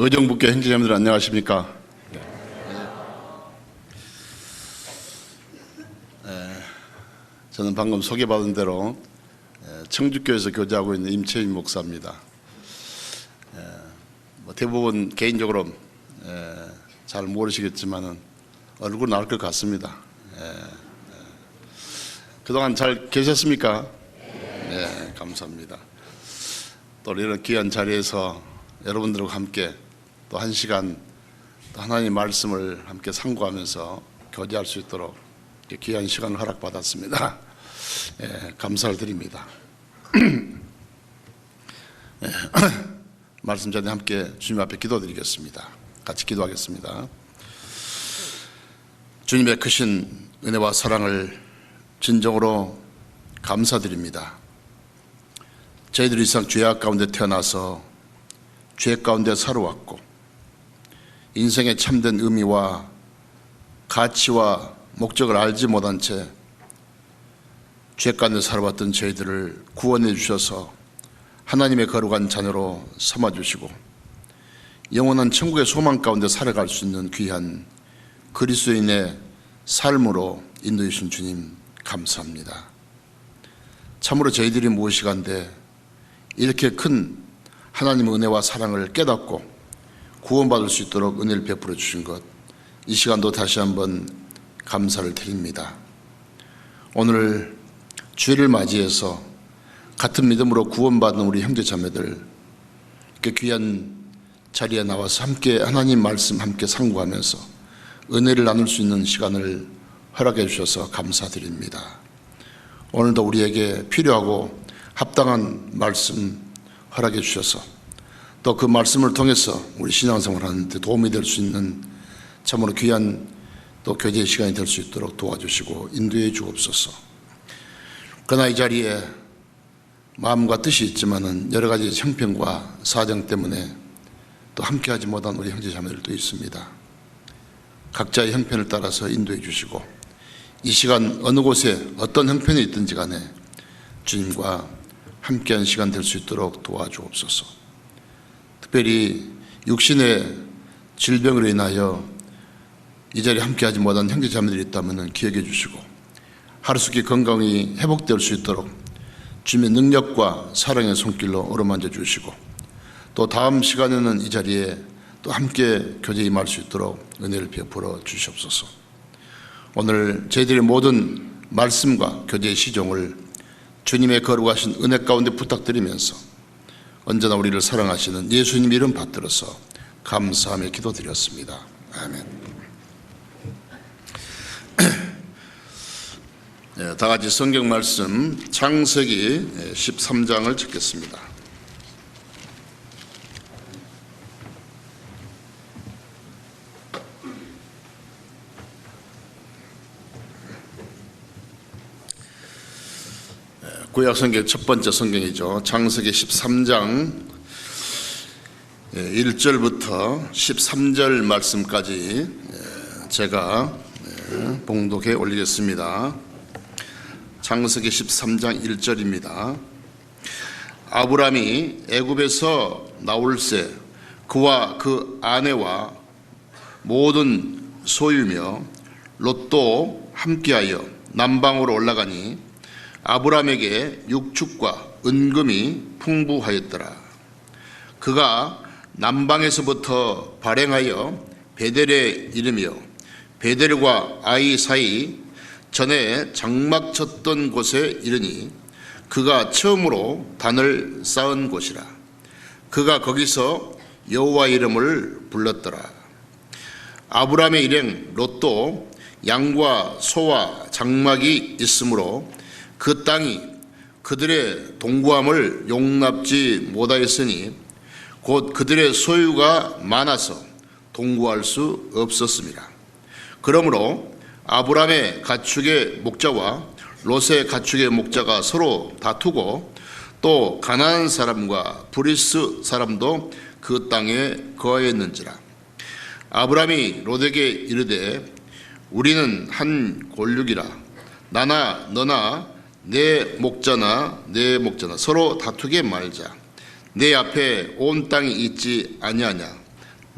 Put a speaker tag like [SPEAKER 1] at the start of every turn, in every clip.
[SPEAKER 1] 의정부교 형제자매들 안녕하십니까? 저는 방금 소개받은 대로 청주교에서 교제하고 있는 임채인 목사입니다. 대부분 개인적으로 잘 모르시겠지만은 얼굴은 알 것 같습니다. 그동안 잘 계셨습니까? 네, 감사합니다. 또 이런 귀한 자리에서 여러분들과 함께 또 한 시간 또 하나님의 말씀을 함께 상고하면서 교제할 수 있도록 귀한 시간을 허락받았습니다. 감사를 드립니다. 말씀 전에 함께 주님 앞에 기도드리겠습니다. 같이 기도하겠습니다. 주님의 크신 은혜와 사랑을 진정으로 감사드립니다. 저희들이 이상 죄악 가운데 태어나서 죄 가운데 살아왔고 인생의 참된 의미와 가치와 목적을 알지 못한 채 죄 가운데 살아왔던 저희들을 구원해 주셔서 하나님의 거룩한 자녀로 삼아주시고 영원한 천국의 소망 가운데 살아갈 수 있는 귀한 그리스도인의 삶으로 인도해 주신 주님 감사합니다. 참으로 저희들이 무엇이간데 이렇게 큰 하나님의 은혜와 사랑을 깨닫고 구원받을 수 있도록 은혜를 베풀어 주신 것, 이 시간도 다시 한번 감사를 드립니다. 오늘 주일을 맞이해서 같은 믿음으로 구원받은 우리 형제자매들 이렇게 귀한 자리에 나와서 함께 하나님 말씀 함께 상고하면서 은혜를 나눌 수 있는 시간을 허락해 주셔서 감사드립니다. 오늘도 우리에게 필요하고 합당한 말씀 허락해 주셔서 또 그 말씀을 통해서 우리 신앙생활 하는데 도움이 될 수 있는 참으로 귀한 또 교제의 시간이 될 수 있도록 도와주시고 인도해 주옵소서. 그러나 이 자리에 마음과 뜻이 있지만은 여러 가지 형편과 사정 때문에 또 함께하지 못한 우리 형제자매들도 있습니다. 각자의 형편을 따라서 인도해 주시고 이 시간 어느 곳에 어떤 형편이 있든지 간에 주님과 함께한 시간 될 수 있도록 도와주옵소서. 특별히 육신의 질병으로 인하여 이 자리에 함께하지 못한 형제자매들이 있다면 기억해 주시고 하루속히 건강이 회복될 수 있도록 주님의 능력과 사랑의 손길로 어루만져 주시고 또 다음 시간에는 이 자리에 또 함께 교제에 임할 수 있도록 은혜를 베풀어 주시옵소서. 오늘 저희들의 모든 말씀과 교제의 시종을 주님의 거룩하신 은혜 가운데 부탁드리면서 언제나 우리를 사랑하시는 예수님 이름 받들어서 감사하며 기도드렸습니다. 아멘. 다 같이 성경 말씀 창세기 13장을 읽겠습니다. 구약 성경 첫 번째 성경이죠. 창세기 13장 1절부터 13절 말씀까지 제가 봉독해 올리겠습니다. 창세기 13장 1절입니다. 아브람이 애굽에서 나올새 그와 그 아내와 모든 소유며 롯도 함께하여 남방으로 올라가니 아브람에게 육축과 은금이 풍부하였더라. 그가 남방에서부터 발행하여 베델에 이르며 베델과 아이 사이 전에 장막 쳤던 곳에 이르니 그가 처음으로 단을 쌓은 곳이라. 그가 거기서 여호와 이름을 불렀더라. 아브람의 일행 롯도 양과 소와 장막이 있으므로 그 땅이 그들의 동거함을 용납지 못하였으니 곧 그들의 소유가 많아서 동거할 수 없었습니다. 그러므로 아브람의 가축의 목자와 롯의 가축의 목자가 서로 다투고 또 가나안 사람과 브리스 사람도 그 땅에 거하였는지라. 아브람이 롯에게 이르되 우리는 한 골육이라. 나나 너나 내 목자나 서로 다투게 말자. 내 앞에 온 땅이 있지 아니하냐.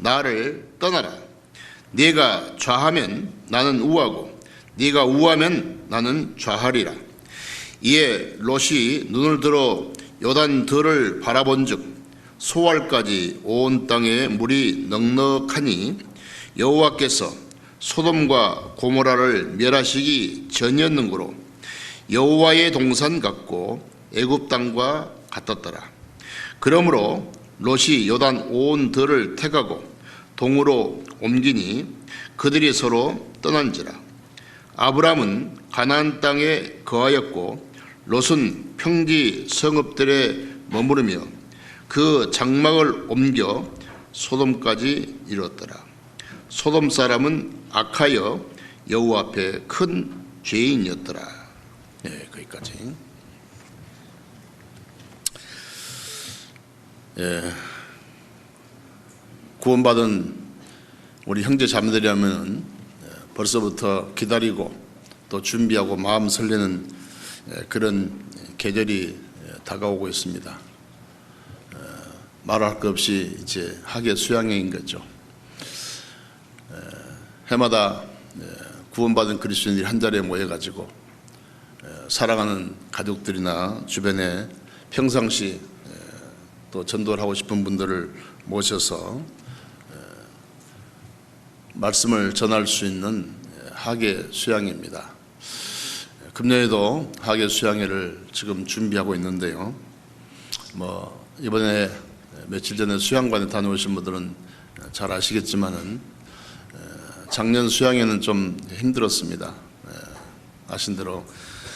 [SPEAKER 1] 나를 떠나라. 네가 좌하면 나는 우하고 네가 우하면 나는 좌하리라. 이에 롯이 눈을 들어 요단들을 바라본즉 소알까지 온 땅에 물이 넉넉하니 여호와께서 소돔과 고모라를 멸하시기 전이었는고로 여호와의 동산 같고 애굽 땅과 같았더라. 그러므로 롯이 요단 온 들을 택하고 동으로 옮기니 그들이 서로 떠난지라. 아브람은 가나안 땅에 거하였고 롯은 평지 성읍들에 머무르며 그 장막을 옮겨 소돔까지 이뤘더라. 소돔 사람은 악하여 여호와 앞에 큰 죄인이었더라. 네, 거기까지. 구원받은 우리 형제 자매들이라면 벌써부터 기다리고 또 준비하고 마음 설레는 그런 계절이 다가오고 있습니다. 말할 것 없이 이제 학예 수양회인 거죠. 해마다 구원받은 그리스도인들이 한 자리에 모여가지고 사랑하는 가족들이나 주변에 평상시 또 전도를 하고 싶은 분들을 모셔서 말씀을 전할 수 있는 학예 수양회입니다. 금년에도 학예 수양회를 지금 준비하고 있는데요. 이번에 며칠 전에 수양관에 다녀오신 분들은 잘 아시겠지만은 작년 수양회는 좀 힘들었습니다. 아신 대로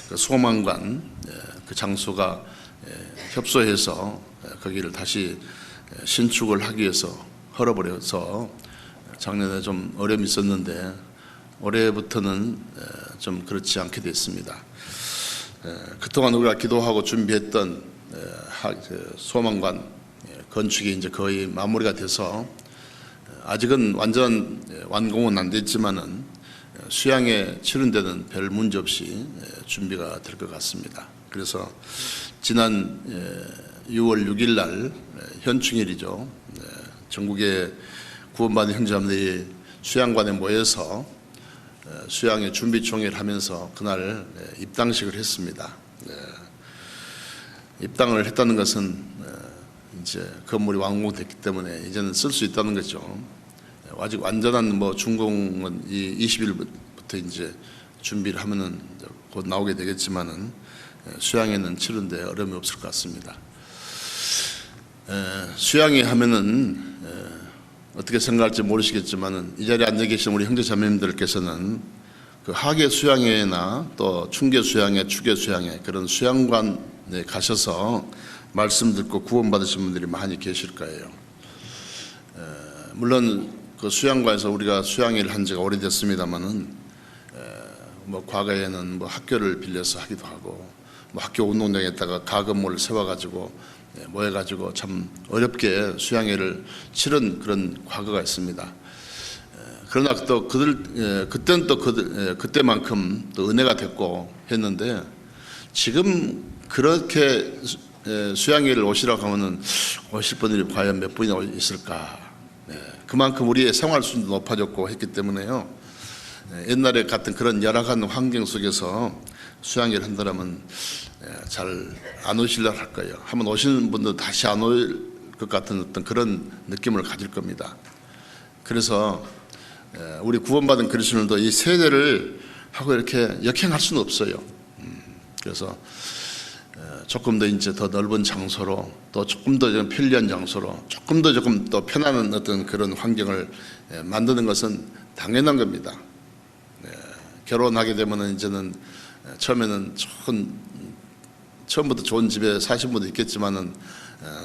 [SPEAKER 1] 그 소망관 그 장소가 협소해서 거기를 다시 신축을 하기 위해서 헐어버려서 작년에 좀 어려움이 있었는데 올해부터는 좀 그렇지 않게 됐습니다. 그동안 우리가 기도하고 준비했던 소망관 건축이 이제 거의 마무리가 돼서 아직은 완전 완공은 안 됐지만은 수양에 치른 데는 별 문제 없이 준비가 될 것 같습니다. 그래서 지난 6월 6일 날 현충일이죠. 전국의 구원받은 형제자매들이 수양관에 모여서 수양의 준비총회를 하면서 그날 입당식을 했습니다. 입당을 했다는 것은 이제 건물이 완공됐기 때문에 이제는 쓸 수 있다는 거죠. 아직 완전한 준공은 이 20일부터 이제 준비를 하면은 곧 나오게 되겠지만은 수양회는 치른데 어려움이 없을 것 같습니다. 수양회 하면은 어떻게 생각할지 모르시겠지만은 이 자리에 앉아 계신 우리 형제 자매님들께서는 그 하계 수양회나 또 충계 수양회, 추계 수양회 그런 수양관에 가셔서 말씀 듣고 구원받으신 분들이 많이 계실 거예요. 물론 그 수양관에서 우리가 수양회를 한 지가 오래됐습니다만은 과거에는 학교를 빌려서 하기도 하고 학교 운동장에다가 가건물을 세워가지고 모여가지고 참 어렵게 수양회를 치른 그런 과거가 있습니다. 그러나 또 그때는 또 그때만큼 또 은혜가 됐고 했는데 지금 그렇게 수양회를 오시라고 하면은 오실 분들이 과연 몇 분이나 있을까? 그만큼 우리의 생활 수준도 높아졌고 했기 때문에요. 옛날에 같은 그런 열악한 환경 속에서 수양회를 한다면 잘 안 오시려 할 거예요. 한번 오시는 분도 다시 안 올 것 같은 어떤 그런 느낌을 가질 겁니다. 그래서 우리 구원받은 그리스도인들도 이 세대를 하고 이렇게 역행할 수는 없어요. 그래서 조금 더 이제 더 넓은 장소로 또 조금 더 편리한 장소로 조금 더 편안한 어떤 그런 환경을 만드는 것은 당연한 겁니다. 결혼하게 되면은 이제는 처음에는 처음부터 좋은 집에 사신 분도 있겠지만은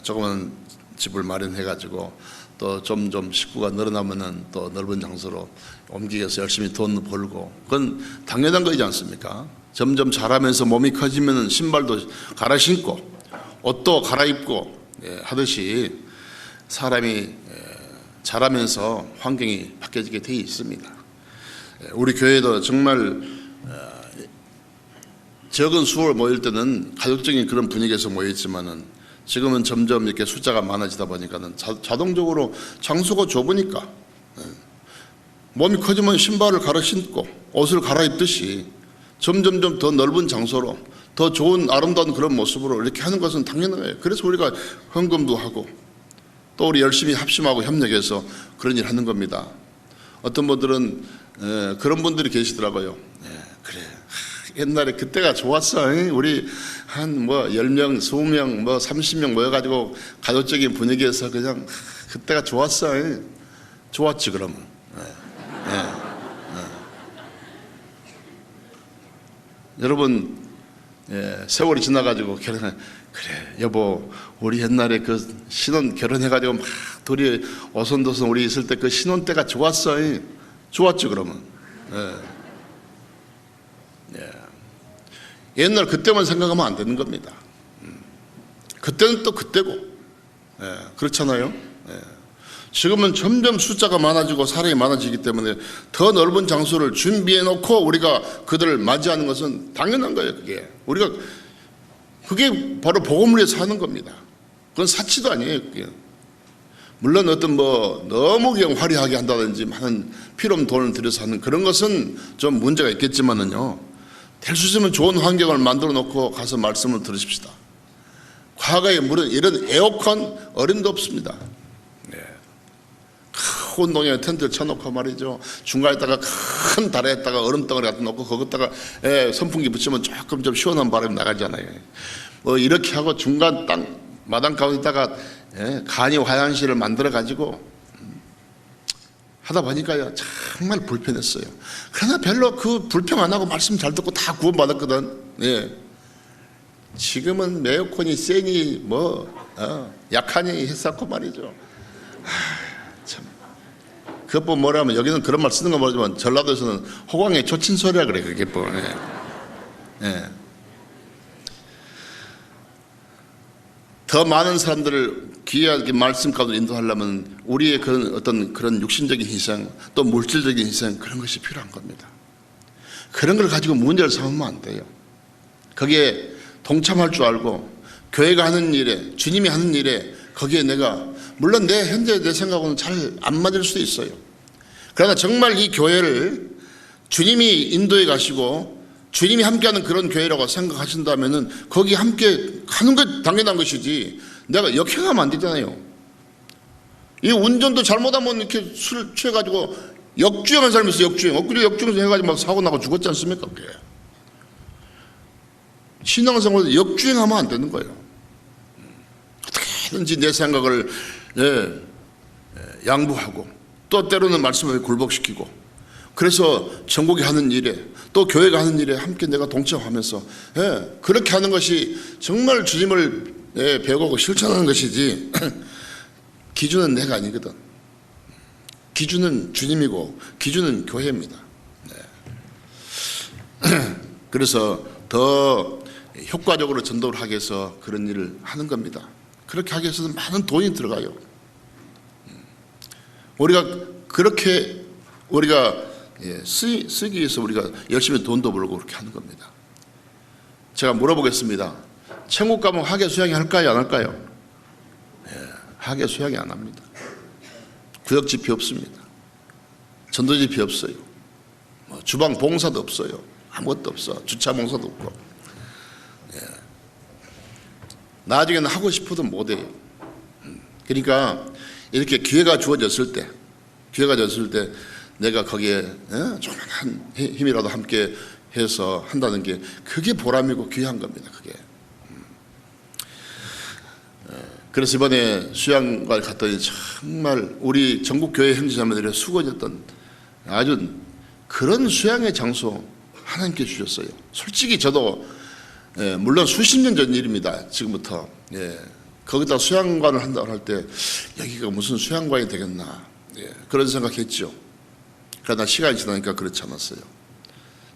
[SPEAKER 1] 조그만 집을 마련해가지고 또 점점 식구가 늘어나면은 또 넓은 장소로 옮기기 위해서 열심히 돈 벌고 그건 당연한 거이지 않습니까? 점점 자라면서 몸이 커지면은 신발도 갈아 신고 옷도 갈아입고 하듯이 사람이 자라면서 환경이 바뀌어지게 되어 있습니다. 우리 교회도 정말 적은 수로 모일 때는 가족적인 그런 분위기에서 모였지만은 지금은 점점 이렇게 숫자가 많아지다 보니까는 자동적으로 장소가 좁으니까 몸이 커지면 신발을 갈아 신고 옷을 갈아입듯이 점점점 더 넓은 장소로 더 좋은 아름다운 그런 모습으로 이렇게 하는 것은 당연한 거예요. 그래서 우리가 헌금도 하고 또 우리 열심히 합심하고 협력해서 그런 일을 하는 겁니다. 어떤 분들은 그런 분들이 계시더라고요. 그래 옛날에 그때가 좋았어. 우리 한 뭐 10명, 20명, 뭐 30명 모여가지고 가족적인 분위기에서 그냥 그때가 좋았어. 좋았지 그러면. 여러분 세월이 지나가지고 결혼해 그래 여보 우리 옛날에 그 신혼 결혼해가지고 막 둘이 오손도손 우리 있을 때 그 신혼 때가 좋았어. 좋았죠 그러면. 옛날 그때만 생각하면 안 되는 겁니다. 그때는 또 그때고 그렇잖아요. 지금은 점점 숫자가 많아지고 사람이 많아지기 때문에 더 넓은 장소를 준비해 놓고 우리가 그들을 맞이하는 것은 당연한 거예요. 그게 바로 복음을 위해서 하는 겁니다. 그건 사치도 아니에요. 그게. 물론 어떤 뭐 너무 그냥 화려하게 한다든지 많은 필요 없는 돈을 들여서 하는 그런 것은 좀 문제가 있겠지만은요. 될 수 있으면 좋은 환경을 만들어 놓고 가서 말씀을 들으십시다. 과거에 물은 이런 에어컨 어림도 없습니다. 큰 운동장에 텐트를 쳐놓고 말이죠. 중간에다가 큰 다리에다가 얼음덩어리 갖다 놓고 거기다가 선풍기 붙이면 조금 좀 시원한 바람이 나가잖아요. 뭐 이렇게 하고 중간 땅 마당 가운데다가 간이 화장실을 만들어 가지고 하다 보니까요 정말 불편했어요. 그러나 별로 그 불평 안 하고 말씀 잘 듣고 다 구원받았거든. 지금은 에어컨이 세니 뭐 약하니 했었고 말이죠. 참 그것 뭐라면 여기는 그런 말 쓰는 거 모르지만 전라도에서는 호강의 조친소리라 그래 그게 뭐. 더 많은 사람들을 귀하게 말씀 가운데 인도하려면 우리의 그런 육신적인 희생 또 물질적인 희생 그런 것이 필요한 겁니다. 그런 걸 가지고 문제를 삼으면 안 돼요. 거기에 동참할 줄 알고 교회가 하는 일에 주님이 하는 일에 거기에 내가 물론 현재 내 생각하고는 잘 안 맞을 수도 있어요. 그러나 정말 이 교회를 주님이 인도해 가시고 주님이 함께하는 그런 교회라고 생각하신다면은 거기 함께 하는 게 당연한 것이지 내가 역행하면 안 되잖아요. 이 운전도 잘못하면 이렇게 술 취해가지고 역주행한 사람이 있어요. 엊그제 역주행해서 해가지고 막 사고 나고 죽었지 않습니까? 그게. 신앙생활도 역주행하면 안 되는 거예요. 어떻게든지 내 생각을 양보하고 또 때로는 말씀을 굴복시키고 그래서 전국이 하는 일에 또 교회가 하는 일에 함께 내가 동참하면서 그렇게 하는 것이 정말 주님을 배우고 실천하는 것이지 기준은 내가 아니거든. 기준은 주님이고 기준은 교회입니다. 그래서 더 효과적으로 전도를 하기 위해서 그런 일을 하는 겁니다. 그렇게 하기 위해서는 많은 돈이 들어가요. 우리가 그렇게 쓰기 위해서 우리가 열심히 돈도 벌고 그렇게 하는 겁니다. 제가 물어보겠습니다. 천국 가면 학예 수양회 할까요? 안 할까요? 학예 수양회 안 합니다. 구역 집회 없습니다. 전도 집회 없어요. 주방 봉사도 없어요. 아무것도 없어. 주차 봉사도 없고. 나중에는 하고 싶어도 못해요. 그러니까 이렇게 기회가 주어졌을 때 내가 거기에 조그만 힘이라도 함께 해서 한다는 게 그게 보람이고 귀한 겁니다. 그게. 그래서 이번에 수양관을 갔더니 정말 우리 전국 교회 형제자매들의 수고졌던 아주 그런 수양의 장소 하나님께 주셨어요. 솔직히 저도 물론 수십 년 전 일입니다. 지금부터 거기다 수양관을 한다고 할 때 여기가 무슨 수양관이 되겠나 그런 생각했죠. 그러나 시간이 지나니까 그렇지 않았어요.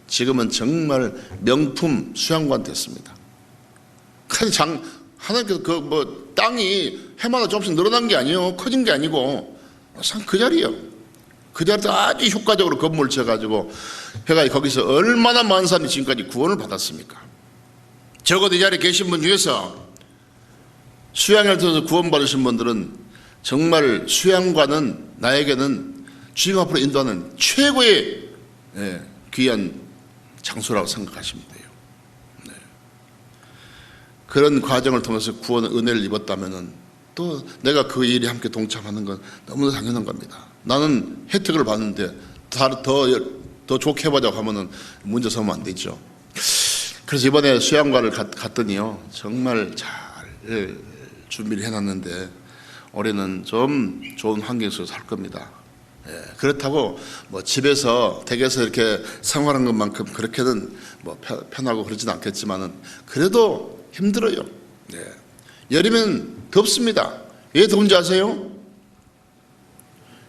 [SPEAKER 1] 지금은 정말 명품 수양관 됐습니다. 하나님께서 땅이 해마다 조금씩 늘어난 게 아니에요. 커진 게 아니고 그 자리예요. 그 자리에 아주 효과적으로 건물을 지어가지고 해가 거기서 얼마나 많은 사람이 지금까지 구원을 받았습니까? 적어도 이 자리에 계신 분 중에서 수양을 통해서 구원받으신 분들은 정말 수양관은 나에게는 주님 앞으로 인도하는 최고의 귀한 장소라고 생각하시면 돼요. 네. 그런 과정을 통해서 구원 은혜를 입었다면은 또 내가 그 일에 함께 동참하는 건 너무나 당연한 겁니다. 나는 혜택을 받는데 더 좋게 해보자고 하면은 문제 삼으면 안 되죠. 그래서 이번에 수양관을 갔더니요, 정말 잘 준비를 해놨는데 올해는 좀 좋은 환경에서 살 겁니다. 그렇다고 뭐 집에서 댁에서 이렇게 생활한 것만큼 그렇게는 뭐 편하고 그러진 않겠지만은 그래도 힘들어요. 여름엔 덥습니다. 왜 더운지 아세요?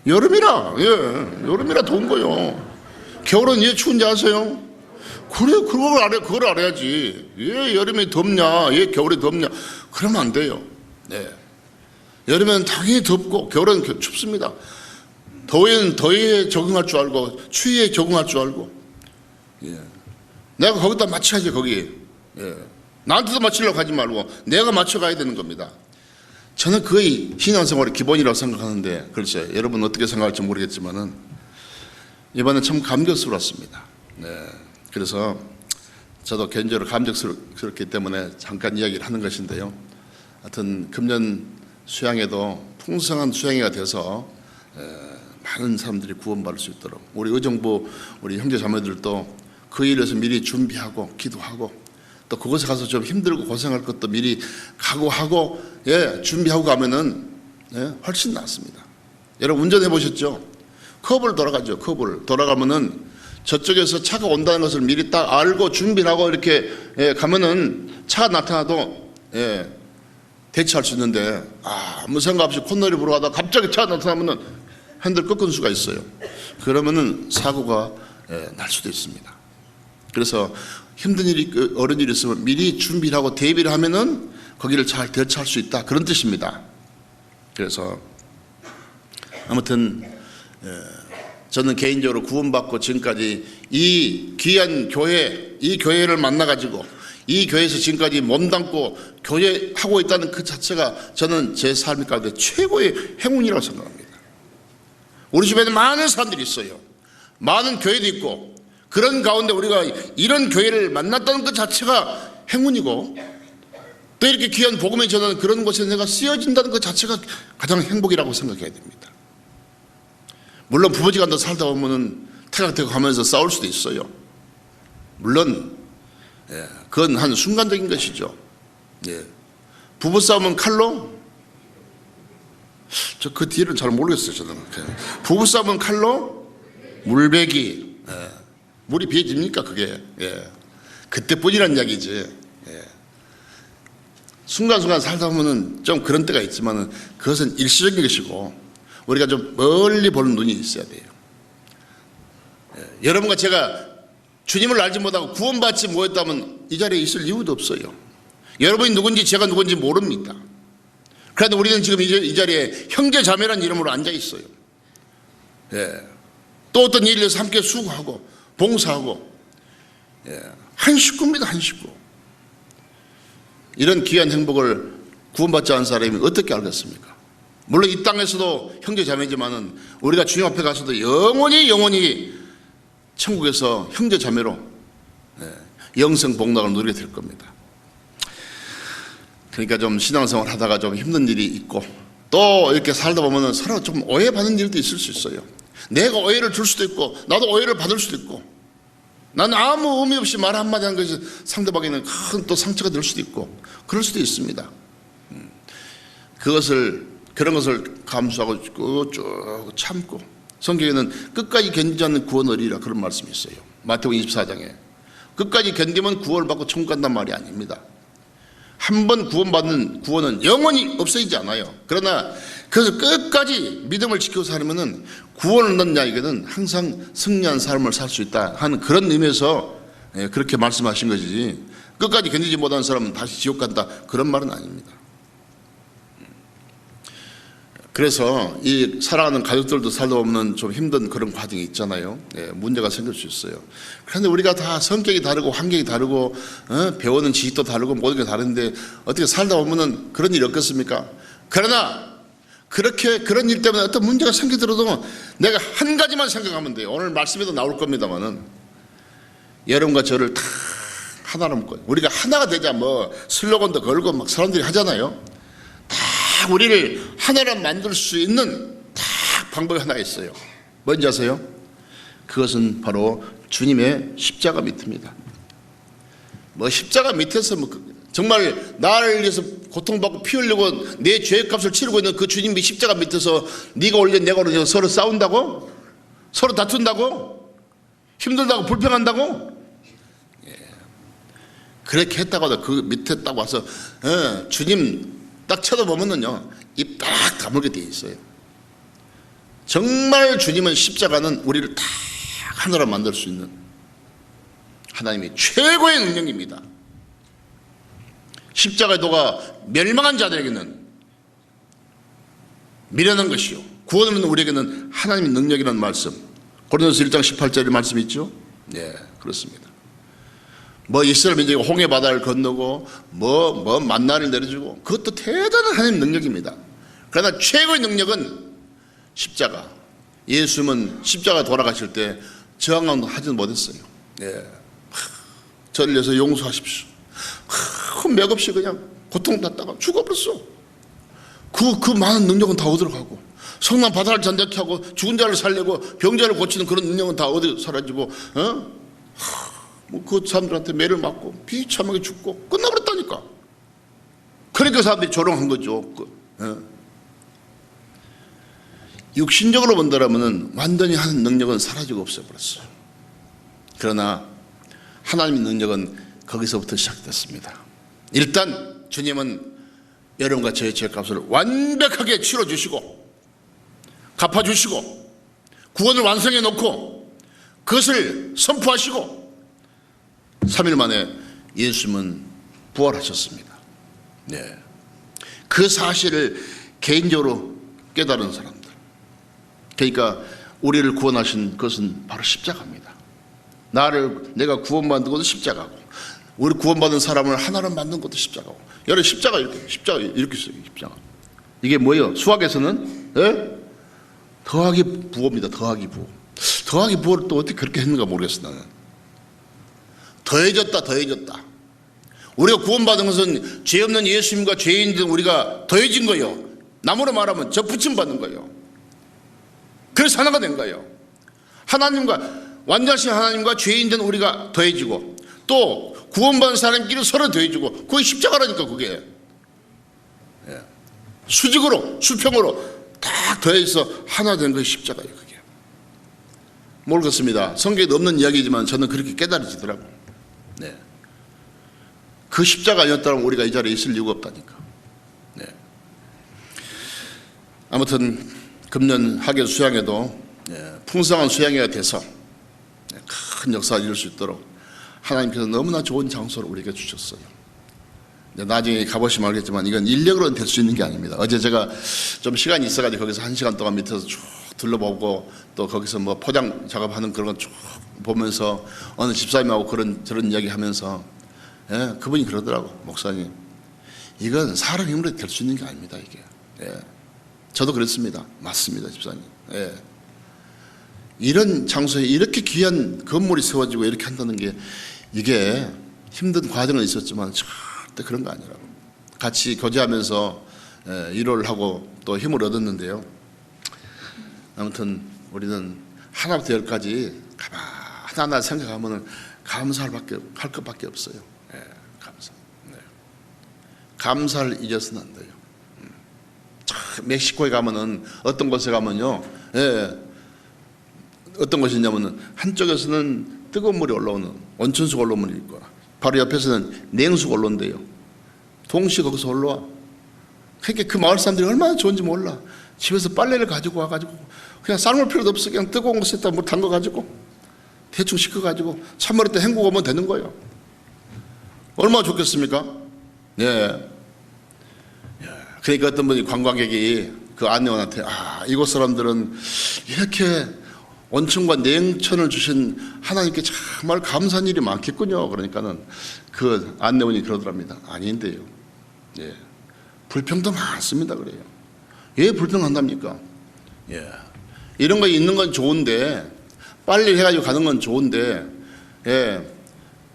[SPEAKER 1] 여름이라 더운 거요. 겨울은 왜 추운지 아세요? 그래, 그걸 알아야지. 왜 여름에 덥냐, 왜 겨울에 덥냐, 그러면 안 돼요. 여름에는 당연히 덥고 겨울은 춥습니다. 더위는 더위에 적응할 줄 알고 추위에 적응할 줄 알고, 내가 거기다 맞춰야지. 거기 나한테도 맞추려고 하지 말고 내가 맞춰가야 되는 겁니다. 저는 그의 신앙생활의 기본이라고 생각하는데, 글쎄 여러분 어떻게 생각할지 모르겠지만은 이번에 참 감격스러웠습니다. 그래서 저도 개인적으로 감격스럽기 때문에 잠깐 이야기를 하는 것인데요. 하여튼 금년 수양에도 풍성한 수양회가 돼서 많은 사람들이 구원받을 수 있도록 우리 의정부 우리 형제 자매들도 그 일에서 미리 준비하고 기도하고, 또 그곳에 가서 좀 힘들고 고생할 것도 미리 각오하고 준비하고 가면은 훨씬 낫습니다. 여러분 운전해 보셨죠? 커브를 돌아가죠. 커브를 돌아가면은 저쪽에서 차가 온다는 것을 미리 딱 알고 준비를 하고 이렇게 가면은 차가 나타나도 대처할 수 있는데, 아무 생각 없이 콧노래 부르고 가다가 갑자기 차가 나타나면은 핸들 꺾은 수가 있어요. 그러면은 사고가 날 수도 있습니다. 그래서 힘든 일이, 어려운 일이 있으면 미리 준비를 하고 대비를 하면은 거기를 잘 대처할 수 있다, 그런 뜻입니다. 그래서 아무튼 저는 개인적으로 구원받고 지금까지 이 귀한 교회, 이 교회를 만나가지고 이 교회에서 지금까지 몸담고 교회하고 있다는 그 자체가 저는 제 삶 가운데 최고의 행운이라고 생각합니다. 우리 주변에 많은 사람들이 있어요. 많은 교회도 있고, 그런 가운데 우리가 이런 교회를 만났다는 그 자체가 행운이고, 또 이렇게 귀한 복음의 전하는 그런 곳에 내가 쓰여진다는 그 자체가 가장 행복이라고 생각해야 됩니다. 물론 부부지간도 살다 보면은 태각태각 하면서 싸울 수도 있어요. 물론 그건 한 순간적인 것이죠. 부부싸움은 칼로? 저 그 뒤를 잘 모르겠어요. 저는 부부싸움은 칼로? 물베기. 물이 비해집니까 그게? 그때뿐이란 이야기지. 순간순간 살다 보면은 좀 그런 때가 있지만은 그것은 일시적인 것이고 우리가 좀 멀리 보는 눈이 있어야 돼요. 여러분과 제가 주님을 알지 못하고 구원받지 못했다면 이 자리에 있을 이유도 없어요. 여러분이 누군지 제가 누군지 모릅니다. 그런데 우리는 지금 이 자리에 형제 자매라는 이름으로 앉아 있어요. 또 어떤 일을 위해서 함께 수고하고 봉사하고, 한 식구입니다. 한 식구. 이런 귀한 행복을 구원받지 않은 사람이 어떻게 알겠습니까? 물론 이 땅에서도 형제 자매지만은 우리가 주님 앞에 가서도 영원히 천국에서 형제 자매로 영생 복락을 누리게 될 겁니다. 그러니까 좀 신앙생활 하다가 좀 힘든 일이 있고, 또 이렇게 살다 보면은 서로 좀 오해받는 일도 있을 수 있어요. 내가 오해를 줄 수도 있고 나도 오해를 받을 수도 있고, 나는 아무 의미 없이 말 한마디 하는 것이 상대방에는 큰 또 상처가 될 수도 있고 그럴 수도 있습니다. 그런 것을 감수하고 쭉 참고, 성경에는 끝까지 견디지 않는 구원 얻으리라 그런 말씀이 있어요. 마태복음 24장에 끝까지 견디면 구원을 받고 천국 간단 말이 아닙니다. 한 번 구원받는 구원은 영원히 없어지지 않아요. 그러나 그래서 끝까지 믿음을 지키고 살면은 구원을 얻는 자에게는 항상 승리한 삶을 살 수 있다 하는 그런 의미에서 그렇게 말씀하신 것이지, 끝까지 견디지 못하는 사람은 다시 지옥 간다 그런 말은 아닙니다. 그래서 이 사랑하는 가족들도 살다 보면 좀 힘든 그런 과정이 있잖아요. 예, 문제가 생길 수 있어요. 그런데 우리가 다 성격이 다르고 환경이 다르고 배우는 지식도 다르고 모든 게 다른데 어떻게 살다 보면은 그런 일이 없겠습니까? 그러나 그렇게 그런 일 때문에 어떤 문제가 생기더라도 내가 한 가지만 생각하면 돼요. 오늘 말씀에도 나올 겁니다만은 여러분과 저를 다 하나로 묶어요. 우리가 하나가 되자 뭐 슬로건도 걸고 막 사람들이 하잖아요. 다 우리를 하나로 만들 수 있는 다 방법이 하나 있어요. 뭔지 아세요? 그것은 바로 주님의 십자가 밑입니다. 뭐 십자가 밑에서 뭐 정말 나를 위해서 고통받고 피 흘리고 내 죄의 값을 치르고 있는 그 주님의 십자가 밑에서 네가 올려 내가 올려 서로 싸운다고? 서로 다툰다고? 힘들다고 불평한다고? 그렇게 했다고 그 밑에 딱 와서 주님 딱 쳐다보면은요 입 딱 다물게 돼 있어요. 정말 주님은 십자가는 우리를 다 하나로 만들 수 있는 하나님의 최고의 능력입니다. 십자가의 도가 멸망한 자들에게는 미련한 것이요 구원을 얻는 우리에게는 하나님의 능력이라는 말씀, 고린도서 1장 18절의 말씀이 있죠. 네, 그렇습니다. 뭐 이스라엘 민족이 홍해 바다를 건너고 뭐 만나를 내려주고 그것도 대단한 하나님의 능력입니다. 그러나 최고의 능력은 십자가. 예수님은 십자가 돌아가실 때 저항도 하지는 못했어요. 예. 저를 위해서 용서하십시오. 맥없이 그냥 고통받다가 죽어버렸어. 그 많은 능력은 다 어디로 가고, 성난 바다를 잔뜩케 하고 죽은 자를 살리고 병자를 고치는 그런 능력은 다 어디 사라지고, 뭐 그 사람들한테 매를 맞고 비참하게 죽고 끝나버렸다니까. 그러니까 사람들이 조롱한 거죠. 육신적으로 본다라면은 완전히 하는 능력은 사라지고 없어버렸어요. 그러나 하나님의 능력은 거기서부터 시작됐습니다. 일단 주님은 여러분과 저의 죄값을 완벽하게 치러주시고 갚아주시고 구원을 완성해 놓고 그것을 선포하시고 3일 만에 예수님은 부활하셨습니다. 네. 그 사실을 개인적으로 깨달은 사람들, 그러니까 우리를 구원하신 것은 바로 십자가입니다. 내가 구원받는 것도 십자가고 우리 구원받은 사람을 하나로 만든 것도 십자가고. 여러분 십자가 이렇게 있어요. 십자가 이게 뭐예요? 수학에서는 더하기 부호입니다. 더하기 부호. 더하기 부호를 또 어떻게 그렇게 했는가 모르겠어. 나는 더해졌다. 우리가 구원받은 것은 죄 없는 예수님과 죄인된 우리가 더해진 거예요. 나무로 말하면 접붙임 받는 거예요. 그래서 하나가 된 거예요. 하나님과 완전하신 하나님과 죄인된 우리가 더해지고 또 구원받은 사람끼리 서로 더해지고 그게 십자가라니까. 그게 수직으로 수평으로 딱 더해서 하나 된 것이 십자가예요. 그게 모르겠습니다. 성경에 없는 이야기지만 저는 그렇게 깨달아지더라고요. 네. 그 십자가 아니었다면 우리가 이 자리에 있을 이유가 없다니까. 네. 아무튼 금년 학예 수양회도 풍성한 수양회가 돼서 큰 역사를 이룰 수 있도록 하나님께서 너무나 좋은 장소를 우리에게 주셨어요. 나중에 가보시면 알겠지만 이건 인력으로는 될 수 있는 게 아닙니다. 어제 제가 좀 시간이 있어가지고 거기서 1시간 동안 밑에서 쭉 둘러보고 또 거기서 뭐 포장 작업하는 그런 거 쭉 보면서 어느 집사님하고 저런 이야기 하면서 그분이 그러더라고. 목사님, 이건 사람 힘으로 될 수 있는 게 아닙니다. 이게. 저도 그랬습니다. 맞습니다, 집사님. 이런 장소에 이렇게 귀한 건물이 세워지고 이렇게 한다는 게 이게 힘든 과정은 있었지만 절대 그런 거 아니라고. 같이 교제하면서 위로를 하고 또 힘을 얻었는데요. 아무튼 우리는 하나부터 열까지 하나하나 생각하면 감사할 것밖에 없어요. 감사. 감사를 잊어서는 안 돼요. 멕시코에 가면은 어떤 곳에 가면요, 어떤 곳이냐면은 한쪽에서는 뜨거운 물이 올라오는 온천수가 올라오는 물이 있고 바로 옆에서는 냉수가 올라온대요. 동시에 거기서 올라와. 그러니까 그 마을 사람들이 얼마나 좋은지 몰라. 집에서 빨래를 가지고 와가지고 그냥 삶을 필요도 없어. 그냥 뜨거운 곳에다 물 담가가지고 대충 식혀가지고 찬물에 때 헹구고 오면 되는 거예요. 얼마나 좋겠습니까? 그러니까 어떤 분이 관광객이 그 안내원한테 이곳 사람들은 이렇게 온천과 냉천을 주신 하나님께 정말 감사한 일이 많겠군요. 그러니까는 그 안내원이 그러더랍니다. 아닌데요. 예. 불평도 많습니다. 그래요. 왜 불평한답니까? 예. 이런 거 있는 건 좋은데, 빨리 해가지고 가는 건 좋은데, 예.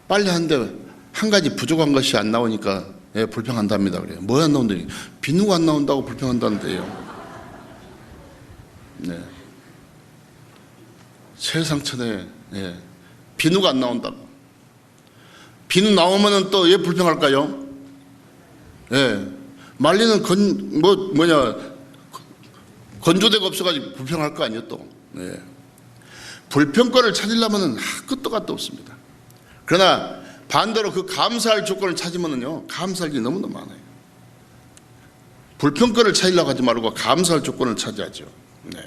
[SPEAKER 1] 빨리 하는데 한 가지 부족한 것이 안 나오니까 예, 불평한답니다. 그래요. 뭐 안 나온다니? 비누가 안 나온다고 불평한다는데요. 네. 세상천에 예, 비누가 안 나온다고. 비누 나오면은 또 왜 불평할까요? 예, 말리는 건조대가 없어가지고 불평할 거 아니에요 또. 예. 불평권을 찾으려면은 끝도 갓도 없습니다. 그러나 반대로 그 감사할 조건을 찾으면은요 감사할 일이 너무너무 많아요. 불평권을 찾으려고 하지 말고 감사할 조건을 찾아야죠. 네.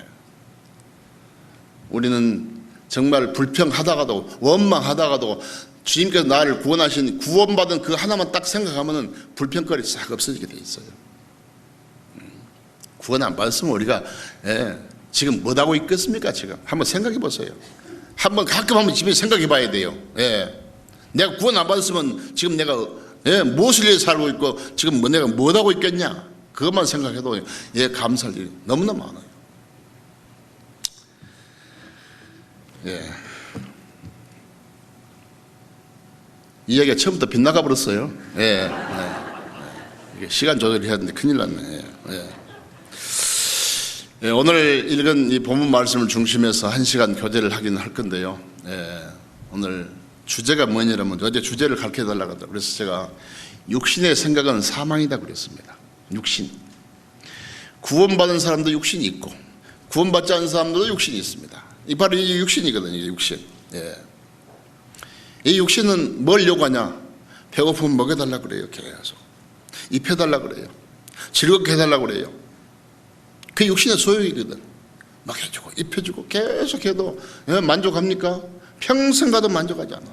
[SPEAKER 1] 우리는 정말 불평하다가도 원망하다가도 주님께서 나를 구원하신 구원받은 그 하나만 딱 생각하면은 불평거리 싹 없어지게 돼 있어요. 구원 안 받았으면 우리가 지금 뭐하고 있겠습니까? 지금 한번 생각해 보세요. 가끔 한번 집에 생각해 봐야 돼요. 내가 구원 안 받았으면 지금 내가 무엇을 위해 살고 있고 지금 내가 뭐하고 있겠냐? 그것만 생각해도 감사할 일이 너무나 많아요. 이 얘기가 처음부터 빗나가 버렸어요. 이게 시간 조절을 해야 되는데 큰일 났네. 오늘 읽은 이 본문 말씀을 중심해서 1시간 교제를 하긴 할 건데요. 오늘 주제가 뭐냐면 어제 주제를 가르쳐 달라고 하더라고요. 그래서 제가 육신의 생각은 사망이다 그랬습니다. 육신. 구원받은 사람도 육신이 있고 구원받지 않은 사람들도 육신이 있습니다. 이 바로 이 육신이거든요. 육신. 이 육신은 뭘 요구하냐? 배고프면 먹여달라고 그래요. 계속 입혀달라고 그래요. 즐겁게 해달라고 그래요. 그게 육신의 소욕이거든. 먹여주고 입혀주고 계속 해도 만족합니까? 평생 가도 만족하지 않아.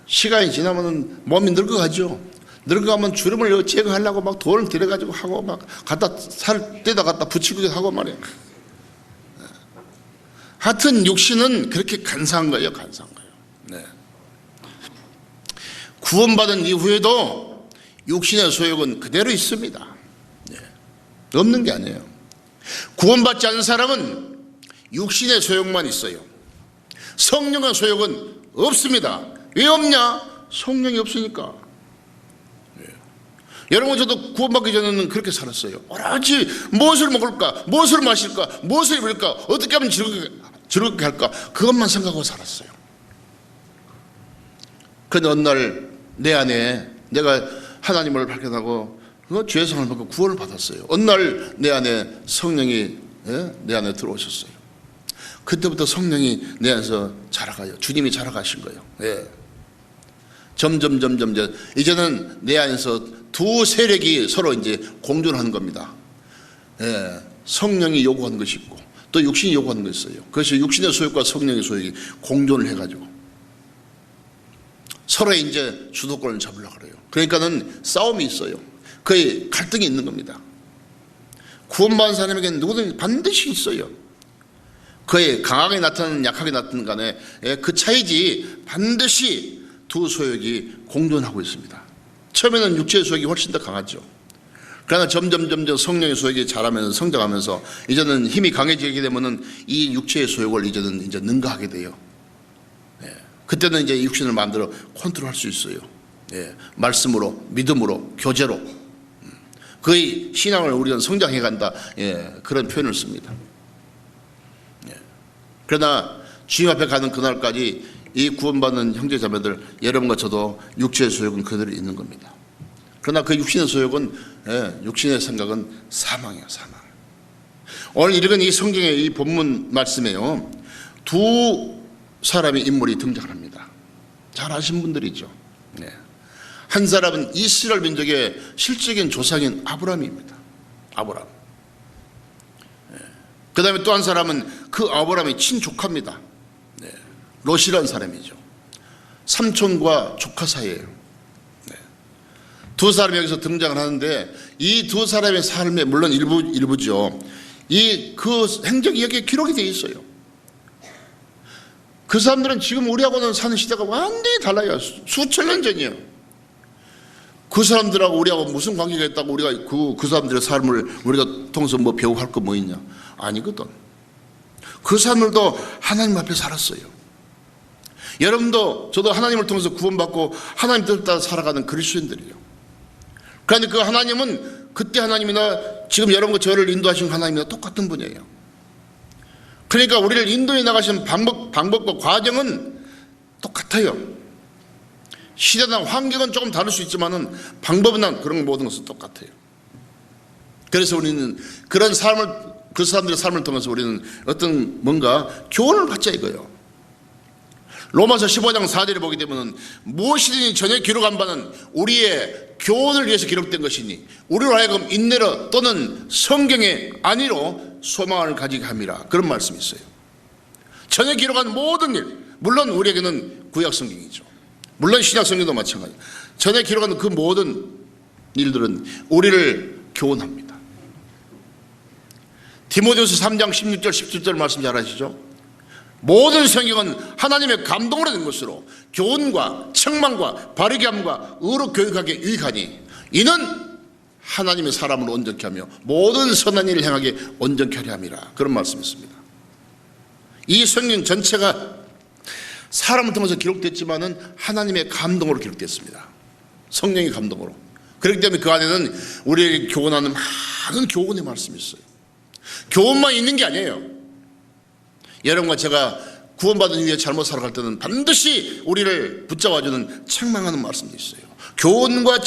[SPEAKER 1] 시간이 지나면 몸이 늙어가죠. 늙어가면 주름을 제거하려고 막 돈을 들여가지고 하고 막 살 떼다 갖다 붙이기도 하고 말이야. 하여튼 육신은 그렇게 간사한 거예요. 간사한 거예요. 구원받은 이후에도 육신의 소욕은 그대로 있습니다. 없는 게 아니에요. 구원받지 않은 사람은 육신의 소욕만 있어요. 성령의 소욕은 없습니다. 왜 없냐? 성령이 없으니까. 여러분, 저도 구원받기 전에는 그렇게 살았어요. 오로지 무엇을 먹을까? 무엇을 마실까? 무엇을 입을까? 어떻게 하면 즐겁게 할까? 그것만 생각하고 살았어요. 그런데 어느 날 내 안에 내가 하나님을 발견하고 죄성을 받고 구원을 받았어요. 어느 날 내 안에 성령이 내 안에 들어오셨어요. 그때부터 성령이 내 안에서 자라가요. 주님이 자라가신 거예요. 점점 이제는 내 안에서 두 세력이 서로 이제 공존하는 겁니다. 성령이 요구하는 것이 있고 또 육신이 요구하는 것이 있어요. 그것이 육신의 소욕과 성령의 소욕이 공존을 해가지고 서로의 이제 주도권을 잡으려고 그래요. 그러니까는 싸움이 있어요. 거의 갈등이 있는 겁니다. 구원받은 사람에게는 누구든 반드시 있어요. 그의 강하게 나타나는 약하게 나타나는 간에 그 차이지 반드시 두 소욕이 공존하고 있습니다. 처음에는 육체의 소욕이 훨씬 더 강하죠. 그러나 점점 성령의 소욕이 자라면서 성장하면서 이제는 힘이 강해지게 되면은 이 육체의 소욕을 이제는 이제 능가하게 돼요. 그때는 이제 육신을 마음대로 컨트롤할 수 있어요. 말씀으로, 믿음으로, 교제로. 거의 신앙을 우리는 성장해 간다. 그런 표현을 씁니다. 그러나 주님 앞에 가는 그날까지 이 구원받는 형제자매들 여러분과 저도 육체의 소욕은 그대로 있는 겁니다. 그러나 그 육신의 소욕은 육신의 생각은 사망이에요. 사망. 오늘 읽은 이 성경의 이 본문 말씀에요 두 사람의 인물이 등장을 합니다. 잘 아신 분들이죠. 한 사람은 이스라엘 민족의 실적인 조상인 아브라함입니다. 아브라함. 그 다음에 또 한 사람은 그 아브라함의 친조카입니다. 롯이라는 사람이죠. 삼촌과 조카 사이예요. 두 사람이 여기서 등장을 하는데 이 두 사람의 삶에 물론 일부죠. 그 행적이 여기에 기록이 되어 있어요. 그 사람들은 지금 우리하고는 사는 시대가 완전히 달라요. 수천 년 전이에요. 그 사람들하고 우리하고 무슨 관계가 있다고 우리가 그 사람들의 삶을 우리가 통해서 뭐 배우고 할 거 뭐 있냐? 아니거든. 그 사람들도 하나님 앞에 살았어요. 여러분도 저도 하나님을 통해서 구원받고 하나님 뜻을 따라 살아가는 그리스도인들이에요. 그런데 그 하나님은 그때 하나님이나 지금 여러분과 저를 인도하신 하나님이나 똑같은 분이에요. 그러니까 우리를 인도해 나가시는 방법과 과정은 똑같아요. 시대나 환경은 조금 다를 수 있지만은 방법은 그런 모든 것은 똑같아요. 그래서 우리는 그런 삶을, 그 사람들의 삶을 통해서 우리는 어떤 뭔가 교훈을 받자 이거예요. 로마서 15장 4절에 보게 되면 무엇이든지 전에 기록한 바는 우리의 교훈을 위해서 기록된 것이니 우리로 하여금 인내로 또는 성경의 안위로 소망을 가지게 함이라, 그런 말씀이 있어요. 전에 기록한 모든 일, 물론 우리에게는 구약 성경이죠. 물론 신약 성경도 마찬가지예요. 전에 기록한 그 모든 일들은 우리를 교훈합니다. 디모데후서 3장 16절 17절 말씀 잘 아시죠? 모든 성경은 하나님의 감동으로 된 것으로 교훈과 책망과 바르게 함과 의로 교육하기에 유익하니 이는 하나님의 사람을 온전케 하며 모든 선한 일을 행하게 온전케 하려 함이라, 그런 말씀이 있습니다. 이 성경 전체가 사람을 통해서 기록됐지만은 하나님의 감동으로 기록됐습니다. 성령의 감동으로. 그렇기 때문에 그 안에는 우리에게 교훈하는 많은 교훈의 말씀이 있어요. 교훈만 있는 게 아니에요. 여러분과 제가 구원받은 이후에 잘못 살아갈 때는 반드시 우리를 붙잡아주는 책망하는 말씀도 있어요. 교훈과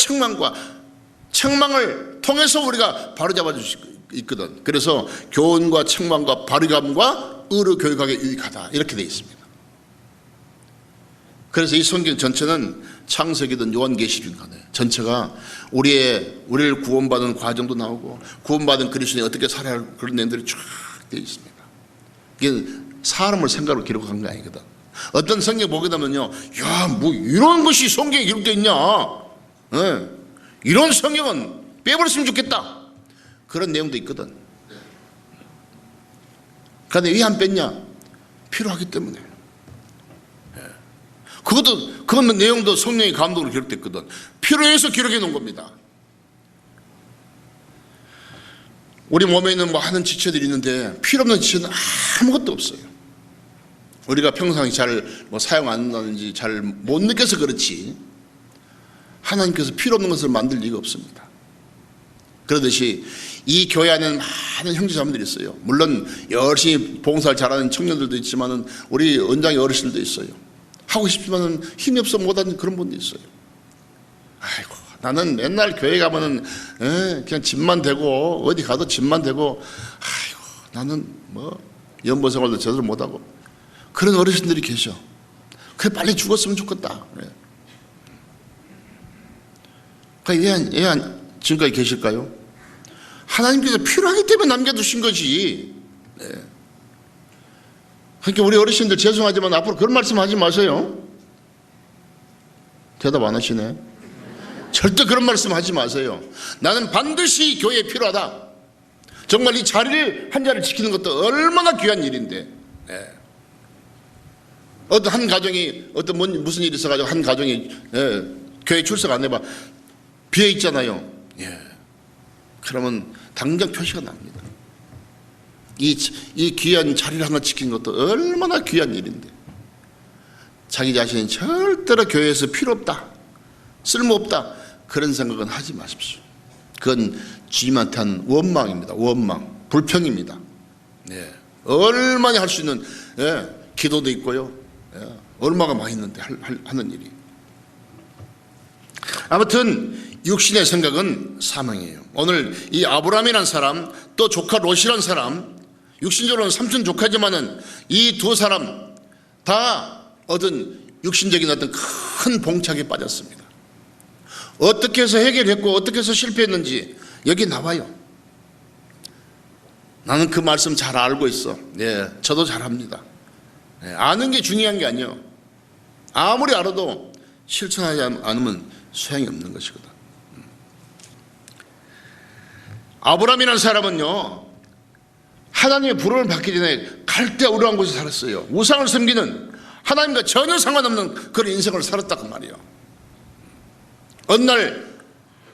[SPEAKER 1] 책망을 통해서 우리가 바로잡아줄 수 있거든. 그래서 교훈과 책망과 바르감과 의로 교육하기에 유익하다, 이렇게 되어 있습니다. 그래서 이 성경 전체는 창세기든 요한계시든 간에 전체가 우리를 구원받은 과정도 나오고 구원받은 그리스도인이 어떻게 살아야 할 그런 내용들이 쫙 되어 있습니다. 이게 사람을 생각으로 기록한 게 아니거든. 어떤 성경 보게 되면요, 야, 뭐 이런 것이 성경에 기록되어 있냐, 네. 이런 성경은 빼버렸으면 좋겠다, 그런 내용도 있거든. 그런데 왜 안 뺐냐? 필요하기 때문에. 그건 내용도 성령의 감동으로 기록됐거든. 필요해서 기록해 놓은 겁니다. 우리 몸에 있는 많은 지체들이 있는데 필요 없는 지체는 아무것도 없어요. 우리가 평상시 잘 사용 안 한다든지 잘 못 느껴서 그렇지 하나님께서 필요 없는 것을 만들 리가 없습니다. 그러듯이 이 교회 안에는 많은 형제자매들이 있어요. 물론 열심히 봉사를 잘하는 청년들도 있지만은 우리 은장의 어르신들도 있어요. 하고 싶지만은 힘이 없어 못하는 그런 분도 있어요. 아이고, 나는 맨날 교회 가면은 그냥 집만 대고 어디 가도 집만 대고, 아이고, 나는 뭐 연보 생활도 제대로 못하고, 그런 어르신들이 계셔. 그래, 빨리 죽었으면 좋겠다. 그러니까 왜 지금까지 계실까요? 하나님께서 필요하기 때문에 남겨두신 거지. 네. 그러니까 우리 어르신들 죄송하지만 앞으로 그런 말씀 하지 마세요. 대답 안 하시네. 절대 그런 말씀 하지 마세요. 나는 반드시 교회에 필요하다. 정말 이 자리를, 한 자리를 지키는 것도 얼마나 귀한 일인데. 네. 어떤 한 가정이 무슨 일이 있어가지고 한 가정이 교회 출석 안 해봐 비어 있잖아요. 예. 그러면 당장 표시가 납니다. 이 귀한 자리를 하나 지키는 것도 얼마나 귀한 일인데, 자기 자신이 절대로 교회에서 필요 없다, 쓸모없다, 그런 생각은 하지 마십시오. 그건 주님한테 한 원망입니다. 원망, 불평입니다. 예. 얼마나 할 수 있는 기도도 있고요. 얼마나 많이 있는데 하는 일이. 아무튼 육신의 생각은 사망이에요. 오늘 이 아브라함이라는 사람, 또 조카 롯이라는 사람, 육신적으로는 삼촌 조카지만은 이 두 사람 다 얻은 육신적인 어떤 큰 봉착에 빠졌습니다. 어떻게 해서 해결했고 어떻게 해서 실패했는지 여기 나와요. 나는 그 말씀 잘 알고 있어. 네, 저도 잘 합니다. 네, 아는 게 중요한 게 아니에요. 아무리 알아도 실천하지 않으면 소용이 없는 것이거든. 아브라함이라는 사람은요, 하나님의 부름을 받기 전에 갈대아 우르한 곳에 살았어요. 우상을 섬기는, 하나님과 전혀 상관없는 그런 인생을 살았다고 말이에요. 어느 날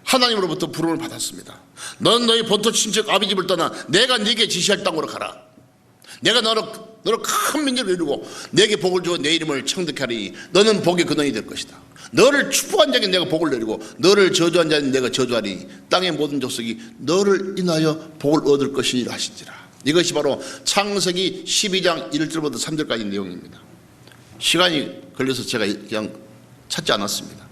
[SPEAKER 1] 하나님으로부터 부름을 받았습니다. 너는 너희 본토 친척 아비 집을 떠나 내가 네게 지시할 땅으로 가라. 내가 너를 큰 민족을 이루고 내게 복을 주어 내 이름을 청득케 하리니 너는 복의 근원이 될 것이다. 너를 축복한 자에게 내가 복을 내리고 너를 저주한 자에게 내가 저주하리니 땅의 모든 족속이 너를 인하여 복을 얻을 것이니라 하시니라. 이것이 바로 창세기 12장 1절부터 3절까지 내용입니다. 시간이 걸려서 제가 그냥 찾지 않았습니다.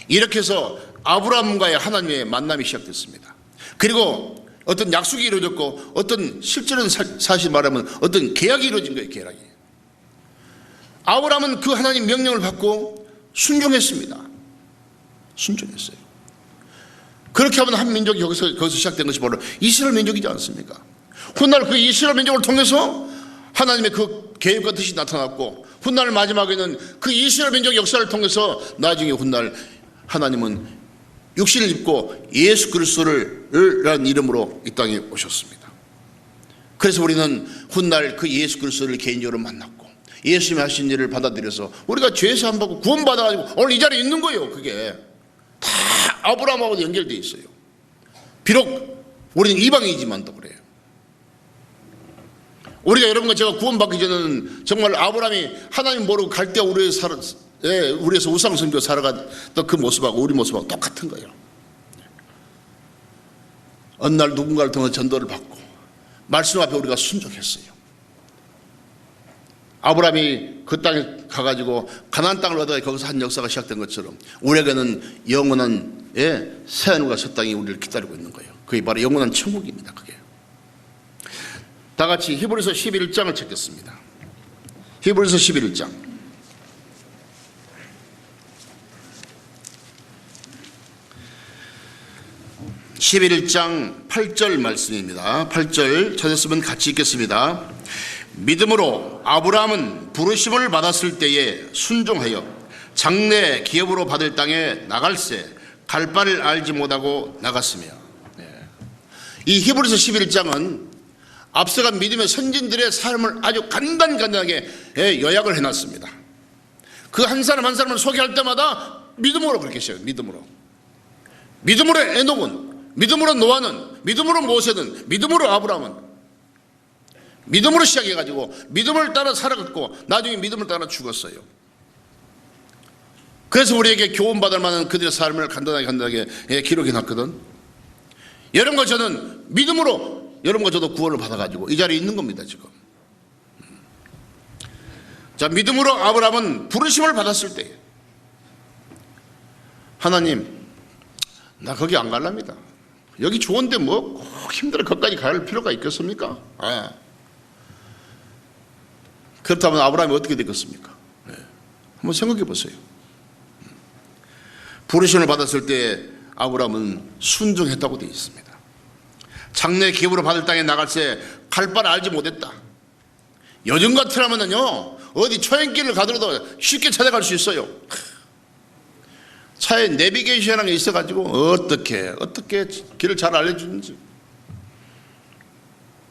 [SPEAKER 1] 이렇게 해서 아브라함과의 하나님의 만남이 시작됐습니다. 그리고 어떤 약속이 이루어졌고 어떤 실제로는 사실 말하면 어떤 계약이 이루어진 거예요. 계약이. 아브라함은 그 하나님 명령을 받고 순종했습니다. 순종했어요. 그렇게 하면 한 민족이 거기서 시작된 것이 바로 이스라엘 민족이지 않습니까? 훗날 그 이스라엘 민족을 통해서 하나님의 그 계획과 뜻이 나타났고 훗날 마지막에는 그 이스라엘 민족 역사를 통해서 나중에 훗날 하나님은 육신을 입고 예수 그리스도라는 이름으로 이 땅에 오셨습니다. 그래서 우리는 훗날 그 예수 그리스도를 개인적으로 만났고 예수님이 하신 일을 받아들여서 우리가 죄 사함 받고 구원받아가지고 오늘 이 자리에 있는 거예요. 그게 다 아브라함하고 연결되어 있어요. 비록 우리는 이방인이지만도 그래요. 우리가 여러분과 제가 구원받기 전에는 정말 아브라함이 하나님 모르고 갈대아 우리에서 우상 섬기고 살아갔던 그 모습하고 우리 모습하고 똑같은 거예요. 어느 날 누군가를 통해 전도를 받고 말씀 앞에 우리가 순종했어요. 아브라함이 그 땅에 가가지고 가나안 땅을 얻어가 거기서 한 역사가 시작된 것처럼 우리에게는 영원한 새하늘과 새 땅이 우리를 기다리고 있는 거예요. 그게 바로 영원한 천국입니다. 그게. 다 같이 히브리서 11장을 찾겠습니다. 히브리서 11장. (11장) 8절 말씀입니다. 8절 찾았으면 같이 읽겠습니다. 믿음으로 아브라함은 부르심을 받았을 때에 순종하여 장래 기업으로 받을 땅에 나갈새 갈 바를 알지 못하고 나갔으며. 이 히브리서 11장은 앞서간 믿음의 선진들의 삶을 아주 간단하게 요약을 해놨습니다. 그 한 사람 한 사람을 소개할 때마다 믿음으로 그렇게 시작해요. 믿음으로 에녹은, 믿음으로 노아는, 믿음으로 모세는, 믿음으로 아브라함은 믿음으로 시작해가지고 믿음을 따라 살아갔고 나중에 믿음을 따라 죽었어요. 그래서 우리에게 교훈받을 만한 그들의 삶을 간단하게 기록해놨거든. 여러분과 저는 믿음으로 여러분과 저도 구원을 받아가지고 이 자리에 있는 겁니다. 지금. 자, 믿음으로 아브라함은 부르심을 받았을 때 하나님 나 거기 안 갈랍니다. 여기 좋은데 뭐 꼭 힘들어 거기까지 갈 필요가 있겠습니까? 그렇다면 아브라함이 어떻게 되겠습니까? 한번 생각해 보세요. 부르심을 받았을 때 아브라함은 순종했다고 되어 있습니다. 장래 기업으로 받을 땅에 나갈새 갈 바를 알지 못했다. 요즘 같으면은요 어디 초행길을 가더라도 쉽게 찾아갈 수 있어요. 차에 내비게이션이라는 게 있어가지고 어떻게 길을 잘 알려주는지.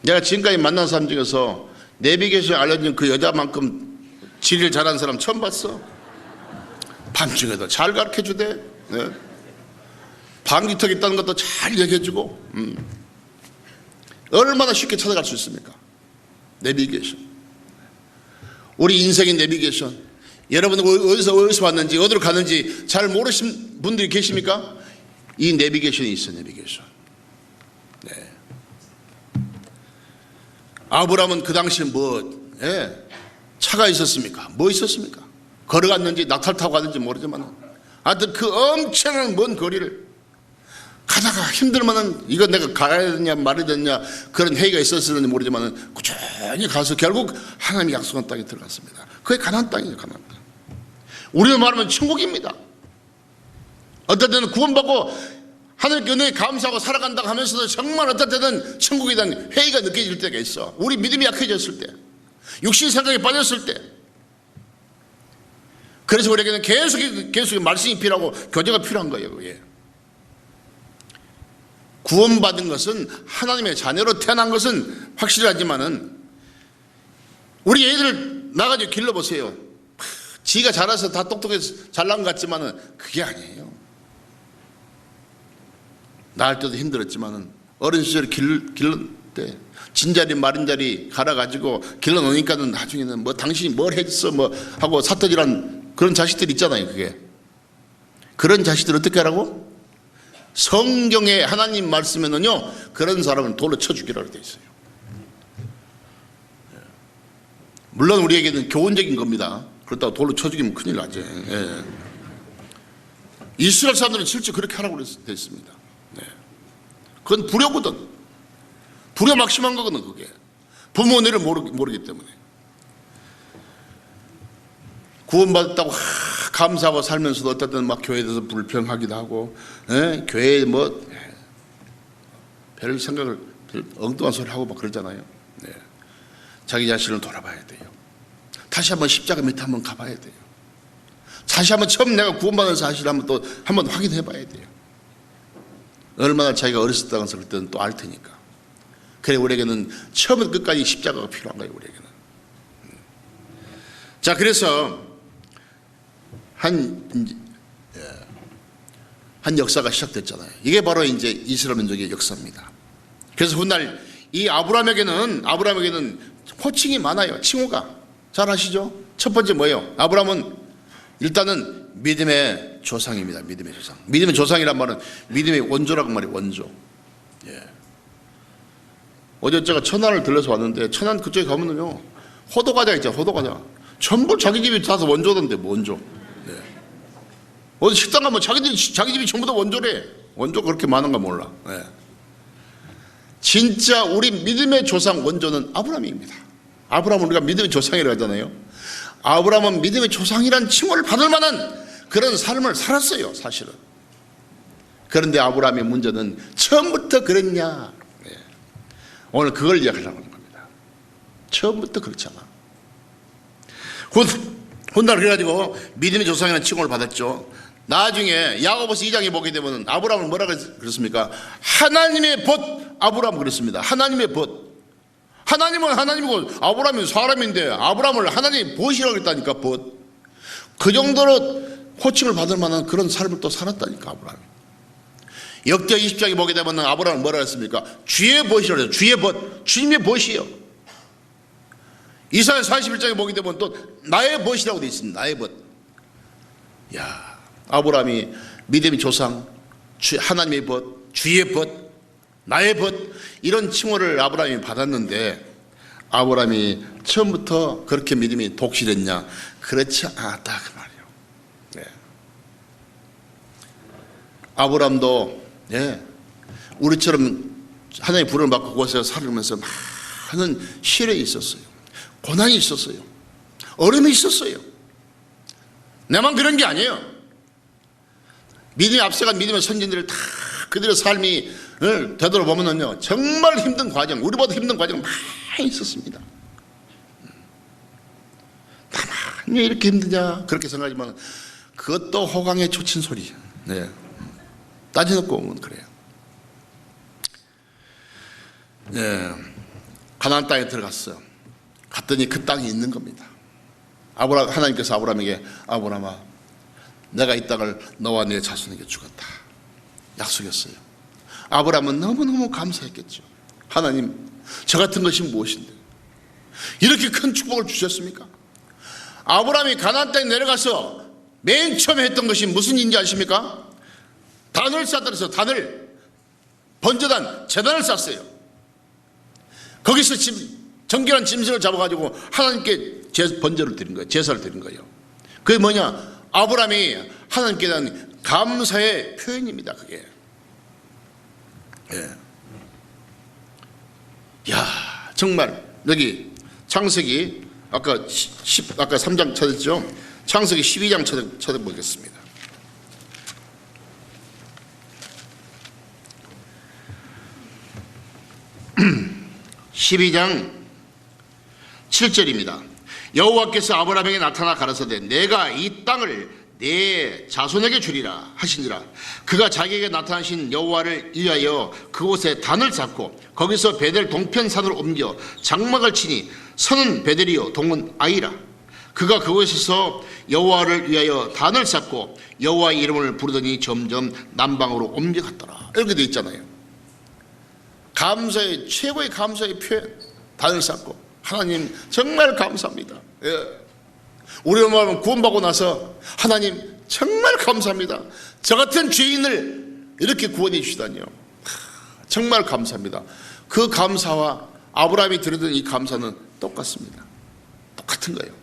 [SPEAKER 1] 내가 지금까지 만난 사람 중에서 내비게이션 알려준 그 여자만큼 지리를 잘하는 사람 처음 봤어. 밤중에도 잘 가르쳐주대. 방귀턱 있다는 것도 잘 얘기해주고. 얼마나 쉽게 찾아갈 수 있습니까? 내비게이션. 우리 인생의 내비게이션. 여러분은 어디서 왔는지 어디로 가는지 잘 모르신 분들이 계십니까? 이 내비게이션이 있어요. 내비게이션. 네. 아브라함은 그 당시에 차가 있었습니까? 뭐 있었습니까? 걸어갔는지 낙타를 타고 갔는지 모르지만 하여튼 그 엄청난 먼 거리를 가다가 힘들면은 이거 내가 가야 되냐 말아야 되냐 그런 회의가 있었는지 모르지만 꾸준히 가서 결국 하나님이 약속한 땅에 들어갔습니다. 그게 가나안 땅이에요. 가나안 땅. 우리는 말하면 천국입니다. 어떨 때는 구원받고 하나님께 은혜에 감사하고 살아간다고 하면서도 정말 어떨 때는 천국에 대한 회의가 느껴질 때가 있어. 우리 믿음이 약해졌을 때, 육신 생각에 빠졌을 때. 그래서 우리에게는 계속 말씀이 필요하고 교제가 필요한 거예요. 그게. 구원받은 것은 하나님의 자녀로 태어난 것은 확실하지만은 우리 애들 나가지고 길러보세요. 지가 자라서 다 똑똑해서 잘난 것 같지만은 그게 아니에요. 낳을 때도 힘들었지만은 어린 시절에 길러 때 진자리 마른자리 갈아가지고 길러놓으니까는 나중에는 뭐 당신이 뭘 했어 뭐 하고 사태질한 그런 자식들 있잖아요. 그게 그런 자식들 어떻게 하라고? 성경에 하나님 말씀에는요 그런 사람은 돌로 쳐 죽이라고 되어 있어요. 물론 우리에게는 교훈적인 겁니다. 그렇다고 돌로 쳐 죽이면 큰일 나죠. 예. 이스라엘 사람들은 실제 그렇게 하라고 되어 있습니다. 네. 그건 불효거든. 불효 막심한 거거든. 그게 부모 은혜를 모르기 때문에. 구원받았다고 감사하고 살면서도 어쨌든 막 교회에 대해서 불평하기도 하고, 예? 교회에 뭐 별 생각을 엉뚱한 소리 하고 막 그러잖아요. 네. 자기 자신을 돌아봐야 돼요. 다시 한번 십자가 밑에 한번 가봐야 돼요. 다시 한번 처음 내가 구원받은 사실을 한번 확인해 봐야 돼요. 얼마나 자기가 어렸었다는 것을 그때는 또 알 테니까. 그래 우리에게는 처음부터 끝까지 십자가가 필요한 거예요. 우리에게는. 자, 그래서 한 역사가 시작됐잖아요. 이게 바로 이제 이스라엘 민족의 역사입니다. 그래서 훗날 이 아브라함에게는 호칭이 많아요. 칭호가. 잘 아시죠? 첫 번째 뭐예요? 아브라함은 일단은 믿음의 조상입니다. 믿음의 조상. 믿음의 조상이란 말은 믿음의 원조라고 말이에요. 원조. 예. 어제 제가 천안을 들려서 왔는데 천안 그쪽에 가면은요 호도과자 있죠. 호도과자. 전부 자기 집이 다 원조던데 원조. 예. 어디 식당 가면 자기 집이 전부 다 원조래. 원조 그렇게 많은가 몰라. 예. 진짜 우리 믿음의 조상 원조는 아브라함입니다. 아브라함은 우리가 믿음의 조상이라고 하잖아요. 아브라함은 믿음의 조상이란 칭호를 받을 만한 그런 삶을 살았어요. 사실은. 그런데 아브라함의 문제는 처음부터 그랬냐. 네. 오늘 그걸 이야기하려고 하는 겁니다. 처음부터 그렇잖아. 훗날 그래가지고 믿음의 조상이라는 칭호를 받았죠. 나중에 야고보서 2장에 보게 되면 아브라함은 뭐라고 그랬습니까? 하나님의 벗 아브라함 그랬습니다. 하나님의 벗. 하나님은 하나님이고 아브라함은 사람인데 아브라함을 하나님이 벗이라고 했다니까. 벗. 그 정도로 호칭을 받을 만한 그런 삶을 또 살았다니까 아브라함이. 역대 20장에 보게 되면 아브라함은 뭐라 했습니까? 주의 벗이라고 해요. 주의 벗. 주님의 벗이에요. 이사야 41장에 보게 되면 또 나의 벗이라고 되어 있습니다. 나의 벗. 야, 아브라함이 믿음의 조상, 하나님의 벗, 주의 벗, 나의 벗 이런 칭호를 아브라함이 받았는데 아브라함이 처음부터 그렇게 믿음이 독실했냐? 그렇지 않았다 그 말이에요. 네. 아브라함도 우리처럼 하나님의 부름을 받고 그곳에서 살면서 많은 시련이 있었어요. 고난이 있었어요. 어려움이 있었어요. 내만 그런 게 아니에요. 믿음이 앞서간 믿음의 선진들을 다 그들의 삶이 되돌아보면요 정말 힘든 과정, 우리보다 힘든 과정 많이 있었습니다. 나만 왜 이렇게 힘드냐 그렇게 생각하지만 그것도 호강에 초친 소리. 네. 따져놓고 보면 그래요. 네. 가나안 땅에 들어갔어요. 갔더니 그 땅이 있는 겁니다. 하나님께서 아브라함에게 아브라함아 내가 이 땅을 너와 네 자손에게 주겠다 약속했어요. 아브라함은 너무너무 감사했겠죠. 하나님 저 같은 것이 무엇인데 이렇게 큰 축복을 주셨습니까? 아브라함이 가나안 땅에 내려가서 맨 처음에 했던 것이 무슨 일인지 아십니까? 단을 쌓더라서 단을 번제단 제단을 쌓았어요. 거기서 정결한 짐승을 잡아가지고 하나님께 번제를 드린 거예요. 제사를 드린 거예요. 그게 뭐냐? 아브라함이 하나님께 대한 감사의 표현입니다. 그게. 예. 야, 정말 여기 창세기 아까 3장 찾았죠? 창세기 12장 찾아보겠습니다. 12장 7절입니다. 여호와께서 아브라함에게 나타나 가라사대 내가 이 땅을 내 자손에게 주리라 하시니라. 그가 자기에게 나타나신 여호와를 위하여 그곳에 단을 쌓고 거기서 베델 동편산으로 옮겨 장막을 치니 선은 베델이요 동은 아이라. 그가 그곳에서 여호와를 위하여 단을 쌓고 여호와의 이름을 부르더니 점점 남방으로 옮겨갔더라. 이렇게 돼 있잖아요. 감사의 최고의 감사의 표현, 단을 쌓고. 하나님 정말 감사합니다. 예. 우리 엄마는 구원받고 나서 하나님 정말 감사합니다. 저 같은 죄인을 이렇게 구원해 주시다니요. 정말 감사합니다. 그 감사와 아브라함이 드렸던 이 감사는 똑같습니다. 똑같은 거예요.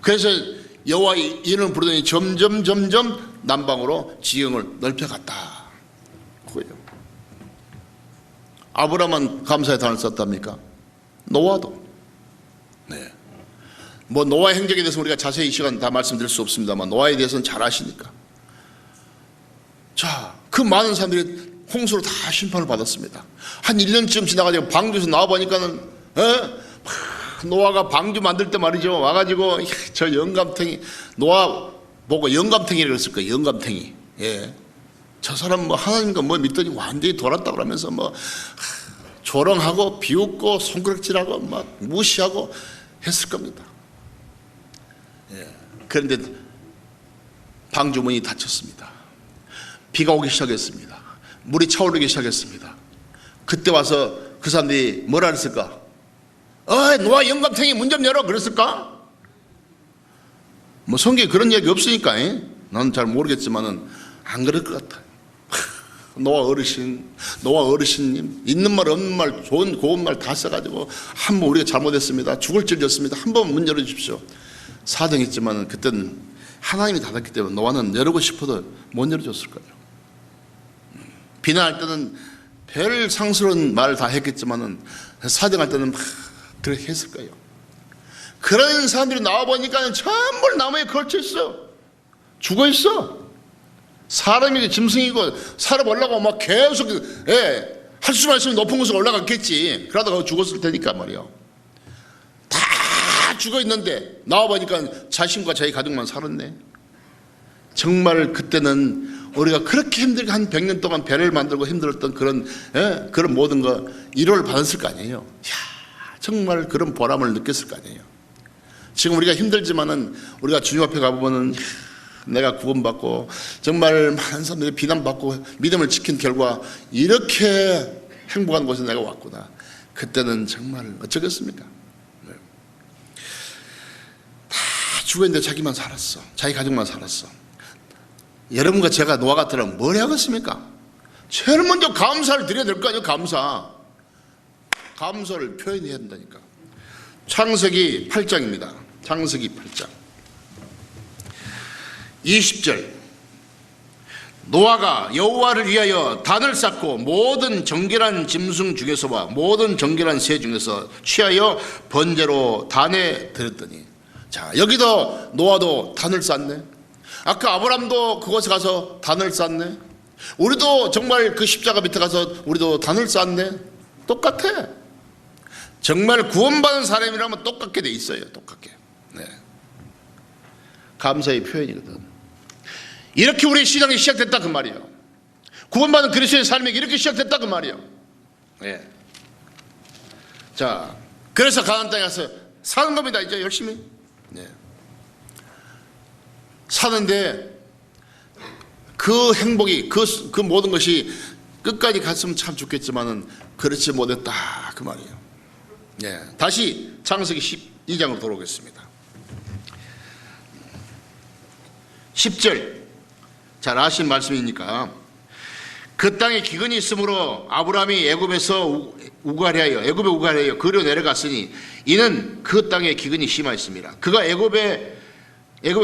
[SPEAKER 1] 그래서 여호와의 이름을 부르더니 점점 남방으로 지형을 넓혀갔다. 그거예요. 아브라함은 감사의 단을 썼답니까? 노아도. 네. 뭐 노아 행적에 대해서 우리가 자세히 이 시간 다 말씀드릴 수 없습니다만 노아에 대해서는 잘 아시니까. 자, 그 많은 사람들이 홍수로 다 심판을 받았습니다. 한 1년쯤 지나가지고 방주에서 나와보니까는 노아가 방주 만들 때 말이죠, 와가지고 저 영감탱이, 노아 보고 영감탱이라고 그랬을 거예요. 영감탱이. 예. 저 사람 뭐 하나님과 뭐 믿더니 완전히 돌았다고 하면서 뭐 조롱하고 비웃고 손가락질하고 막 무시하고 했을 겁니다. 예. 그런데 방주 문이 닫혔습니다. 비가 오기 시작했습니다. 물이 차오르기 시작했습니다. 그때 와서 그 사람들이 뭐라 그랬을까? 노아 영감탱이 문 좀 열어 그랬을까? 뭐 성경에 그런 얘기 없으니까 나는 잘 모르겠지만은 안 그럴 것 같아요. 노아 어르신님 있는 말 없는 말 좋은 고운 말 다 써가지고 한 번 우리가 잘못했습니다. 죽을 질 졌습니다. 한 번 문 열어주십시오. 사정했지만은 그때는 하나님이 닫았기 때문에 노아는 열고 싶어도 못 열어줬을 거예요. 비난할 때는 별 상스러운 말을 다 했겠지만은 사정할 때는 막 그렇게 했을 거예요. 그런 사람들이 나와보니까 전부 나무에 걸쳐 있어. 죽어 있어. 사람이 짐승이고 살아보려고 막 계속 할 수만 있으면 높은 곳에 올라갔겠지. 그러다가 죽었을 테니까 말이요. 다 죽어 있는데 나와보니까 자신과 자기 가족만 살았네. 정말 그때는 우리가 그렇게 힘들게 한 100년 동안 배를 만들고 힘들었던 그런 모든 거 위로를 받았을 거 아니에요. 정말 그런 보람을 느꼈을 거 아니에요. 지금 우리가 힘들지만은 우리가 주님 앞에 가보면은 내가 구원받고 정말 많은 사람들이 비난받고 믿음을 지킨 결과 이렇게 행복한 곳에 내가 왔구나. 그때는 정말 어쩌겠습니까? 다 죽었는데 자기만 살았어. 자기 가족만 살았어. 여러분과 제가 노아 같으면 뭘 하겠습니까? 제일 먼저 감사를 드려야 될 거 아니에요. 감사를 표현해야 된다니까. 창세기 8장입니다. 창세기 8장 20절. 노아가 여호와를 위하여 단을 쌓고 모든 정결한 짐승 중에서와 모든 정결한 새 중에서 취하여 번제로 단에 드렸더니. 자, 여기도 노아도 단을 쌓네. 아까 아브람도 그곳에 가서 단을 쌓네. 우리도 정말 그 십자가 밑에 가서 우리도 단을 쌓네. 똑같아. 정말 구원받은 사람이라면 똑같게 돼 있어요. 똑같게. 네. 감사의 표현이거든. 이렇게 우리의 신앙이 시작됐다 그 말이에요. 구원받은 그리스도의 삶이 이렇게 시작됐다 그 말이에요. 네. 자, 그래서 가나안 땅에 가서 사는 겁니다. 이제 열심히. 네. 사는데 그 행복이 그 모든 것이 끝까지 갔으면 참 좋겠지만은 그렇지 못했다 그 말이에요. 네. 다시 창세기 12장으로 돌아오겠습니다. 10절. 잘 아신 말씀이니까. 그 땅에 기근이 있으므로 아브라함이 애굽에 우가리하여 그리로 내려갔으니 이는 그 땅에 기근이 심하였습니다. 그가 애굽에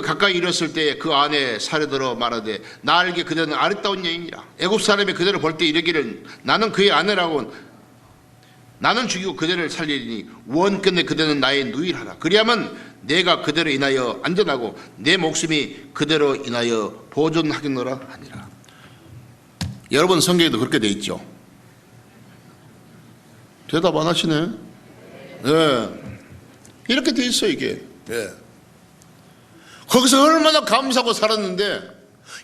[SPEAKER 1] 가까이 이르렀을 때 그 안에 사려들어 말하되 나 알기에 그대는 아름다운 여인이라. 애굽 사람이 그대를 볼 때 이르기를 나는 그의 아내라고 나는 죽이고 그대를 살리리니 원끝내 그대는 나의 누이하라. 그리하면 내가 그대로 인하여 안전하고 내 목숨이 그대로 인하여 보존하겠노라 하니라. 여러분 성경에도 그렇게 돼 있죠. 대답 안 하시네. 네. 이렇게 돼 있어요 이게. 네. 거기서 얼마나 감사하고 살았는데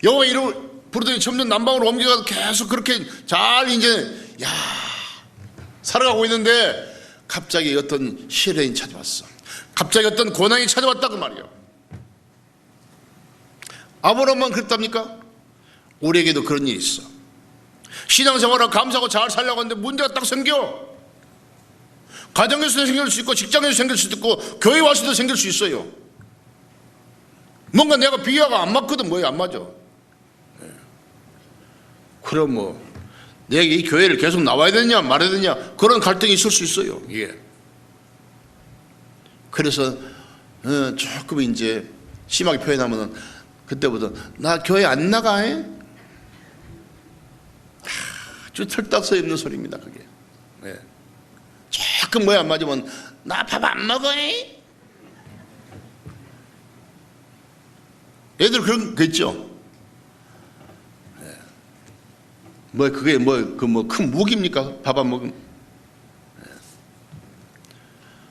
[SPEAKER 1] 여호와 이름을 부르더니 점점 남방으로 옮겨가서 계속 그렇게 잘 이제 살아가고 있는데 갑자기 어떤 시련이 찾아왔어. 갑자기 어떤 고난이 찾아왔다 그 말이에요. 아브라함만 그랬답니까? 우리에게도 그런 일이 있어. 신앙생활을 감사하고 잘 살려고 하는데 문제가 딱 생겨. 가정에서도 생길 수 있고 직장에서 생길 수도 있고 교회 와서도 생길 수 있어요. 뭔가 내가 비교가 안 맞거든. 뭐에 안 맞아. 그럼 뭐 내가 이 교회를 계속 나와야 되냐 말아야 되냐 그런 갈등이 있을 수 있어요. 이게. 그래서 조금 이제 심하게 표현하면은 그때부터 나 교회 안 나가. 아주 털딱서 있는 소리입니다. 그게. 조금 뭐에 안 맞으면 나 밥 안 먹어. 애들 그런 거 있죠. 뭐 그게 큰 무기입니까? 밥 안 먹으면.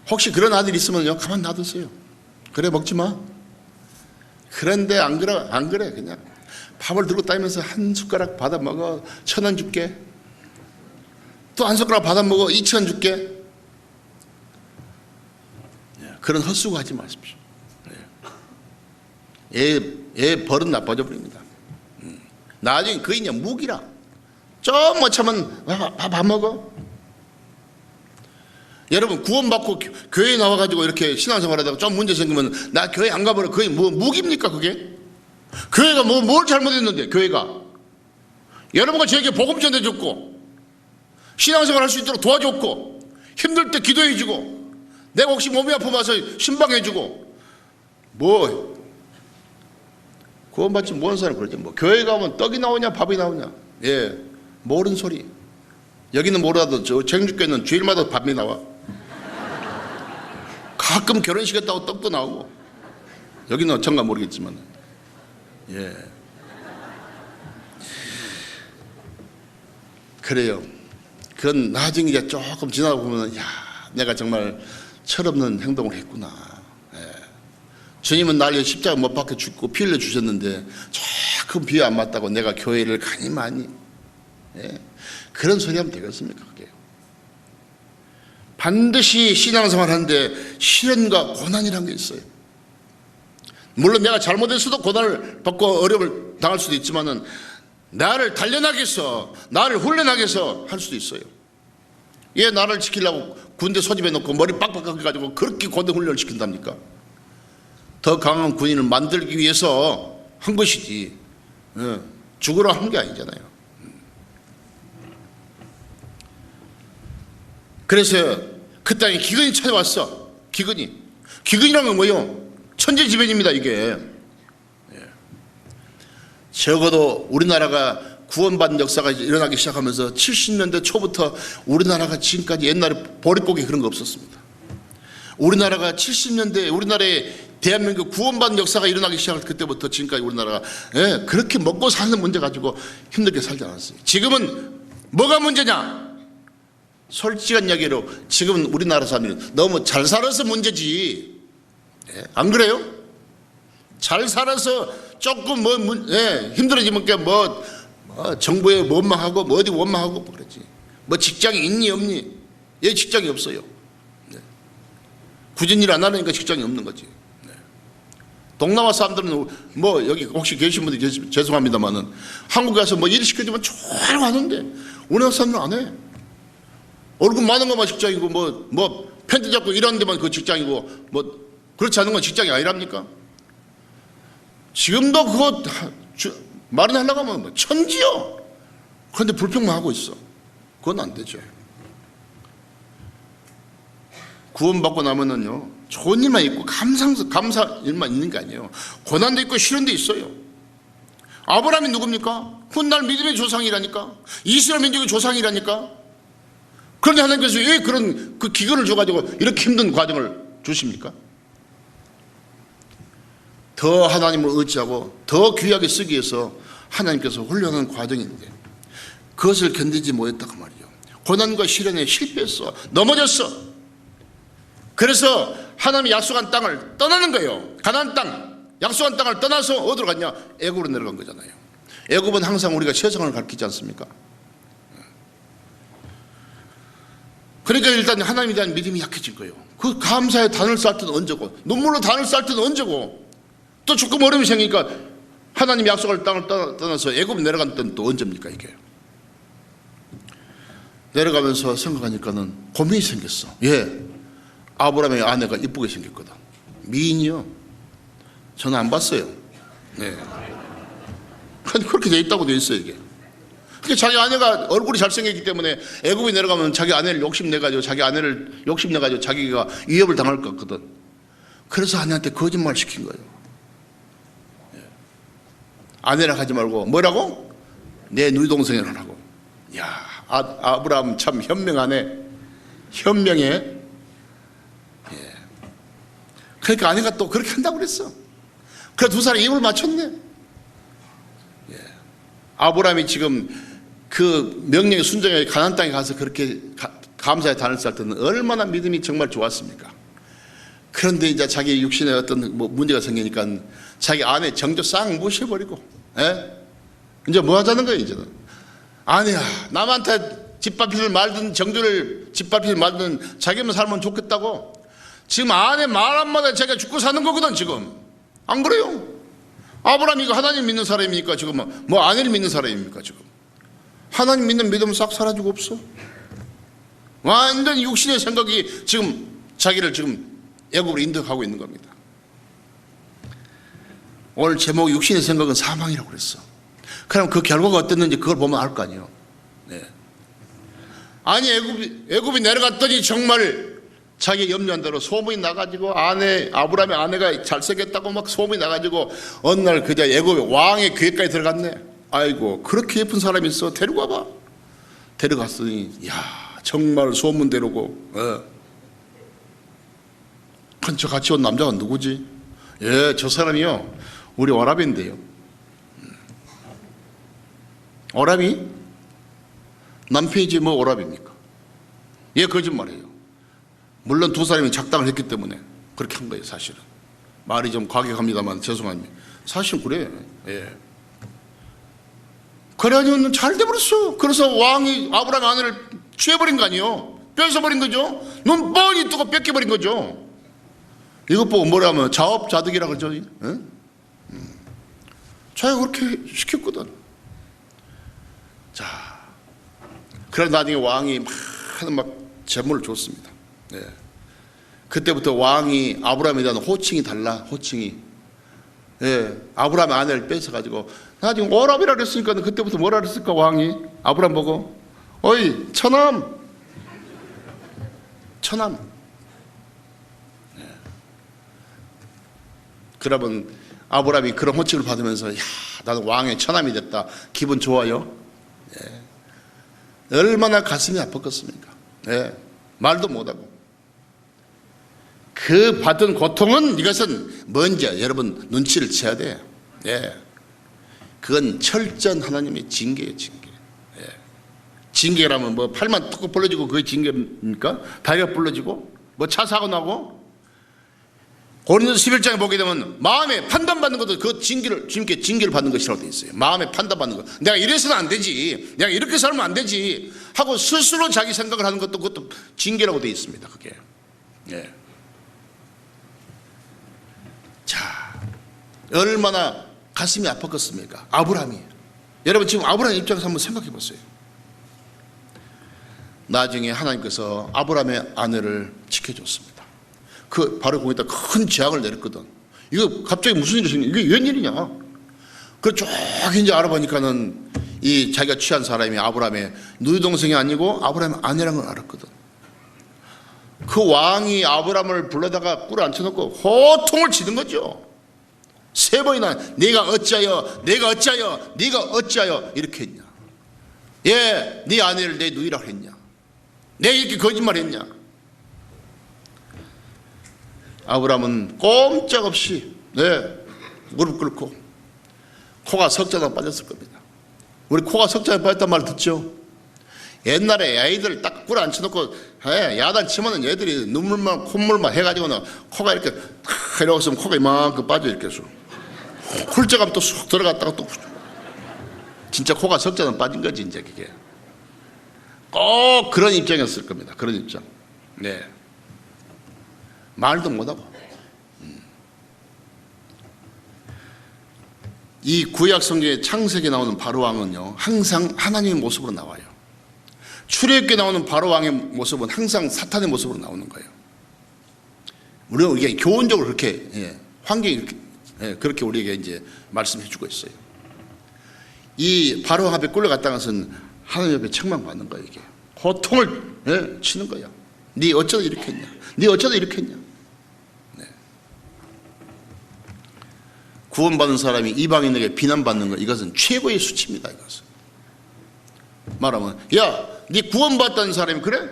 [SPEAKER 1] 혹시 그런 아들이 있으면요 가만 놔두세요. 그래 먹지 마. 그런데 안 그래 그냥 밥을 들고 다니면서 한 숟가락 받아 먹어 1,000원 줄게. 또 한 숟가락 받아 먹어 2,000원 줄게. 그런 헛수고 하지 마십시오. 애 버릇 나빠져 버립니다. 나중에 그게 그냥 무기라. 좀 못 참으면 밥 안 먹어. 여러분 구원받고 교회에 나와가지고 이렇게 신앙생활하다가 좀 문제 생기면 나 교회 안 가버려. 그게 뭐 무기입니까 그게? 교회가 뭘 잘못했는데 교회가 여러분과 저에게 복음 전해줬고 신앙생활 할 수 있도록 도와줬고 힘들 때 기도해주고 내가 혹시 몸이 아프면 와서 신방해주고 뭐 구원받지 못한 사람 그러지 뭐 교회 가면 떡이 나오냐 밥이 나오냐 모르는 소리. 여기는 모르라도 저 정육교회는 주일마다 밥이 나와. 가끔 결혼식 했다고 떡도 나오고 여기는 어쩐가 모르겠지만 그래요. 그건 나중에 이제 조금 지나고 보면 내가 정말 철없는 행동을 했구나. 주님은 날 십자가 못 박혀 죽고 피 흘려 주셨는데 조금 비유 안 맞다고 내가 교회를 가니 많이 그런 소리 하면 되겠습니까? 그게 반드시 신앙생활 하는데 시련과 고난이라는 게 있어요. 물론 내가 잘못했어도 고난을 받고 어려움을 당할 수도 있지만은 나를 단련하기 위해서 나를 훈련하기 위해서 할 수도 있어요. 얘 나를 지키려고 군대 소집해 놓고 머리 빡빡하게 가지고 그렇게 고대 훈련을 시킨답니까? 더 강한 군인을 만들기 위해서 한 것이지 죽으러 한 게 아니잖아요. 그래서 그 땅에 기근이 찾아왔어. 기근이란 건 뭐예요? 천재지변입니다 이게. 적어도 우리나라가 구원받은 역사가 일어나기 시작하면서 70년대 초부터 우리나라가 지금까지 옛날에 보릿고개 그런 거 없었습니다. 우리나라가 70년대 우리나라의 대한민국 구원받은 역사가 일어나기 시작할 그때부터 지금까지 우리나라가 그렇게 먹고 사는 문제 가지고 힘들게 살지 않았어요. 지금은 뭐가 문제냐? 솔직한 이야기로 지금 우리나라 사람들은 너무 잘 살아서 문제지. 안 그래요? 잘 살아서 조금 힘들어지면 정부에 원망하고 어디 원망하고 그러지. 뭐 직장이 있니 없니? 얘 직장이 없어요. 굳은 일 안 하니까 직장이 없는 거지. 동남아 사람들은 여기 혹시 계신 분들 죄송합니다만은 한국에 가서 일 시켜주면 잘 하는데 우리나라 사람들은 안 해. 월급 많은 것만 직장이고 팬티 잡고 일하는 데만 그 직장이고 그렇지 않은 건 직장이 아니랍니까? 지금도 그거 말은 하려고 하면 천지요. 그런데 불평만 하고 있어. 그건 안 되죠. 구원받고 나면은요 좋은 일만 있고 감사 일만 있는 게 아니에요. 고난도 있고 시련도 있어요. 아브라함이 누굽니까? 훗날 믿음의 조상이라니까. 이스라엘 민족의 조상이라니까. 그런데 하나님께서 왜 그런 그 기근을 줘가지고 이렇게 힘든 과정을 주십니까? 더 하나님을 의지하고 더 귀하게 쓰기 위해서 하나님께서 훈련하는 과정인데 그것을 견디지 못했다고 말이에요. 고난과 시련에 실패했어. 넘어졌어. 그래서 하나님이 약속한 땅을 떠나는 거예요. 가나안 땅. 약속한 땅을 떠나서 어디로 갔냐? 애굽으로 내려간 거잖아요. 애굽은 항상 우리가 세상을 가리키지 않습니까? 그러니까 일단 하나님에 대한 믿음이 약해진 거예요. 그 감사의 단을 쌓을 때는 언제고, 눈물로 단을 쌓을 때는 언제고, 또 조금 어려움이 생기니까 하나님 약속할 땅을 떠나서 애굽 내려간 때는 또 언제입니까 이게? 내려가면서 생각하니까는 고민이 생겼어. 예, 아브라함의 아내가 이쁘게 생겼거든. 미인이요. 저는 안 봤어요. 네. 그렇게 돼 있다고 돼 있어요 이게. 그러니까 자기 아내가 얼굴이 잘생겼기 때문에 애굽에 내려가면 자기 아내를 욕심내가지고 자기가 위협을 당할 것 같거든. 그래서 아내한테 거짓말 시킨 거예요. 아내랑 하지 말고 뭐라고? 내 누이 동생이라 하라고. 야, 아브라함 참 현명하네. 현명해. 예. 그러니까 아내가 또 그렇게 한다고 그랬어. 그래 두 사람이 입을 맞췄네. 예. 아브라함이 지금 그 명령에 순종해 가나안 땅에 가서 그렇게 감사의 단을 쌓을 때는 얼마나 믿음이 정말 좋았습니까? 그런데 이제 자기 육신에 어떤 문제가 생기니까 자기 아내 정조 싹 무시해버리고, 예? 이제 뭐 하자는 거예요, 이제는. 아니야, 남한테 짓밟히를 말든 정조를 짓밟히를 말든 자기만 살면 좋겠다고. 지금 아내 말 한마디에 자기가 죽고 사는 거거든, 지금. 안 그래요? 아브라함이 이거 하나님 믿는 사람입니까? 지금 뭐 아내를 믿는 사람입니까? 지금. 하나님 믿는 믿음은 싹 사라지고 없어. 완전 육신의 생각이 지금 자기를 지금 애굽으로 인도하고 있는 겁니다. 오늘 제목 육신의 생각은 사망이라고 그랬어. 그럼 그 결과가 어땠는지 그걸 보면 알 거 아니에요. 네. 아니 애굽이 내려갔더니 정말 자기 염려한 대로 소문이 나가지고 아브라함의 아내가 잘생겼다고 막 소문이 나가지고 어느 날 그저 애굽의 왕의 궤까지 들어갔네. 아이고 그렇게 예쁜 사람이 있어. 데리고 와봐. 데려갔더니 야 정말 소문대로고. 저 같이 온 남자가 누구지? 예, 저 사람이요 우리 오라비인데요. 오라비? 남편이지 뭐 오라비입니까? 예, 거짓말이에요. 물론 두 사람이 작당을 했기 때문에 그렇게 한 거예요. 사실은 말이 좀 과격합니다만 죄송합니다. 사실은 그래. 예. 그래가지고 잘 돼버렸어. 그래서 왕이 아브라함의 아내를 취해버린 거 아니에요. 뺏어버린 거죠. 눈 뻔히 뜨고 뺏겨버린 거죠. 이것 보고 뭐라 하면 자업자득이라 그러죠. 자기가 그렇게 시켰거든. 자, 그래 나중에 왕이 막 재물을 줬습니다. 네. 그때부터 왕이 아브라함에 대한 호칭이 달라. 호칭이. 예, 아브라함의 아내를 뺏어가지고 나중에 오라비라 그랬으니까 그때부터 뭐라 그랬을까 왕이 아브라함 보고 어이 처남. 그러면 아브라함이 그런 호칭을 받으면서 야 나는 왕의 처남이 됐다. 기분 좋아요. 예. 얼마나 가슴이 아팠겠습니까? 예. 말도 못하고 그 받은 고통은 이것은 뭔지 여러분 눈치를 채야 돼요. 예. 그건 철저한 하나님의 징계예요. 징계. 예. 징계라면 뭐 팔만 뚝 벌어지고 그게 징계입니까? 다리가 벌어지고 뭐 차 사고 나고. 고린도서 11장에 보게 되면 마음에 판단받는 것도 그 징계를 주님께 징계를 받는 것이라고 되어 있어요. 마음에 판단받는 것. 내가 이래서는 안 되지. 내가 이렇게 살면 안 되지. 하고 스스로 자기 생각을 하는 것도 그것도 징계라고 되어 있습니다. 그게. 예. 자, 얼마나 가슴이 아팠겠습니까? 아브라함이. 여러분 지금 아브라함 입장에서 한번 생각해 보세요. 나중에 하나님께서 아브라함의 아내를 지켜줬습니다. 그 바로 거기다 큰 재앙을 내렸거든. 이거 갑자기 무슨 일이 생겨? 이게 웬일이냐? 그 쭉 이제 알아보니까는 이 자기가 취한 사람이 아브라함의 누이 동생이 아니고 아브라함의 아내라는 걸 알았거든. 그 왕이 아브라함을 불러다가 꿀 앉혀놓고 호통을 치는 거죠. 3번이나 네가 어찌하여 이렇게 했냐? 예, 네 아내를 내 누이라고 했냐? 내가 이렇게 거짓말했냐? 아브라함은 꼼짝없이 무릎 꿇고 코가 석자나 빠졌을 겁니다. 우리 코가 석자나 빠졌단 말 듣죠? 옛날에 아이들 딱 꿀 앉혀놓고 야단 치면은 얘들이 눈물만 콧물만 해가지고는 코가 이렇게 탁 이러고 있으면 코가 이만큼 빠져 이렇게 해서 훌쩍하면 또 쑥 들어갔다가 또 진짜 코가 석자는 빠진 거지 이제 그게. 꼭 그런 입장이었을 겁니다. 그런 입장. 네. 말도 못하고. 이 구약 성경의 창세기에 나오는 바로왕은요 항상 하나님의 모습으로 나와요. 출애굽기에 나오는 바로왕의 모습은 항상 사탄의 모습으로 나오는 거예요. 물론 우리가 교훈적으로 그렇게 환경이 그렇게 우리에게 이제 말씀해 주고 있어요. 이 바로 앞에 끌려갔다는 것은 하나님 앞에 책망받는 거예요. 이게 고통을 치는 거예요. 네 어쩌다 이렇게 했냐? 네 어쩌다 이렇게 했냐? 네. 구원받은 사람이 이방인에게 비난받는 것, 이것은 최고의 수치입니다. 이것은 말하면 야, 네 구원받던 사람이 그래?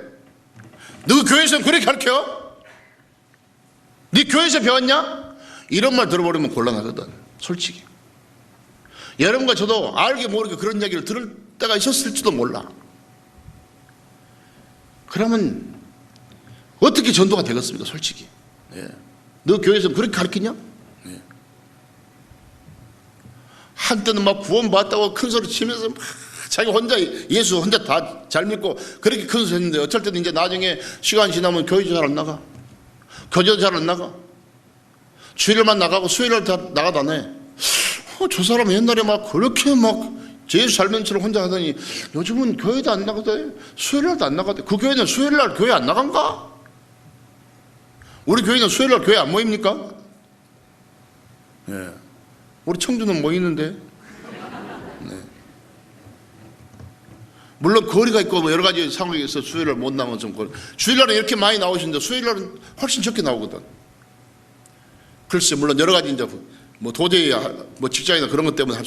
[SPEAKER 1] 너 교회에서 그렇게 가르쳐? 네 교회에서 배웠냐? 이런 말 들어버리면 곤란하거든. 솔직히 여러분과 저도 알게 모르게 그런 이야기를 들을 때가 있었을지도 몰라. 그러면 어떻게 전도가 되겠습니까? 솔직히. 너 교회에서 그렇게 가르치냐? 한때는 막 구원받다고 큰 소리 치면서 막 자기 혼자 예수 혼자 다 잘 믿고 그렇게 큰 소리 했는데 어쩔 때는 이제 나중에 시간 지나면 교회 잘 안 나가. 교제도 잘 안 나가. 주일만 나가고 수요일날 다 나가다네. 저 사람 옛날에 막 그렇게 막 예수 잘 믿는 척 혼자 하더니 요즘은 교회도 안 나가대. 수요일날도 안 나가대. 그 교회는 수요일날 교회 안 나간가? 우리 교회는 수요일날 교회 안 모입니까? 예. 우리 청주는 모이는데. 네. 물론 거리가 있고 뭐 여러 가지 상황이 있어 수요일날 못 나오면 좀 주일날은 이렇게 많이 나오시는데 수요일날은 훨씬 적게 나오거든. 글쎄 물론 여러 가지 이제 뭐 도저히 뭐 직장이나 그런 것 때문에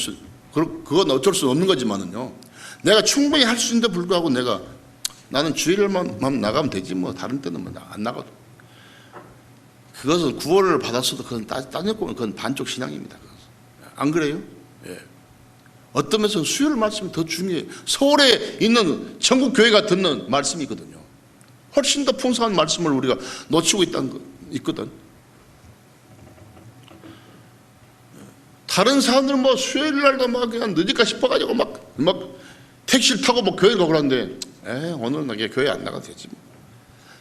[SPEAKER 1] 그건 어쩔 수 없는 거지만은요. 내가 충분히 할 수 있는데 불구하고 나는 주일만 나가면 되지 뭐 다른 때는 뭐 안 나가도. 그것은 구원을 받았어도 그건 따져보면 그건 반쪽 신앙입니다. 안 그래요? 예. 어떤 면에서는 수요일 말씀이 더 중요해요. 서울에 있는 전국 교회가 듣는 말씀이거든요. 훨씬 더 풍성한 말씀을 우리가 놓치고 있거든. 다른 사람들은 뭐 수요일 날도 막 그냥 늦을까 싶어가지고 막 택시를 타고 뭐 교회 가고 그러는데 오늘 나 교회 안 나가도 되지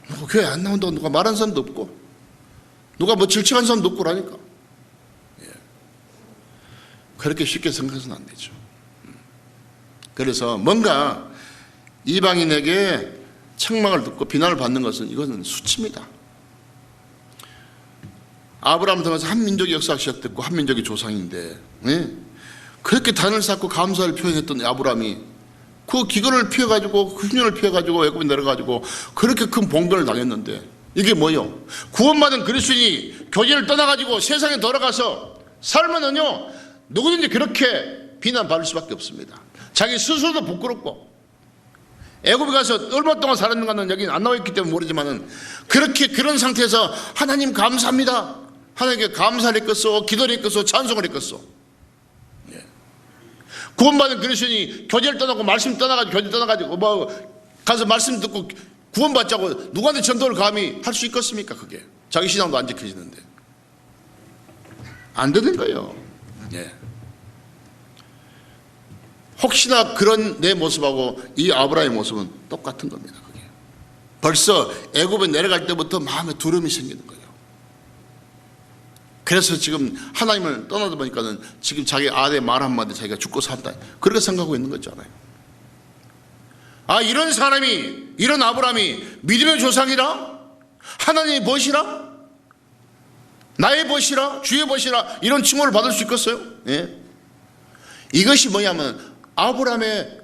[SPEAKER 1] 뭐. 교회 안 나온다고 누가 말한 사람도 없고 누가 뭐 질책한 사람도 없고 그러니까. 그렇게 쉽게 생각해서는 안 되죠. 그래서 뭔가 이방인에게 책망을 듣고 비난을 받는 것은 이것은 수치입니다. 아브라함을 통해서 한 민족의 역사가 시작됐고 한 민족의 조상인데 그렇게 단을 쌓고 감사를 표현했던 아브라함이 그 기근을 피해가지고 그 흉년을 피해가지고 애굽에 내려가지고 그렇게 큰 봉변을 당했는데 이게 뭐요? 구원받은 그리스도인이 교제를 떠나가지고 세상에 돌아가서 살면은요 누구든지 그렇게 비난받을 수밖에 없습니다. 자기 스스로도 부끄럽고 애굽에 가서 얼마 동안 살았는가는 여기는 안 나와 있기 때문에 모르지만은 그렇게 그런 상태에서 하나님 감사합니다. 하나님께 감사를 했겠소, 기도를 했겠소, 찬송을 했겠소. 구원받은 그리스도인이 교제를 떠나고 말씀 떠나가지고 교제 떠나가지고 뭐 가서 말씀 듣고 구원받자고 누구한테 전도를 감히 할 수 있겠습니까? 그게 자기 신앙도 안 지켜지는데 안 되는 거예요. 혹시나 그런 내 모습하고 이 아브라함의 모습은 똑같은 겁니다. 그게 벌써 애굽에 내려갈 때부터 마음에 두려움이 생기는 거예요. 그래서 지금 하나님을 떠나다 보니까는 지금 자기 아내 말 한마디 자기가 죽고 산다 그렇게 생각하고 있는 거잖아요. 이런 사람이 이런 아브라함이 믿음의 조상이라 하나님의 벗이라 나의 벗이라 주의 벗이라 이런 칭호를 받을 수 있겠어요? 이것이 뭐냐면 아브라함의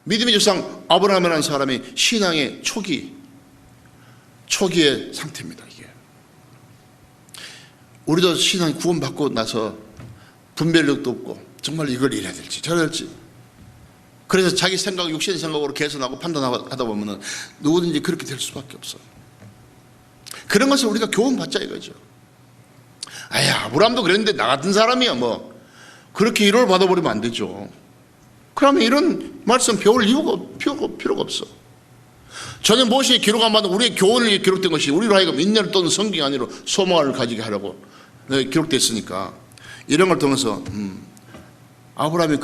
[SPEAKER 1] 믿음의 조상 아브라함이라는 사람이 신앙의 초기의 상태입니다. 이게 우리도 신앙 구원받고 나서 분별력도 없고 정말 이걸 이래야 될지 저래야 될지 그래서 자기 생각 육신의 생각으로 개선하고 판단하다 보면은 누구든지 그렇게 될 수밖에 없어요. 그런 것을 우리가 교훈받자 이거죠. 아브라함도 그랬는데 나 같은 사람이야 뭐 그렇게 위로를 받아버리면 안 되죠. 그러면 이런 말씀 배울 필요가 없어. 전에 모세의 기록한 바는 우리의 교훈을 기록된 것이 우리로 하여금 인내를 떠는 성경이 아니라 소망을 가지게 하려고 기록되어 있으니까 이런 걸 통해서 아브라함이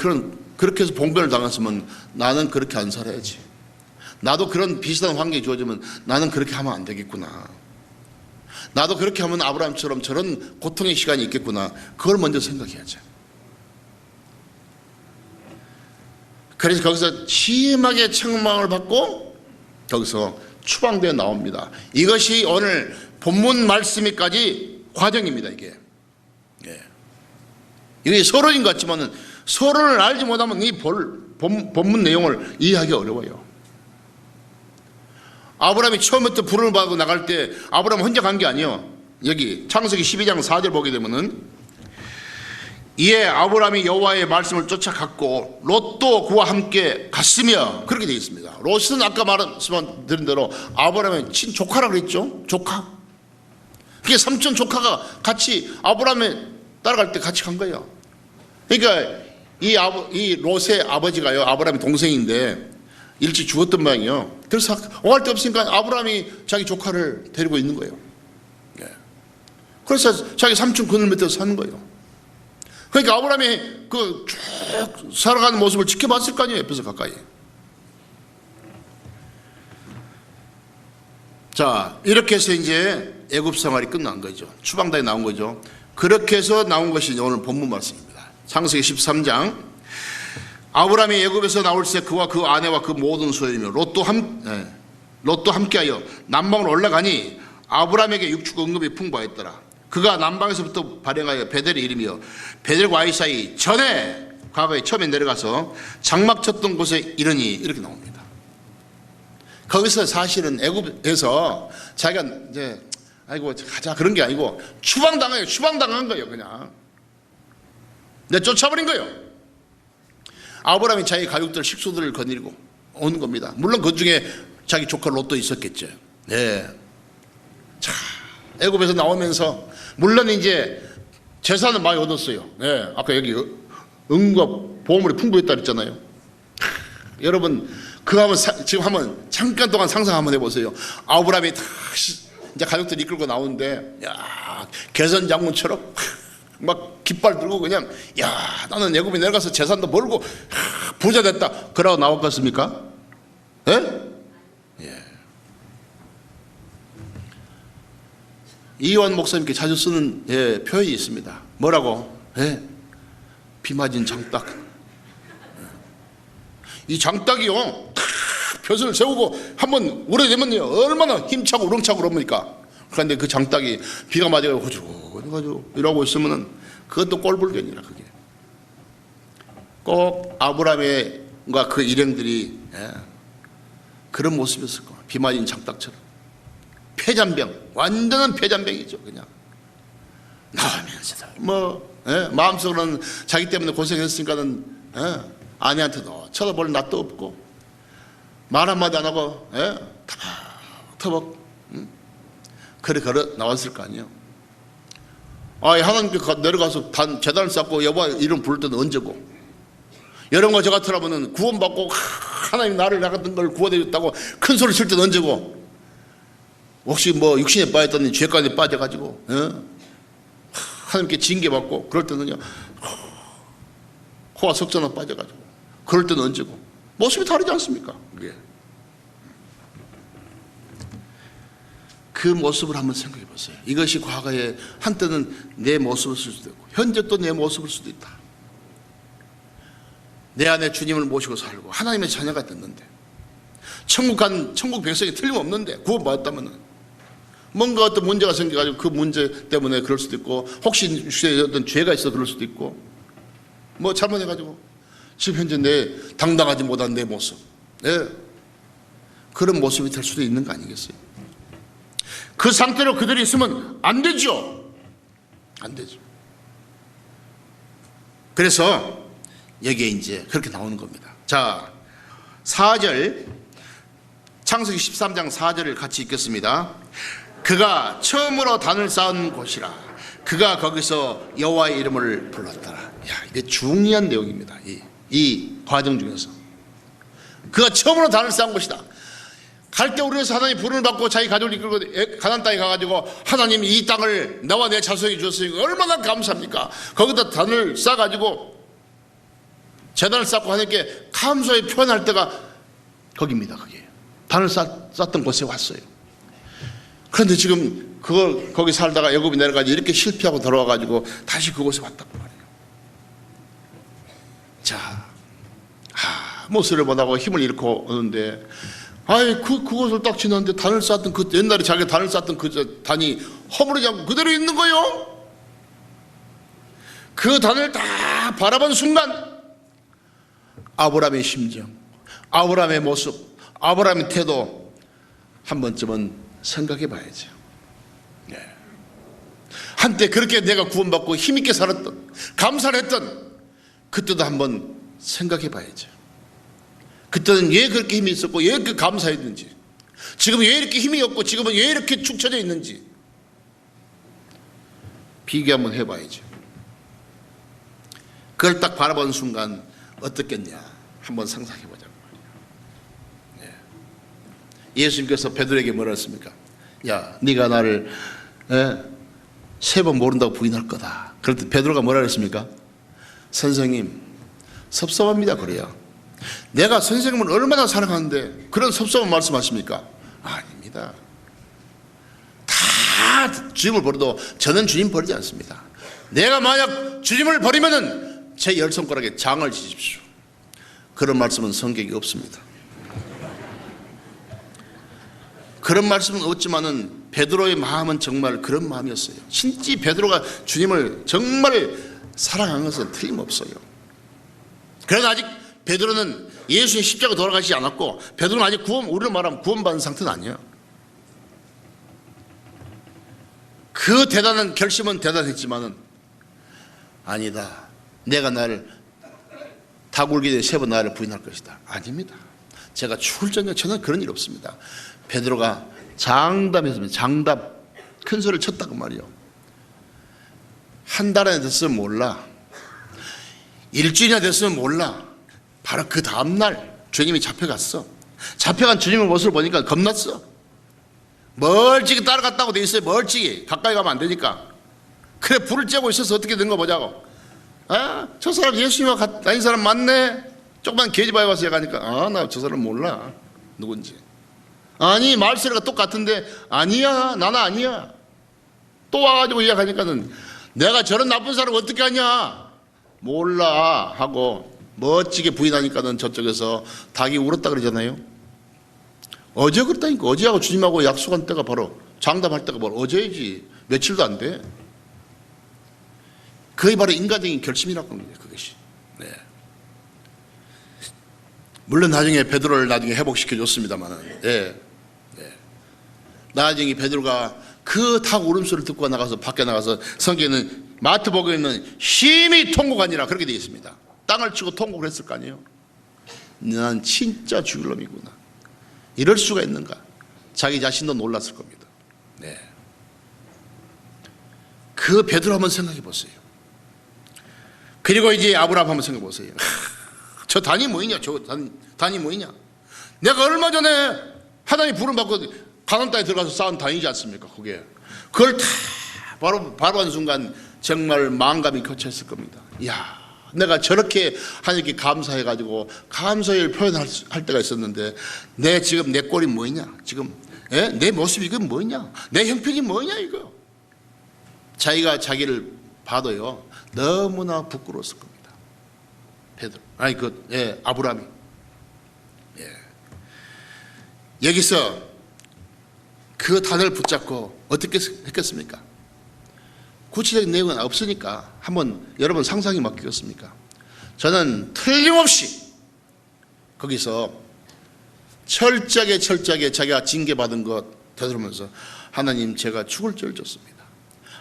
[SPEAKER 1] 그렇게 해서 봉변을 당했으면 나는 그렇게 안 살아야지. 나도 그런 비슷한 환경이 주어지면 나는 그렇게 하면 안 되겠구나. 나도 그렇게 하면 아브라함처럼 저런 고통의 시간이 있겠구나. 그걸 먼저 생각해야죠. 그래서 거기서 심하게 책망을 받고 거기서 추방되어 나옵니다. 이것이 오늘 본문 말씀이까지 과정입니다. 이게 서론인 것 같지만 서론을 알지 못하면 이 본문 내용을 이해하기 어려워요. 아브라함이 처음부터 부름을 받고 나갈 때 아브라함 혼자 간 게 아니에요. 여기 창세기 12장 4절 보게 되면은 이에 아브라함이 여호와의 말씀을 쫓아갔고 롯도 그와 함께 갔으며 그렇게 되어 있습니다. 롯은 아까 말씀드린 대로 아브라함의 친조카라고 그랬죠. 조카. 그게 삼촌 조카가 같이 아브라함에 따라갈 때 같이 간 거예요. 그러니까 이 롯의 아버지가요, 아브라함의 동생인데 일찍 죽었던 모양이에요. 그래서 오갈 데 없으니까 아브라함이 자기 조카를 데리고 있는 거예요. 그래서 자기 삼촌 그늘 밑에서 사는 거예요. 그러니까 아브라함이 그 쭉 살아가는 모습을 지켜봤을 거 아니에요. 옆에서 가까이. 자, 이렇게 해서 이제 애굽 생활이 끝난 거죠. 추방당에 나온 거죠. 그렇게 해서 나온 것이 오늘 본문 말씀입니다. 창세기 13장. 아브라함이 애굽에서 나올 때 그와 그 아내와 그 모든 소유이며 롯도 함께하여 남방으로 올라가니 아브라함에게 육축 언급이 풍부하였더라. 그가 남방에서부터 발행하여 베델에 이르며 베델과 아이 사이 전에 과거에 처음에 내려가서 장막 쳤던 곳에 이르니 이렇게 나옵니다. 거기서 사실은 애굽에서 자기가 이제 아이고 가자 그런 게 아니고 추방당한 거예요. 그냥 쫓아버린 거예요. 아브라함이 자기 가족들 식구들을 거느리고 오는 겁니다. 물론 그 중에 자기 조카 롯도 있었겠죠. 네. 자, 애굽에서 나오면서 물론 이제 재산은 많이 얻었어요. 네. 아까 여기 은과 보물이 풍부했다 그랬잖아요. 여러분 그거 지금 한번 잠깐 동안 상상 한번 해보세요. 아브라함이 다 이제 가족들 이끌고 나오는데 야 개선 장군처럼 막 깃발 들고 그냥 야 나는 애굽에 내려가서 재산도 벌고 부자 됐다 그러고 나왔겠습니까? 예? 예. 이완 목사님께 자주 쓰는 표현이 있습니다. 뭐라고? 비 맞은 장딱. 이 장딱이요 벼슬을 세우고 한번 오래되면요 얼마나 힘차고 우렁차고 그럽니까? 그런데 그 장딱이 비가 맞아가지고 이러고 있으면은 그것도 꼴불견이라. 그게 꼭 아브라함과 그 일행들이 그런 모습이었을 거야. 비 맞은 장딱처럼 폐잔병, 완전한 폐잔병이죠. 그냥 나오면서도 마음속으로는 자기 때문에 고생했으니까는 아내한테도 쳐다볼 낯도 없고 말 한마디 안 하고 터벅터벅 그래 걸어 나왔을 거 아니에요. 하나님께 내려가서 제단을 쌓고 여호와 이름 부를 때는 언제고, 여러분과 저 같으라면 구원받고 하나님 나를 나갔던 걸 구원해줬다고 큰 소리 칠 때는 언제고, 혹시 뭐 육신에 빠졌더니 죄가에 빠져가지고 하나님께 징계받고 그럴 때는요 코와 석전에 빠져가지고 그럴 때는 언제고, 모습이 다르지 않습니까? 그게. 그 모습을 한번 생각해 보세요. 이것이 과거에 한때는 내 모습일 수도 있고 현재 또 내 모습일 수도 있다. 내 안에 주님을 모시고 살고 하나님의 자녀가 됐는데 천국 백성이 틀림없는데 구원받았다면 뭔가 어떤 문제가 생겨가지고 그 문제 때문에 그럴 수도 있고, 혹시 어떤 죄가 있어 그럴 수도 있고, 뭐 잘못해가지고 지금 현재 내 당당하지 못한 내 모습, 그런 모습이 될 수도 있는 거 아니겠어요? 그 상태로 그들이 있으면 안 되죠. 안 되죠. 그래서 여기에 이제 그렇게 나오는 겁니다. 자, 4절, 창세기 13장 4절을 같이 읽겠습니다. 그가 처음으로 단을 쌓은 곳이라. 그가 거기서 여호와의 이름을 불렀더라. 야, 이게 중요한 내용입니다. 이 과정 중에서 그가 처음으로 단을 쌓은 곳이다. 갈 때 우리에서 하나님 부름을 받고 자기 가족을 이끌고 가나안 땅에 가가지고 하나님이 이 땅을 나와 내 자손에게 주었으니 얼마나 감사합니까? 거기다 단을 싸가지고 제단을 쌓고 하나님께 감사의 표현할 때가 거기입니다. 거기 단을 쌓던 곳에 왔어요. 그런데 지금 그걸 거기 살다가 애굽에 내려가지고 이렇게 실패하고 돌아와가지고 다시 그곳에 왔단 말이에요. 자, 모습을 못하고 힘을 잃고 오는데, 그곳을 딱 지났는데 단을 쌓던 그 옛날에 자기가 단을 쌓던 그 단이 허물어지 않고 그대로 있는 거요. 그 단을 다 바라본 순간 아브라함의 심정, 아브라함의 모습, 아브라함의 태도 한 번쯤은 생각해 봐야죠. 네. 한때 그렇게 내가 구원받고 힘있게 살았던, 감사를 했던 그때도 한번 생각해 봐야죠. 그때는 왜 그렇게 힘이 있었고 왜 이렇게 감사했는지, 지금은 왜 이렇게 힘이 없고 지금은 왜 이렇게 축 처져 있는지 비교 한번 해봐야죠. 그걸 딱 바라본 순간 어떻겠냐 한번 상상해보자고 말이에요. 네. 예수님께서 베드로에게 뭐라 했습니까? 야, 네가 나를 3번 모른다고 부인할 거다. 그럴 때 베드로가 뭐라 했습니까? 선생님, 섭섭합니다. 그래요. 내가 선생님을 얼마나 사랑하는데 그런 섭섭한 말씀하십니까? 아닙니다. 다 주님을 버려도 저는 주님 버리지 않습니다. 내가 만약 주님을 버리면은 제 10손가락에 장을 지십시오. 그런 말씀은 성경에 없습니다. 그런 말씀은 없지만은 베드로의 마음은 정말 그런 마음이었어요. 진짜 베드로가 주님을 정말 사랑한 것은 틀림없어요. 그러나 아직 베드로는 예수의 십자가 돌아가시지 않았고, 베드로는 아직 우리로 말하면 구원받은 상태는 아니에요. 그 대단한 결심은 대단했지만은 아니다. 내가 나를 닭 울기 전에 3번 나를 부인할 것이다. 아닙니다. 제가 죽을 전에 저는 그런 일 없습니다. 베드로가 장담했습니다. 장담. 큰 소리를 쳤다고 말이요. 한 달 안에 됐으면 몰라. 일주일이나 됐으면 몰라. 바로 그 다음날 주님이 잡혀갔어. 잡혀간 주님의 모습을 보니까 겁났어. 멀찍이 따라갔다고 돼 있어요. 멀찍이. 가까이 가면 안 되니까. 그래, 불을 쬐고 있어서 어떻게 된 거 보자고. 저 사람 예수님과 다닌 사람 맞네. 조그만 계집아이 와서 가니까 나 저 사람 몰라. 누군지. 아니, 말소리가 똑같은데 아니야. 나는 아니야. 또 와가지고 이야기하니까는 내가 저런 나쁜 사람 어떻게 하냐. 몰라 하고 멋지게 부인하니까는 저쪽에서 닭이 울었다 그러잖아요. 어제 그랬다니까. 어제하고 주님하고 약속한 때가 바로, 장담할 때가 바로 어제이지. 며칠도 안 돼. 그게 바로 인간적인 결심이라고 합니다. 그것이. 네. 물론 나중에 베드로를 나중에 회복시켜 줬습니다만은, 네. 나중에 베드로가 그 닭 울음소리를 듣고 나가서 밖에 나가서 성경에는 마태복음에는 심히 통곡하니라 그렇게 되어 있습니다. 땅을 치고 통곡을 했을 거 아니에요. 난 진짜 죽을 놈이구나. 이럴 수가 있는가. 자기 자신도 놀랐을 겁니다. 네. 그 베드로 한번 생각해 보세요. 그리고 이제 아브라함 한번 생각해 보세요. 저 단이 뭐이냐? 저 단이 뭐이냐? 내가 얼마 전에 하나님 부름 받고 가나안 땅에 들어가서 쌓은 단이지 않습니까? 그게. 그걸 다 바로 한 순간 정말 마음감이 거쳤을 겁니다. 이야, 내가 저렇게 하나님께 감사해가지고 감사를 표현할 때가 있었는데 지금 내 꼴이 뭐냐? 지금 내 모습이 이건 뭐냐? 내 형편이 뭐냐 이거? 자기가 자기를 봐도요 너무나 부끄러웠을 겁니다. 베드로, 아브라함이. 여기서 그 단을 붙잡고 어떻게 했겠습니까? 구체적인 내용은 없으니까 한번 여러분 상상이 맡기겠습니까? 저는 틀림없이 거기서 철저하게 자기가 징계받은 것 되돌으면서 하나님, 제가 죽을 죄를 졌습니다.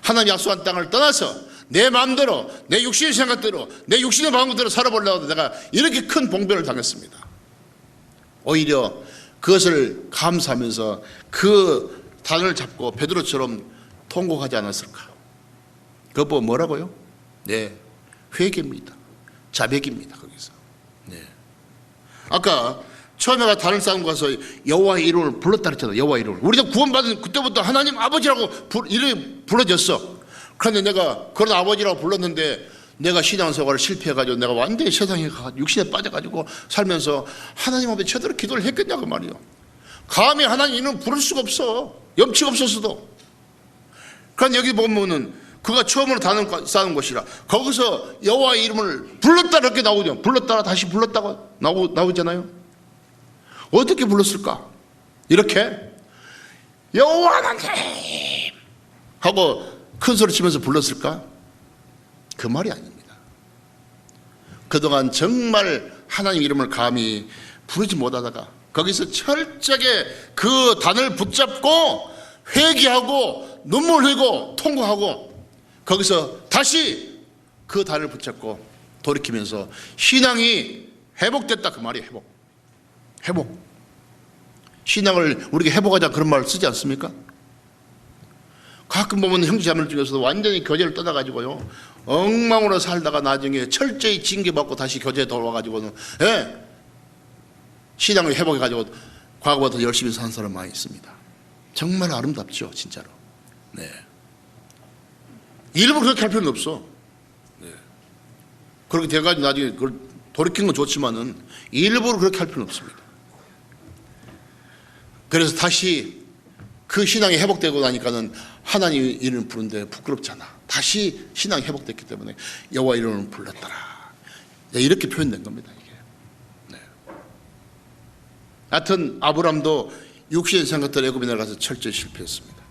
[SPEAKER 1] 하나님 약속한 땅을 떠나서 내 마음대로, 내 육신의 생각대로, 내 육신의 마음대로 살아보려고 내가 이렇게 큰 봉변을 당했습니다. 오히려 그것을 감사하면서 그 단을 잡고 베드로처럼 통곡하지 않았을까? 그거 보고 뭐라고요? 네, 회개입니다. 자백입니다. 거기서. 네. 아까 처음에 가 단을 쌓은 가서 여호와의 이름을 불렀다 그랬잖아. 여호와의 이름을. 우리가 구원받은 그때부터 하나님 아버지라고 이름이 불러졌어. 그런데 내가 그런 아버지라고 불렀는데 내가 신앙생활을 실패해가지고 내가 완전히 세상에 육신에 빠져가지고 살면서 하나님 앞에 제대로 기도를 했겠냐고 말이요. 감히 하나님 이름을 부를 수가 없어. 염치가 없었어도. 그러니까 여기 보면은 그가 처음으로 단을 쌓은 것이라 거기서 여호와의 이름을 불렀다 이렇게 나오죠. 불렀다가 다시 불렀다가 나오잖아요. 어떻게 불렀을까? 이렇게 여호와 하나님 하고 큰 소리 치면서 불렀을까? 그 말이 아닙니다. 그동안 정말 하나님 이름을 감히 부르지 못하다가 거기서 철저하게 그 단을 붙잡고 회개하고 눈물 흘리고 통곡하고 거기서 다시 그 단을 붙잡고 돌이키면서 신앙이 회복됐다 그 말이에요. 회복. 신앙을 우리가 회복하자 그런 말을 쓰지 않습니까? 가끔 보면 형제자매 중에서도 완전히 교제를 떠나가지고요 엉망으로 살다가 나중에 철저히 징계받고 다시 교제에 돌아와가지고는 신앙을 회복해가지고 과거보다 더 열심히 사는 사람 많이 있습니다. 정말 아름답죠 진짜로. 네. 일부러 그렇게 할 필요는 없어. 네. 그렇게 돼가지고 나중에 그걸 돌이키는 건 좋지만은 일부러 그렇게 할 필요는 없습니다. 그래서 다시 그 신앙이 회복되고 나니까는 하나님 이름을 부르는데 부끄럽잖아. 다시 신앙이 회복됐기 때문에 여호와 이름을 불렀더라. 이렇게 표현된 겁니다. 이게. 네. 하여튼 아브람도 육신의 생각들 애굽에 내려가서 철저히 실패했습니다.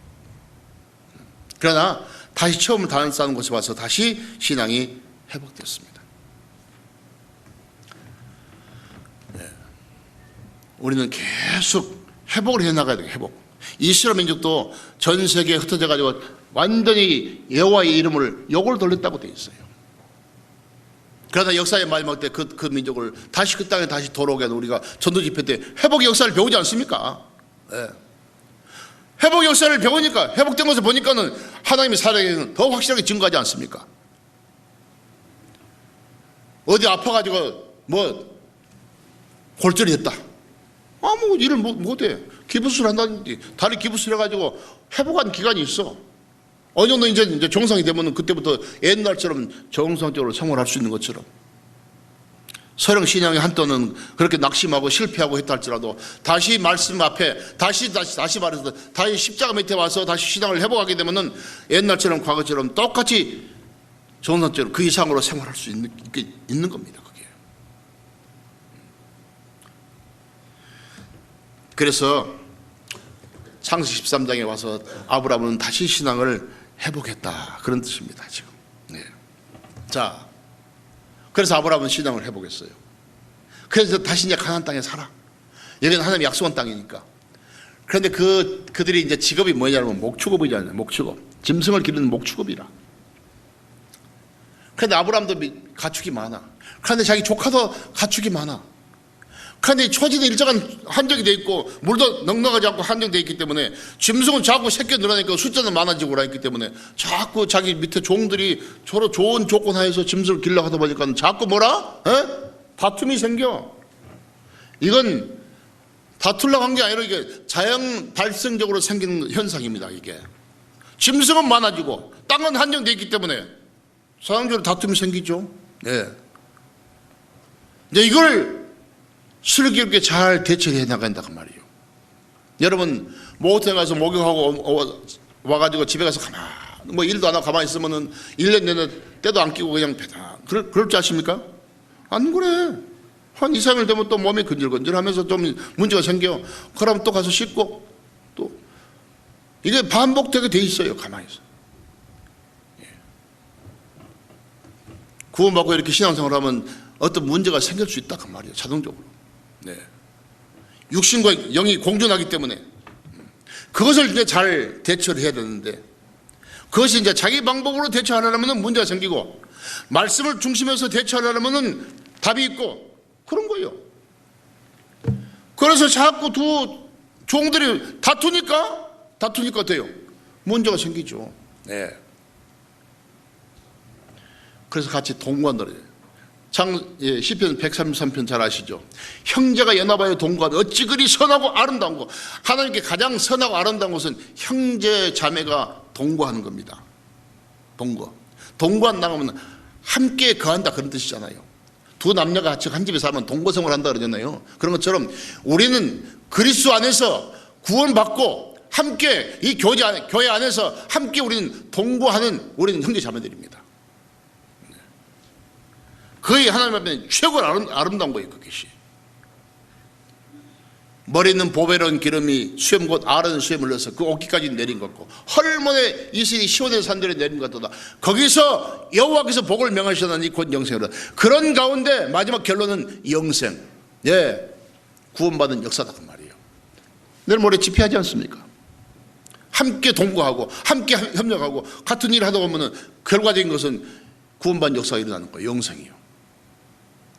[SPEAKER 1] 그러나 다시 처음 단을 쌓는 곳에 와서 다시 신앙이 회복됐습니다. 네. 우리는 계속 회복을 해나가야 돼요. 회복. 이스라엘 민족도 전 세계에 흩어져 가지고 완전히 여호와의 이름을 욕을 돌렸다고 되어 있어요. 그러나 역사의 마지막 때 그 민족을 다시 그 땅에 다시 돌아오게 하는 우리가 전도 집회 때 회복의 역사를 배우지 않습니까? 네. 회복 역사를 배우니까 회복된 것을 보니까는 하나님의 사랑에는 더 확실하게 증거하지 않습니까? 어디 아파가지고 뭐 골절이 됐다. 아무 일을 못해. 기부술 한다든지 다리 기부술 해가지고 회복한 기간이 있어. 어느 정도 이제 정상이 되면 그때부터 옛날처럼 정상적으로 생활할 수 있는 것처럼. 서령 신앙의 한때는 그렇게 낙심하고 실패하고 했다 할지라도 다시 말씀 앞에 다시 말해서 다시 십자가 밑에 와서 다시 신앙을 회복하게 되면은 옛날처럼 과거처럼 똑같이 정상적으로 그 이상으로 생활할 수 있는 겁니다. 그게. 그래서 창세기 13장에 와서 아브라함은 다시 신앙을 회복했다 그런 뜻입니다. 지금. 네. 자, 그래서 아브라함은 신앙을 회복했어요. 그래서 다시 이제 가나안 땅에 살아. 여기는 하나님의 약속한 땅이니까. 그런데 그들이 이제 직업이 뭐냐면 목축업이잖아요. 목축업. 짐승을 기르는 목축업이라. 그런데 아브라함도 가축이 많아. 그런데 자기 조카도 가축이 많아. 그런데 초지는 일정한 한정이 돼 있고 물도 넉넉하지 않고 한정돼 있기 때문에 짐승은 자꾸 새끼 늘어나니까 숫자는 많아지고 그러기 때문에 자꾸 자기 밑에 종들이 서로 좋은 조건 하에서 짐승을 기르려고 하다 보니까 자꾸 뭐라? 다툼이 생겨. 이건 다투려고 한 게 아니라 이게 자연 발생적으로 생기는 현상입니다. 이게 짐승은 많아지고 땅은 한정돼 있기 때문에 자연적으로 다툼이 생기죠. 네. 이제 이걸 슬기롭게 잘 대처해 나간다 그 말이에요. 여러분 목욕탕에 가서 목욕하고 와가지고 집에 가서 가만히 뭐 일도 안 하고 가만히 있으면은 1년 내내 때도 안 끼고 그냥 배다 그럴 줄 아십니까? 안 그래. 한 2, 3일 되면 또 몸이 근질근질하면서 좀 문제가 생겨. 그러면 또 가서 씻고 또 이게 반복되게 돼 있어요. 가만히 있어. 구원받고 이렇게 신앙생활하면 어떤 문제가 생길 수 있다 그 말이에요. 자동적으로. 네. 육신과 영이 공존하기 때문에 그것을 이제 잘 대처를 해야 되는데 그것이 이제 자기 방법으로 대처하려면 문제가 생기고 말씀을 중심에서 대처하려면 답이 있고 그런 거예요. 그래서 자꾸 두 종들이 다투니까 돼요. 문제가 생기죠. 네. 그래서 같이 동거한다 그래요. 시편 133편 잘 아시죠? 형제가 연합하여 동거하면 어찌 그리 선하고 아름다운 것. 하나님께 가장 선하고 아름다운 것은 형제 자매가 동거하는 겁니다. 동거한다고 하면 함께 거한다 그런 뜻이잖아요. 두 남녀가 같이 한 집에 살면 동거생활을 한다 그러잖아요. 그런 것처럼 우리는 그리스도 안에서 구원받고 함께 이 교회 안에서 함께 우리는 동거하는 우리는 형제 자매들입니다. 거의 하나님 앞에 최고로 아름다운 거예요. 그것이 머리 있는 보배로운 기름이 수염 곧 아른 수염을 넣어서 그 옷깃까지 내린 것 같고 헐몬의 이슬이 시온의 산들에 내린 것 같다. 거기서 여호와께서 복을 명하셨나니 곧 영생이라. 그런 가운데 마지막 결론은 영생. 예, 구원받은 역사다 그 말이에요. 내일 모레 집회하지 않습니까? 함께 동거하고 함께 협력하고 같은 일을 하다 보면은 결과적인 것은 구원받은 역사가 일어나는 거예요. 영생이요.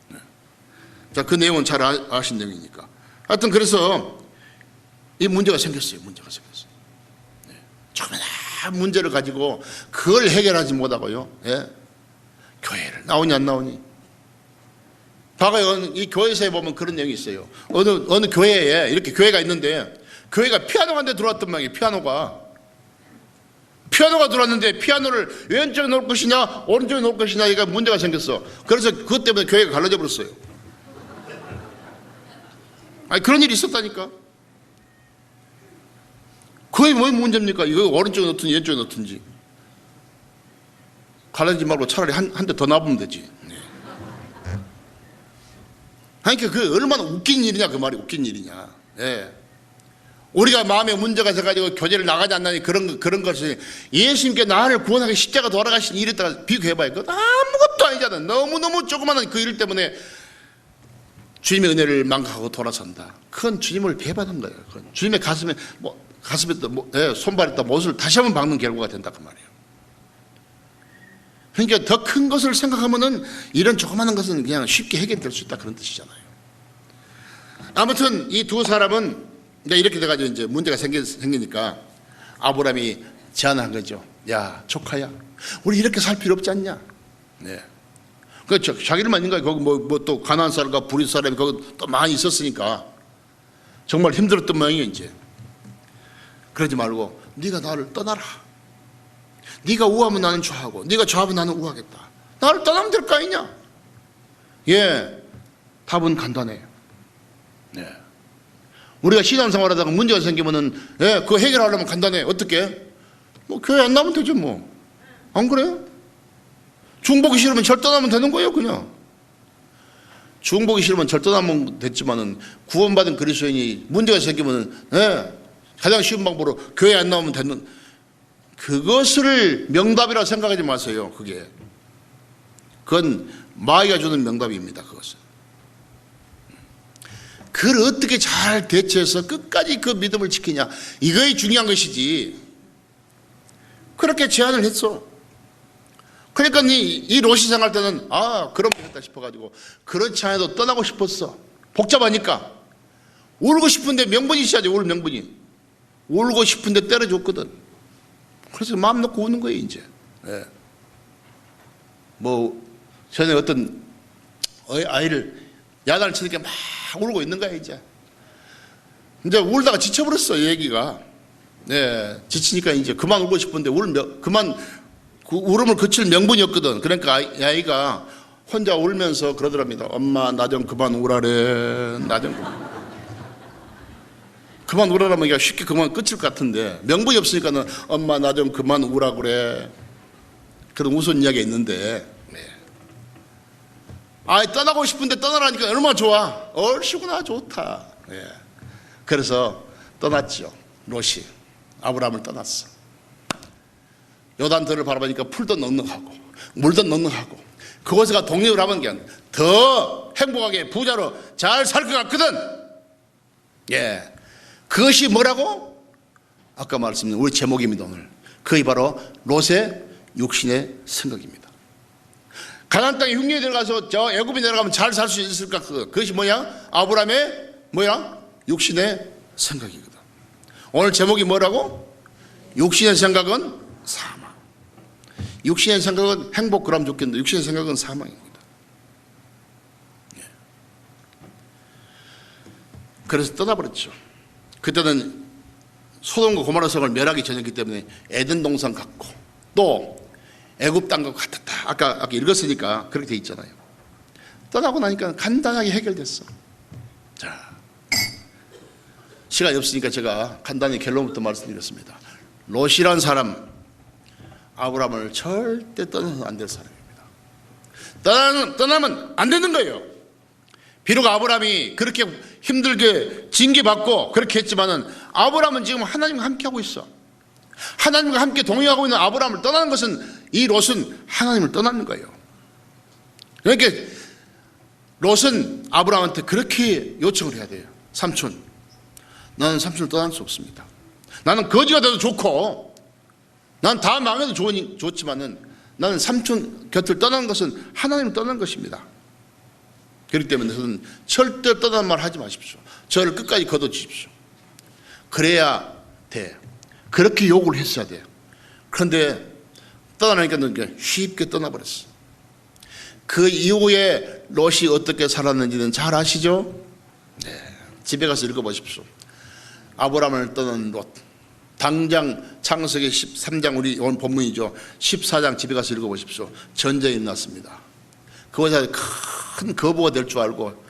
[SPEAKER 1] 네. 자, 그 내용은 잘 아신 내용이니까. 하여튼 그래서 이 문제가 생겼어요. 네. 조그마한 문제를 가지고 그걸 해결하지 못하고요. 예. 교회를 나오니 안 나오니. 과거에 이 교회에서 보면 그런 내용이 있어요. 어느 교회에 이렇게 교회가 있는데 교회가 피아노가 한 대 들어왔단 말이에요. 피아노가 들어왔는데 피아노를 왼쪽에 놓을 것이냐 오른쪽에 놓을 것이냐 이게 문제가 생겼어. 그래서 그것 때문에 교회가 갈라져 버렸어요. 아니 그런 일이 있었다니까. 그게 뭐 문제입니까? 이거 오른쪽에 놓든지 왼쪽에 놓든지 갈라지지 말고 차라리 한 대 더 놔보면 되지. 네. 그러니까 그 얼마나 웃긴 일이냐 그 말이. 웃긴 일이냐. 예. 우리가 마음에 문제가 있어가지고 교제를 나가지 않나니 그런 것을 예수님께 나를 구원하기 십자가 돌아가신 일에다가 비교해봐요. 그건 아무것도 아니잖아. 너무너무 조그마한 그 일 때문에 주님의 은혜를 망각하고 돌아선다. 그건 주님을 배반한 거예요. 그건 주님의 가슴에 손발에다 못을 다시 한번 박는 결과가 된다 그 말이에요. 그러니까 더 큰 것을 생각하면은 이런 조그마한 것은 그냥 쉽게 해결될 수 있다 그런 뜻이잖아요. 아무튼 이 두 사람은 이렇게 돼가지고 이제 문제가 생기니까 아브라함이 제안한 거죠. 야, 조카야, 우리 이렇게 살 필요 없지 않냐? 네. 그 자기들만 있는 거야. 거기 뭐 또 가나안 사람과 브릿 사람이 거기 또 많이 있었으니까 정말 힘들었던 모양이에요. 이제 그러지 말고 네가 나를 떠나라. 네가 우하면 나는 좌하고 네가 좌하면 나는 우하겠다. 나를 떠나면 될 거 아니냐? 예, 답은 간단해요. 네. 우리가 신앙생활하다가 문제가 생기면은 그거 해결하려면 간단해. 어떻게? 뭐 교회 안 나오면 되죠 뭐. 안 그래요? 중보기 싫으면 절도나면 되는 거예요 그냥. 중보기 싫으면 절도나면 됐지만은 구원받은 그리스도인이 문제가 생기면은 가장 쉬운 방법으로 교회 안 나오면 되는, 그것을 명답이라고 생각하지 마세요. 그건 마귀가 주는 명답입니다. 그것은. 그걸 어떻게 잘 대처해서 끝까지 그 믿음을 지키냐, 이거에 중요한 것이지. 그렇게 제안을 했어. 그러니까 이 롯이 생각할 때는 그럼 되겠다 싶어가지고, 그렇지 않아도 떠나고 싶었어. 복잡하니까 울고 싶은데 명분이 있어야지. 울 명분이. 울고 싶은데 때려줬거든. 그래서 마음 놓고 우는 거예요 이제. 전에 어떤 아이를 야단을 치니까 막 울고 있는 거야 이제 울다가 지쳐버렸어 얘기가. 지치니까 이제 그만 울고 싶은데 그만 울음을 그칠 명분이 없거든. 그러니까 아이가 혼자 울면서 그러더랍니다. 엄마 나 좀 그만 울라래. 나 좀 그만 울으라면 이게 쉽게 그만 끝일 것 같은데 명분이 없으니까는 엄마 나 좀 그만 우라 그래. 그런 우스운 이야기가 있는데, 떠나고 싶은데 떠나라니까 얼마나 좋아. 얼씨구나 좋다. 그래서 떠났죠. 롯이 아브라함을 떠났어. 요단들을 바라보니까 풀도 넉넉하고 물도 넉넉하고 그곳에가 독립을 하면 더 행복하게 부자로 잘 살 것 같거든. 그것이 뭐라고? 아까 말씀드린 우리 제목입니다 오늘. 그게 바로 롯의 육신의 생각입니다. 가나안 땅에 흉년이 들어가서 저 애굽에 내려가면 잘 살 수 있을까? 그것이 뭐야? 아브라함의 육신의 생각이거든. 오늘 제목이 뭐라고? 육신의 생각은 사망. 육신의 생각은 행복 그러면 좋겠는데 육신의 생각은 사망입니다. 그래서 떠나버렸죠. 그때는 소돔과 고모라 성을 멸하기 전이기 때문에 에덴 동산 갔고 또 애굽 땅과 같았다. 아까 읽었으니까 그렇게 돼 있잖아요. 떠나고 나니까 간단하게 해결됐어. 자, 시간이 없으니까 제가 간단히 결론부터 말씀드렸습니다. 롯이란 사람, 아브라함을 절대 떠나서는 안 될 사람입니다. 떠나면 안 되는 거예요. 비록 아브라함이 그렇게 힘들게 징계받고 그렇게 했지만은 아브라함은 지금 하나님과 함께 하고 있어. 하나님과 함께 동행하고 있는 아브라함을 떠나는 것은, 이 롯은 하나님을 떠나는 거예요. 그러니까 롯은 아브라함한테 그렇게 요청을 해야 돼요. 삼촌, 나는 삼촌을 떠날 수 없습니다. 나는 거지가 돼도 좋고 난 다 망해도 좋지만은 나는 삼촌 곁을 떠나는 것은 하나님을 떠나는 것입니다. 그렇기 때문에 저는 절대 떠나는 말 하지 마십시오. 저를 끝까지 거둬주십시오. 그래야 돼. 그렇게 요구를 했어야 돼요. 그런데 떠나니까 쉽게 떠나버렸어. 그 이후에 롯이 어떻게 살았는지는 잘 아시죠? 네. 집에 가서 읽어보십시오. 아브라함을 떠난 롯. 당장 창세기 13장, 우리 오늘 본문이죠. 14장 집에 가서 읽어보십시오. 전쟁이 일어났습니다. 그것이 큰 거부가 될 줄 알고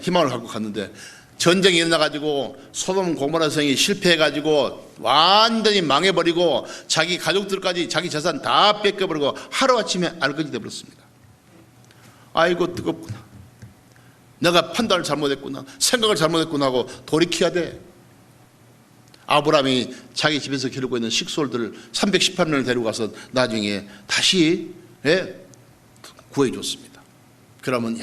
[SPEAKER 1] 희망을 갖고 갔는데 전쟁이 일어나가지고 소돔 고모라 성이 실패해가지고 완전히 망해버리고 자기 가족들까지 자기 재산 다 뺏겨버리고 하루아침에 알거지 되어버렸습니다. 아이고 뜨겁구나. 내가 판단을 잘못했구나. 생각을 잘못했구나 하고 돌이켜야 돼. 아브라함이 자기 집에서 기르고 있는 식솔들을 318명을 데리고 가서 나중에 다시 구해줬습니다. 그러면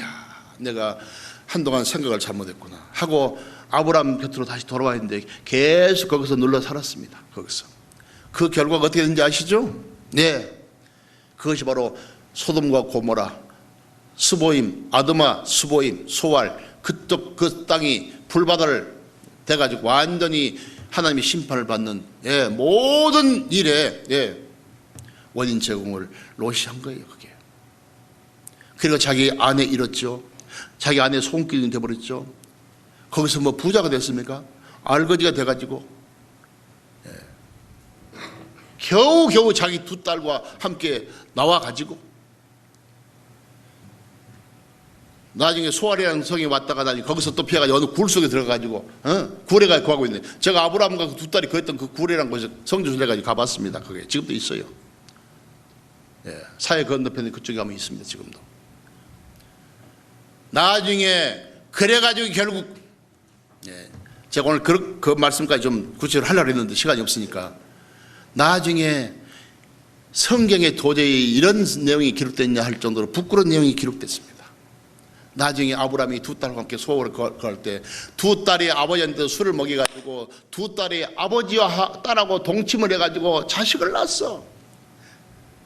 [SPEAKER 1] 내가 한동안 생각을 잘못했구나 하고 아브라함 곁으로 다시 돌아와 있는데 계속 거기서 눌러 살았습니다. 거기서. 그 결과가 어떻게 되는지 아시죠? 네, 그것이 바로 소돔과 고모라, 스보임, 아드마, 스보임, 소알, 그 땅이 불바다를 돼가지고 완전히 하나님의 심판을 받는 모든 일에 원인 제공을 롯이 한 거예요. 그게. 그리고 자기 아내 잃었죠. 자기 아내 손길이 돼버렸죠. 거기서 뭐 부자가 됐습니까? 알거지가 돼가지고 겨우 자기 두 딸과 함께 나와가지고 나중에 소알이라는 성에 왔다가 나중에 거기서 또 피해가지고 어느 굴 속에 들어가가지고 굴에가 구하고 있는데, 제가 아브라함과 그 두 딸이 거했던 그 굴이라는 곳에 성지순례 가지고 가봤습니다. 그게 지금도 있어요. 사해 건너편에 그쪽에 가면 있습니다. 지금도. 나중에 그래가지고 결국 제가 오늘 그 말씀까지 좀 구체적으로 하려고 했는데 시간이 없으니까, 나중에 성경에 도저히 이런 내용이 기록됐냐 할 정도로 부끄러운 내용이 기록됐습니다. 나중에 아브라함이 두 딸과 함께 소원을 걸 때 두 딸이 아버지한테 술을 먹여가지고 두 딸이 아버지와 딸하고 동침을 해가지고 자식을 낳았어.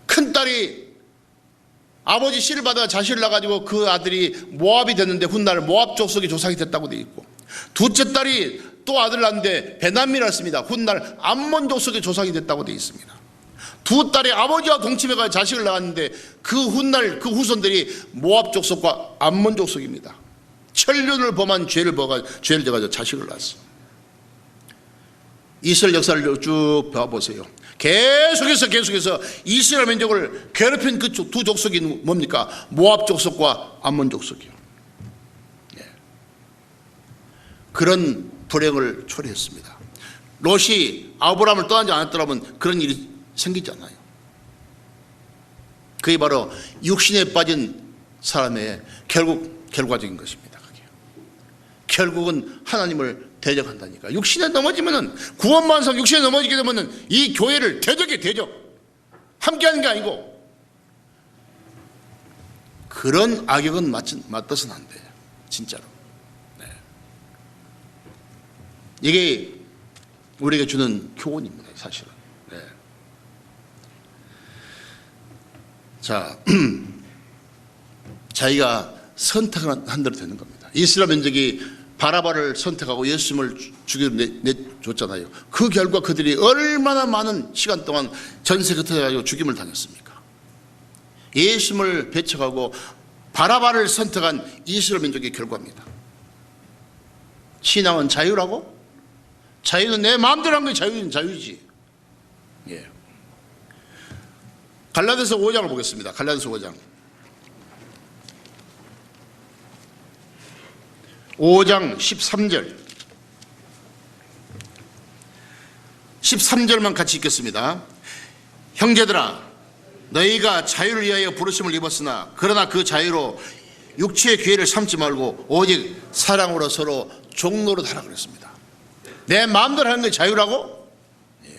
[SPEAKER 1] 큰 딸이 아버지 씨를 받아 자식을 낳아가지고 그 아들이 모압이 됐는데 훗날 모압 족속의 조상이 됐다고 돼 있고, 둘째 딸이 또 아들을 낳았는데 베냐민이었습니다. 훗날 암몬 족속의 조상이 됐다고 돼 있습니다. 두 딸이 아버지와 동침해가 자식을 낳았는데 그 훗날 그 후손들이 모압 족속과 암몬 족속입니다. 천륜을 범한 죄를 져가지고 자식을 낳았어. 이스라엘 역사를 쭉 봐보세요. 계속해서 이스라엘 민족을 괴롭힌 그 두 족속이 뭡니까? 모압 족속과 암몬 족속이요. 그런 불행을 초래했습니다. 롯이 아브라함을 떠나지 않았더라면 그런 일이 생기지 않아요. 그게 바로 육신에 빠진 사람의 결과적인 것입니다. 그게. 결국은 하나님을 대적한다니까. 육신에 넘어지면은, 구원만 성 육신에 넘어지게 되면은 이 교회를 대적. 함께하는 게 아니고, 그런 악역은 맞서서는 안 돼요. 진짜로. 이게 우리에게 주는 교훈입니다. 사실은. 자, 자기가 선택한 대로 되는 겁니다. 이스라엘 민족이 바라바를 선택하고 예수님을 죽이러 내줬잖아요. 그 결과 그들이 얼마나 많은 시간 동안 전세 흩어져가지고 죽임을 당했습니까? 예수님을 배척하고 바라바를 선택한 이스라엘 민족의 결과입니다. 신앙은 자유라고? 자유는 내 마음대로 한 게 자유지. 예. 갈라디아서 5장을 보겠습니다. 갈라디아서 5장. 5장 13절. 13절만 같이 읽겠습니다. 형제들아, 너희가 자유를 위하여 부르심을 입었으나 그러나 그 자유로 육체의 기회를 삼지 말고 오직 사랑으로 서로 종로로 하라 그랬습니다. 내 마음대로 하는 게 자유라고? 예.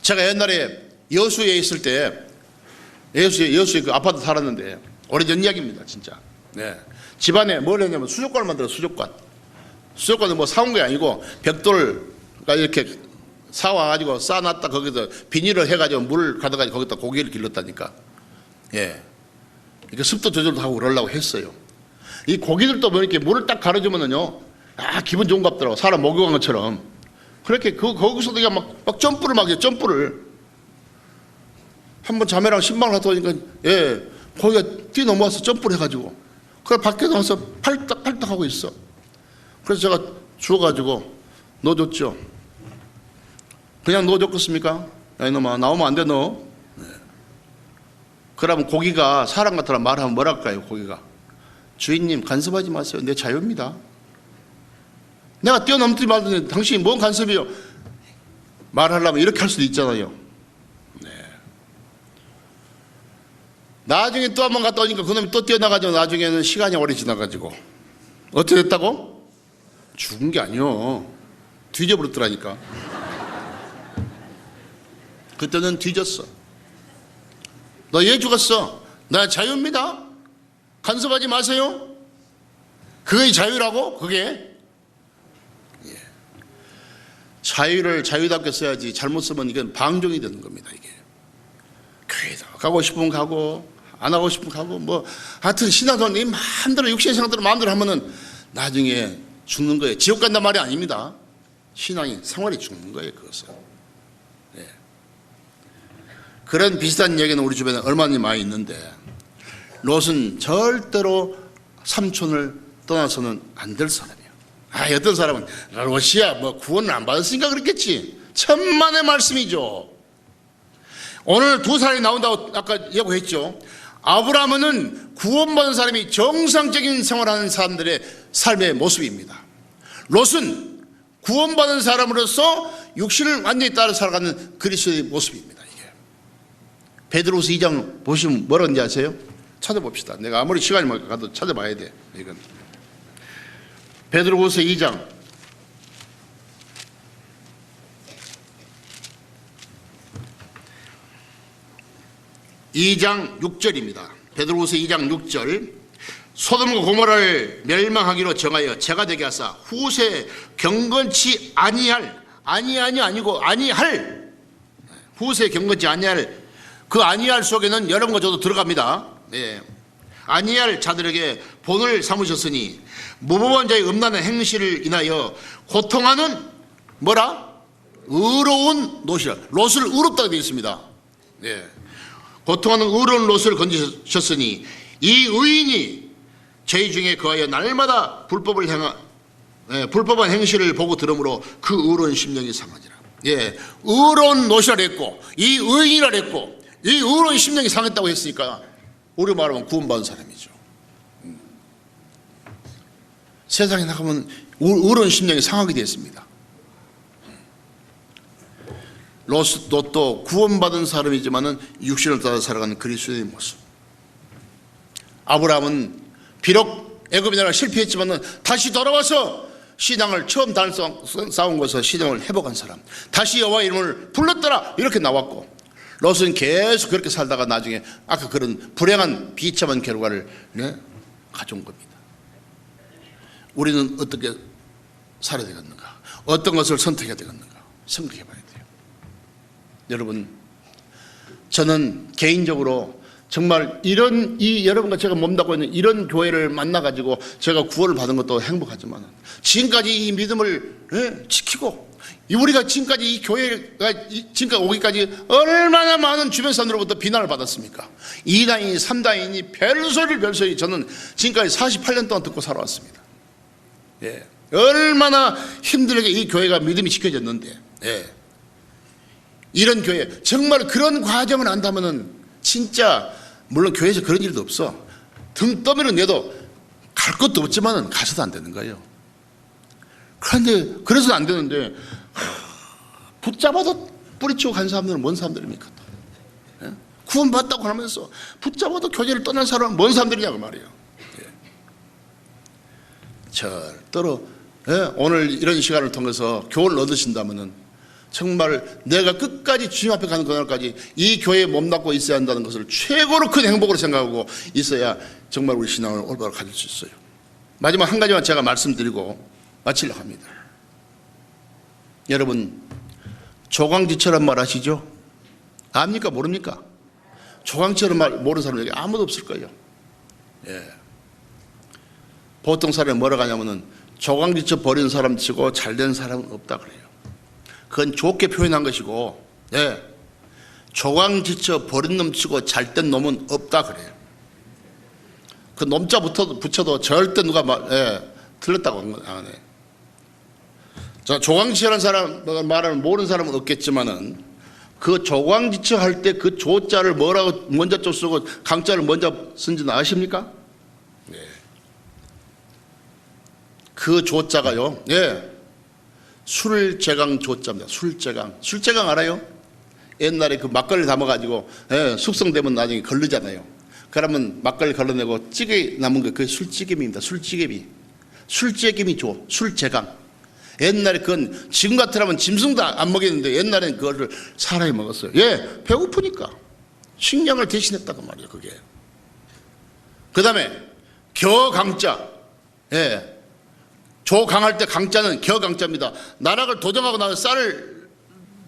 [SPEAKER 1] 제가 옛날에 여수에 있을 때 여수에 그 아파트 살았는데 오래전 이야기입니다. 진짜. 네. 집안에 뭘 했냐면 수족관을 만들어. 수족관은 뭐 사온 게 아니고 벽돌가 이렇게 사와가지고 쌓아놨다 거기서 비닐을 해가지고 물 가져가지고 거기다 고기를 길렀다니까. 예. 이렇게 습도 조절도 하고 그러려고 했어요. 이 고기들도 뭐 이렇게 물을 딱 가려주면은요, 기분 좋은 것 같더라고. 사람 목욕한 것처럼. 그렇게 거기서도 그냥 막 점프를. 한번 자매랑 신방을 하다 보니까, 예, 거기가 뛰어넘어와서 점프를 해가지고, 그래 밖에 나와서 팔딱팔딱 하고 있어. 그래서 제가 주워가지고 넣어줬죠. 그냥 넣어줬겠습니까? 야, 이놈아, 나오면 안 돼, 너. 네. 그러면 고기가 사람 같으라 말하면 뭐랄까요, 고기가? 주인님, 간섭하지 마세요. 내 자유입니다. 내가 뛰어넘지 말든지 당신이 뭔 간섭이요? 말하려면 이렇게 할 수도 있잖아요. 네. 나중에 또 한 번 갔다 오니까 그놈이 또 뛰어나가지고 나중에는 시간이 오래 지나가지고 어떻게 됐다고? 죽은 게 아니요. 뒤져버렸더라니까. 그때는 뒤졌어. 너 왜 죽었어? 나 자유입니다. 간섭하지 마세요. 그게 자유라고? 그게? 예. 자유를 자유답게 써야지 잘못 쓰면 이건 방종이 되는 겁니다. 이게. 교회도 가고 싶으면 가고 안 하고 싶으면 가고 뭐 하여튼 신앙도 네 마음대로 육신의 생각대로 마음대로 하면은 나중에 죽는 거예요. 지옥 간단 말이 아닙니다. 신앙이 생활이 죽는 거예요. 그것은. 예. 그런 비슷한 얘기는 우리 주변에 얼마나 많이 있는데 롯은 절대로 삼촌을 떠나서는 안 될 사람이에요. 어떤 사람은 롯이야 뭐 구원을 안 받았으니까 그렇겠지. 천만의 말씀이죠. 오늘 두 사람이 나온다고 아까 예고했죠. 아브라함은 구원받은 사람이 정상적인 생활하는 사람들의 삶의 모습입니다. 롯은 구원받은 사람으로서 육신을 완전히 따라 살아가는 그리스도의 모습입니다. 이게 베드로후서 2장 보시면 뭐라는지 아세요? 찾아봅시다. 내가 아무리 시간이 가도 찾아봐야 돼. 이건 베드로후서 2장 6절입니다. 베드로후서 2장 6절. 소돔과 고모라를 멸망하기로 정하여 제가 되게 하사 후세 경건치 아니할 후세 경건치 아니할 그 아니할 속에는 여러분과 저도 들어갑니다. 네. 아니할 자들에게 본을 삼으셨으니 무법한 자의 음란한 행실을 인하여 고통하는 뭐라? 의로운 롯이라. 롯을 의롭다고 되어 있습니다. 네. 고통하는 의로운 롯을 건지셨으니 이 의인이 죄 중에 거하여 날마다 불법한 행실을 보고 들으므로 그 의로운 심령이 상하니라. 예, 의로운 롯이라 했고 이 의인이라 했고 이 의로운 심령이 상했다고 했으니까 우리 말하면 구원받은 사람이죠. 세상에 나가면 의로운 심령이 상하게 되었습니다. 롯도 구원받은 사람이지만은 육신을 따라 살아가는 그리스도의 모습. 아브라함은 비록 애굽에 나라 실패했지만은 다시 돌아와서 신앙을 처음 싸운 곳에서 신앙을 회복한 사람. 다시 여호와의 이름을 불렀더라 이렇게 나왔고 롯은 계속 그렇게 살다가 나중에 아까 그런 불행한 비참한 결과를 가져온 겁니다. 우리는 어떻게 살아야 되겠는가? 어떤 것을 선택해야 되겠는가? 생각해 봐야 돼요. 여러분, 저는 개인적으로 정말 이런 여러분과 제가 몸담고 있는 이런 교회를 만나가지고 제가 구원을 받은 것도 행복하지만 지금까지 이 믿음을 지키고 우리가 지금까지 이 교회가 지금까지 오기까지 얼마나 많은 주변 사람들로부터 비난을 받았습니까? 2단이니 3단이니 별소리 저는 지금까지 48년 동안 듣고 살아왔습니다. 예. 얼마나 힘들게 이 교회가 믿음이 지켜졌는데, 예. 이런 교회 정말 그런 과정을 안다면은 진짜 물론 교회에서 그런 일도 없어. 등 떠밀어 내도 갈 것도 없지만은 가서도 안 되는 거예요. 그런데 그래서는 안 되는데 붙잡아도 뿌리치고 간 사람들은 뭔 사람들입니까? 예? 구원받다고 하면서 붙잡아도 교회를 떠난 사람은 뭔 사람들이냐고 말이에요. 예. 절대로 예? 오늘 이런 시간을 통해서 교훈을 얻으신다면은 정말 내가 끝까지 주님 앞에 가는 그날까지 이 교회에 몸담고 있어야 한다는 것을 최고로 큰 행복으로 생각하고 있어야 정말 우리 신앙을 올바로 가질 수 있어요. 마지막 한 가지만 제가 말씀드리고 마치려고 합니다. 여러분, 조광지처럼 말 아시죠? 압니까? 모릅니까? 조광지처럼 말 모르는 사람 여기 아무도 없을 거예요. 예. 보통 사람이 뭐라고 하냐면은 조광지처 버리는 사람 치고 잘된 사람은 없다 그래요. 그건 좋게 표현한 것이고, 예. 조광지처 버린 놈 치고 잘된 놈은 없다 그래요. 그 놈자 붙여도 절대 누가 틀렸다고 안 해. 자, 조광지처라는 사람 말하는 모르는 사람은 없겠지만은 그 조광지처 할 때 그 조자를 뭐라고 먼저 좀 쓰고 강자를 먼저 쓴지는 아십니까? 네. 그 조자가요. 예. 술제강 조자입니다. 술제강 알아요? 옛날에 그 막걸리 담아가지고 숙성되면 나중에 걸르잖아요. 그러면 막걸리 걸러내고 찌개 남은 거 그게 술찌개입니다. 술찌개미 조 술제강. 옛날에 그건 지금 같으면 짐승도 안 먹였는데 옛날에는 그거를 사람이 먹었어요. 예, 배고프니까 식량을 대신했다고 말이에요. 그게. 그 다음에 겨강자. 예. 조강할 때 강자는 겨강자입니다. 나락을 도정하고 나서 쌀을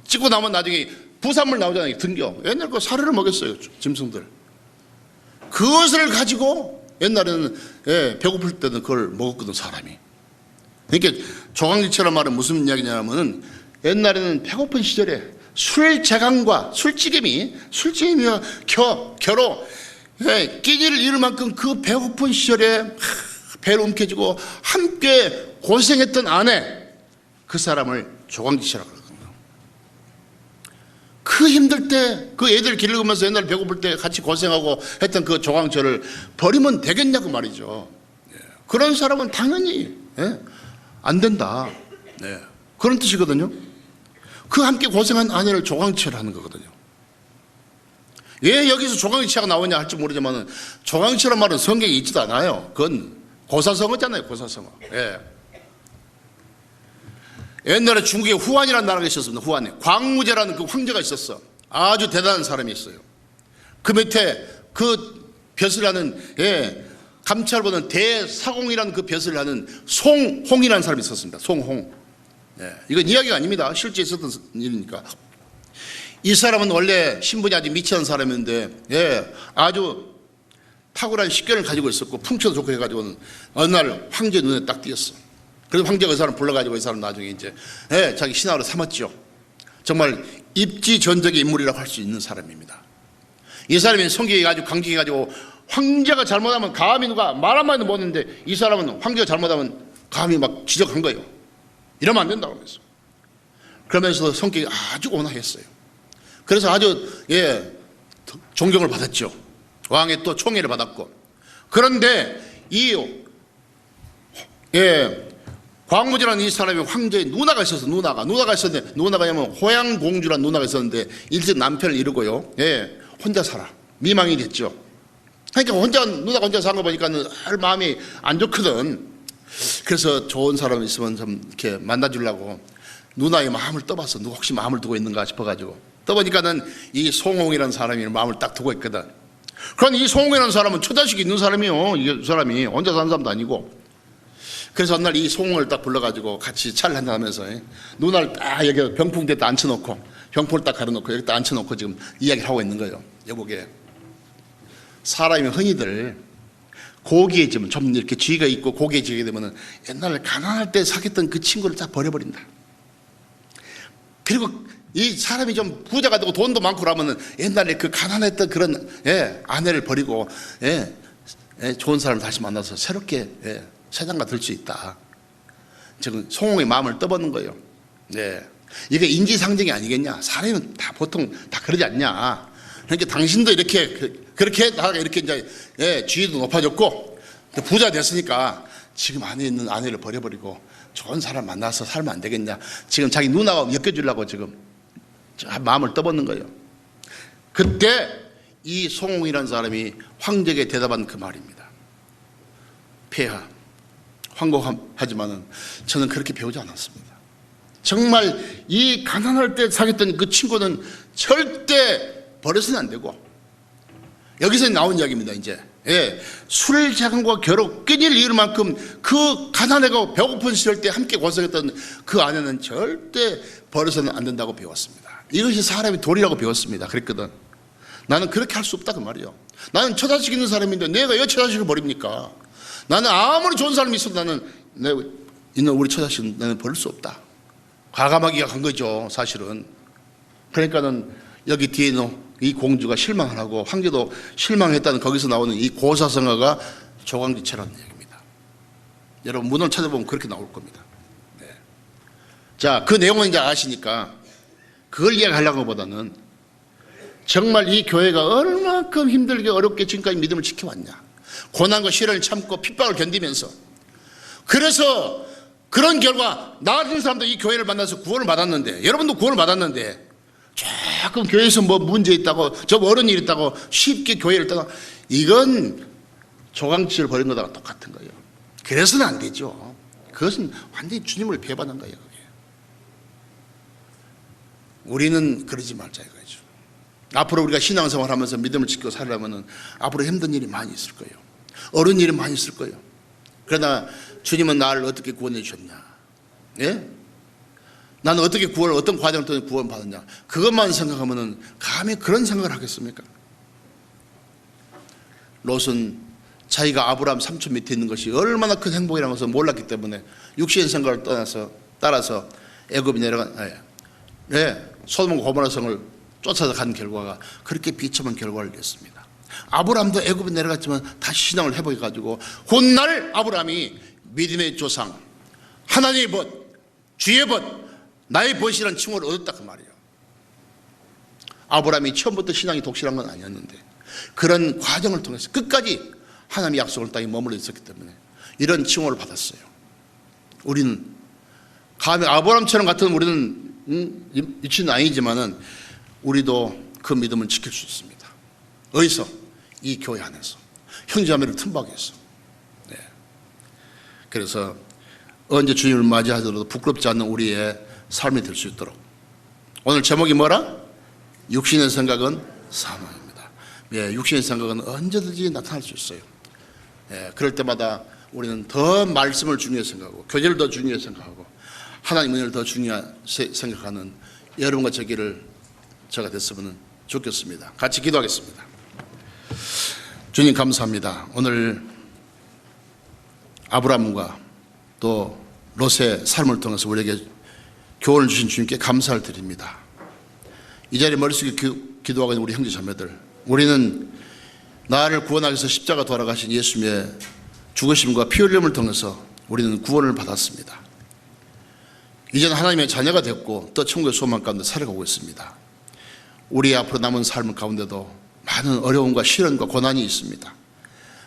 [SPEAKER 1] 찍고 나면 나중에 부산물 나오잖아요. 등겨. 옛날에 그 사료를 먹였어요. 짐승들. 그것을 가지고 옛날에는 배고플 때는 그걸 먹었거든 사람이. 그러니까 조강지처럼 말은 무슨 이야기냐면은 옛날에는 배고픈 시절에 술제강과 술찌개미와 겨로 끼니를 잃을 만큼 그 배고픈 시절에 배를 움켜쥐고 함께 고생했던 아내 그 사람을 조광지처라고 그러거든요. 그 힘들 때 그 애들 기르면서 옛날 배고플 때 같이 고생하고 했던 그 조광지를 버리면 되겠냐고 말이죠. 그런 사람은 당연히 안 된다. 그런 뜻이거든요. 그 함께 고생한 아내를 조광지처를 하는 거거든요. 왜 여기서 조광지처가 나오냐 할지 모르지만 조광지처란 말은 성경에 있지도 않아요. 그건 고사성어잖아요. 고사성어. 예. 옛날에 중국에 후한이라는 나라가 있었습니다. 후한에 광무제라는 그 황제가 있었어. 아주 대단한 사람이 있어요. 그 밑에 그 벼슬 하는 감찰보는 대사공이라는 그 벼슬을 하는 송홍이라는 사람이 있었습니다. 송홍. 이건 이야기가 아닙니다. 실제 있었던 일이니까. 이 사람은 원래 신분이 아주 미치는 사람인데 아주 탁월한 식견을 가지고 있었고 풍채도 좋고 해가지고는 어느 날 황제 눈에 딱 띄었어. 그래서 황제가 그 사람 불러가지고 이 사람 나중에 이제 자기 신하로 삼았죠. 정말 입지전적의 인물이라고 할 수 있는 사람입니다. 이 사람이 성격이 아주 강직해가지고 황제가 잘못하면 감히 누가 말 한마디도 못했는데 이 사람은 황제가 잘못하면 감히 막 지적한 거예요. 이러면 안 된다고 하면서. 그러면서도 성격이 아주 온화했어요. 그래서 아주 존경을 받았죠. 왕의 또 총애를 받았고. 그런데 이 광무제라는 이 사람이 황제의 누나가 있었어. 누나가 있었는데 누나가냐면 호양공주라는 누나가 있었는데 일찍 남편을 이루고요. 혼자 살아. 미망이 됐죠. 그러니까 누나가 혼자 사는 거 보니까 할 마음이 안 좋거든. 그래서 좋은 사람 있으면 좀 이렇게 만나주려고 누나의 마음을 떠봤어. 누가 혹시 마음을 두고 있는가 싶어가지고 떠보니까는 이 송홍이라는 사람이 마음을 딱 두고 있거든. 그런데 이 송홍이라는 사람은 처자식이 있는 사람이요. 이 사람이 혼자 사는 사람도 아니고. 그래서 어느 날 이 송홍을 딱 불러가지고 같이 차를 한잔 하면서 누나를 딱 여기 병풍대에 앉혀놓고 병풍을 딱 가려놓고 여기 딱 앉혀놓고 지금 이야기를 하고 있는 거예요. 여보게 사람이 흔히들 고기에 좀 이렇게 쥐가 있고 고기에 지게 되면 옛날에 가난할 때 사귀었던 그 친구를 다 버려버린다. 그리고 이 사람이 좀 부자가 되고 돈도 많고 그러면은 옛날에 그 가난했던 그런 아내를 버리고 좋은 사람을 다시 만나서 새롭게 세상과 들 수 있다. 지금 송홍의 마음을 떠받는 거예요. 이게 인지상정이 아니겠냐? 사람은 다 보통 다 그러지 않냐? 그러니까 당신도 그렇게 나가 이렇게 이제 지위도 높아졌고 부자 됐으니까 지금 안에 있는 아내를 버려버리고 좋은 사람 만나서 살면 안 되겠냐? 지금 자기 누나가 엮여주려고 지금 마음을 떠받는 거예요. 그때 이 송홍이라는 사람이 황제에게 대답한 그 말입니다. 폐하, 황공하지만은 저는 그렇게 배우지 않았습니다. 정말 이 가난할 때 사귀었던 그 친구는 절대 버려서는 안 되고, 여기서 나온 이야기입니다. 이제 술자금과 겨로 끊일 이유만큼 그 가난하고 배고픈 시절 때 함께 고생했던 그 아내는 절대 버려서는 안 된다고 배웠습니다. 이것이 사람이 도리라고 배웠습니다. 그랬거든. 나는 그렇게 할 수 없다 그 말이에요. 나는 처자식 있는 사람인데 내가 왜 처자식을 버립니까? 나는 아무리 좋은 사람이 있어도 나는 있는 우리 처자식은 나는 버릴 수 없다. 과감하게 간 거죠, 사실은. 그러니까는 여기 뒤에 있는 이 공주가 실망을 하고 황제도 실망했다는 거기서 나오는 이 고사성어가 조광지처라는 얘기입니다. 여러분 문헌을 찾아보면 그렇게 나올 겁니다. 자, 그 내용은 이제 아시니까 그걸 이야기하려는 것보다는 정말 이 교회가 얼마큼 힘들게 어렵게 지금까지 믿음을 지켜왔냐. 고난과 시련을 참고 핍박을 견디면서. 그래서 그런 결과 나 같은 사람도 이 교회를 만나서 구원을 받았는데, 여러분도 구원을 받았는데 조금 교회에서 뭐 문제 있다고, 저 어려운 일 있다고 쉽게 교회를 떠나, 이건 조강치를 버린 거랑 똑같은 거예요. 그래서는 안 되죠. 그것은 완전히 주님을 배반한 거예요. 그게. 우리는 그러지 말자 이거죠. 앞으로 우리가 신앙생활 하면서 믿음을 지키고 살려면 앞으로 힘든 일이 많이 있을 거예요. 어려운 일이 많이 있을 거예요. 그러나 주님은 나를 어떻게 구원해 주셨냐? 나는 어떻게 어떤 과정을 통해 구원받았냐? 그것만 생각하면은 감히 그런 생각을 하겠습니까? 롯은 자기가 아브라함 삼촌 밑에 있는 것이 얼마나 큰 행복이라는 것을 몰랐기 때문에 육신의 생각을 따라서 애굽에 내려간 소돔과 고모라 성을 쫓아서 간 결과가 그렇게 비참한 결과를 냈습니다. 아브라함도 애굽에 내려갔지만 다시 신앙을 회복해가지고 훗날 아브라함이 믿음의 조상, 하나님의 벗, 주의 벗, 나의 벗이라는 칭호를 얻었다 그 말이에요. 아브라함이 처음부터 신앙이 독실한 건 아니었는데 그런 과정을 통해서 끝까지 하나님의 약속을 땅에 머물러 있었기 때문에 이런 칭호를 받았어요. 우리는 감히 아브라함처럼 같은 우리는 위치는 아니지만은 우리도 그 믿음을 지킬 수 있습니다. 어디서? 이 교회 안에서 형제자매를 틈박해서. 그래서 언제 주님을 맞이하더라도 부끄럽지 않는 우리의 삶이 될 수 있도록. 오늘 제목이 뭐라? 육신의 생각은 사망입니다. 육신의 생각은 언제든지 나타날 수 있어요. 그럴 때마다 우리는 더 말씀을 중요히 생각하고 교제를 더 중요히 생각하고 하나님 은혜를 더 중요히 생각하는 여러분과 제가 됐으면 좋겠습니다. 같이 기도하겠습니다. 주님 감사합니다. 오늘 아브라함과 또 롯의 삶을 통해서 우리에게 교훈을 주신 주님께 감사를 드립니다. 이 자리에 머릿속에 기도하고 있는 우리 형제 자매들, 우리는 나를 구원하기 위해서 십자가 돌아가신 예수님의 죽으심과 피 흘림을 통해서 우리는 구원을 받았습니다. 이제는 하나님의 자녀가 됐고 또 천국의 소망 가운데 살아가고 있습니다. 우리 앞으로 남은 삶 가운데도 많은 어려움과 시련과 고난이 있습니다.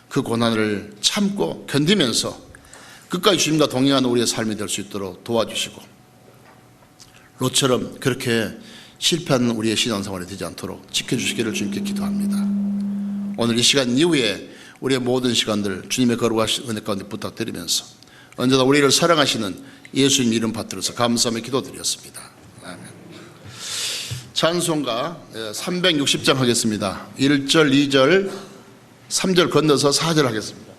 [SPEAKER 1] 그 고난을 참고 견디면서 끝까지 주님과 동행하는 우리의 삶이 될 수 있도록 도와주시고 롯처럼 그렇게 실패하는 우리의 신앙생활이 되지 않도록 지켜주시기를 주님께 기도합니다. 오늘 이 시간 이후에 우리의 모든 시간들 주님의 거룩하신 은혜 가운데 부탁드리면서 언제나 우리를 사랑하시는 예수님 이름 받들어서 감사하며 기도드렸습니다. 아멘. 찬송가 360장 하겠습니다. 1절, 2절, 3절 건너서 4절 하겠습니다.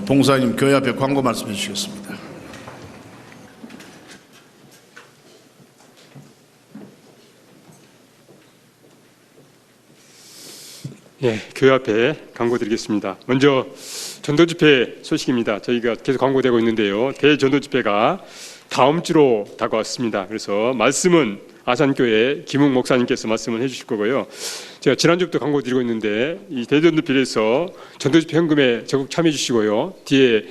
[SPEAKER 1] 봉사님 교회 앞에 광고 말씀해 주시겠습니다.
[SPEAKER 2] 예, 교회 앞에 광고 드리겠습니다. 먼저 전도집회 소식입니다. 저희가 계속 광고되고 있는데요. 대전도집회가 다음 주로 다가왔습니다. 그래서 말씀은 아산교회 김웅 목사님께서 말씀을 해주실 거고요. 제가 지난주부터 광고 드리고 있는데 이 대전도필에서 전도집회 헌금에 적극 참여해 주시고요. 뒤에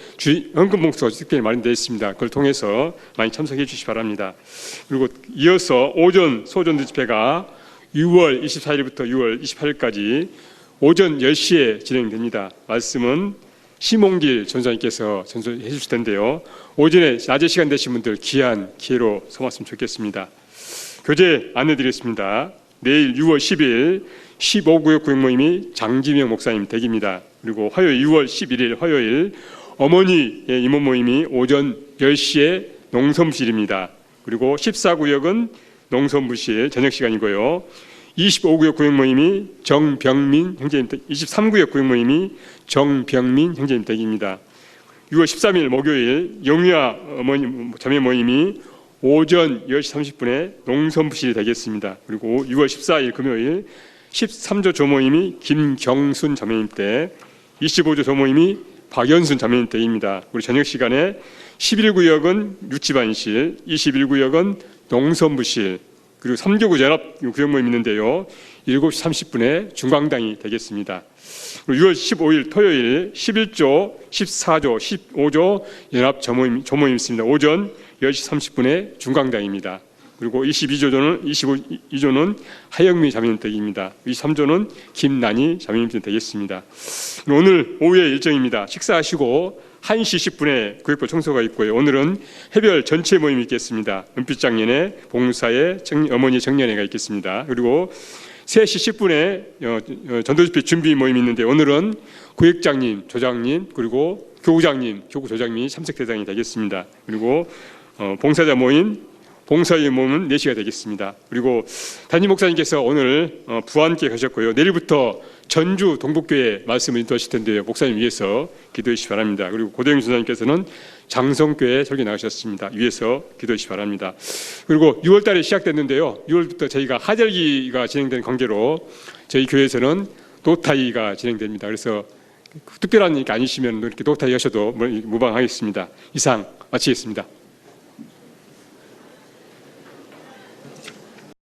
[SPEAKER 2] 헌금 봉투가 특별히 마련되어 있습니다. 그걸 통해서 많이 참석해 주시기 바랍니다. 그리고 이어서 오전 소전도집회가 6월 24일부터 6월 28일까지 오전 10시에 진행됩니다. 말씀은 심홍길 전사님께서 전수해 주실 텐데요. 오전에 낮에 시간 되신 분들 귀한 기회로 삼았으면 좋겠습니다. 교재 안내드리겠습니다. 내일 6월 10일 15구역 구역 모임이 장지명 목사님 댁입니다. 그리고 화요일 6월 11일 화요일 어머니의 임원 모임이 오전 10시에 농섬실입니다. 그리고 14구역은 농섬부실 저녁 시간이고요. 25구역 구역 모임이 정병민 형제님 댁, 23구역 구역 모임이 정병민 형제님 댁입니다. 6월 13일 목요일 영유아 어머니 자매 모임이 오전 10시 30분에 농섬부실이 되겠습니다. 그리고 6월 14일 금요일 13조 조모임이 김경순 자매님 댁, 25조 조모임이 박연순 자매님 댁입니다. 우리 저녁 시간에 11구역은 유치반실, 21구역은 농섬부실, 그리고 3교구 연합 구역 모임 있는데요. 7시 30분에 중광당이 되겠습니다. 그리고 6월 15일 토요일 11조, 14조, 15조 연합 조모임 있습니다. 오전 10시 30분에 중광당입니다. 그리고 22조는 하영미 자매님 댁입니다. 23조는 김난희 자매님 댁 되겠습니다. 오늘 오후의 일정입니다. 식사하시고 1시 10분에 구역부 청소가 있고요. 오늘은 해별 전체 모임이 있겠습니다. 은빛장년에 봉사의 어머니 정년회가 있겠습니다. 그리고 3시 10분에 전도집회 준비 모임이 있는데 오늘은 구역장님, 조장님, 그리고 교구장님, 교구조장님이 참석 대상이 되겠습니다. 그리고 봉사자 모임, 봉사의 모임은 4시가 되겠습니다. 그리고 담임 목사님께서 오늘 부안께 가셨고요. 내일부터 전주 동북교회 말씀을 인도하실 텐데요. 목사님 위해서 기도해 주시기 바랍니다. 그리고 고대영 전사님께서는 장성교회 설교 나가셨습니다. 위해서 기도해 주시기 바랍니다. 그리고 6월 달에 시작됐는데요. 6월부터 저희가 하절기가 진행되는 관계로 저희 교회에서는 노타이가 진행됩니다. 그래서 특별한 일 아니시면 이렇게 노타이 하셔도 무방하겠습니다. 이상 마치겠습니다.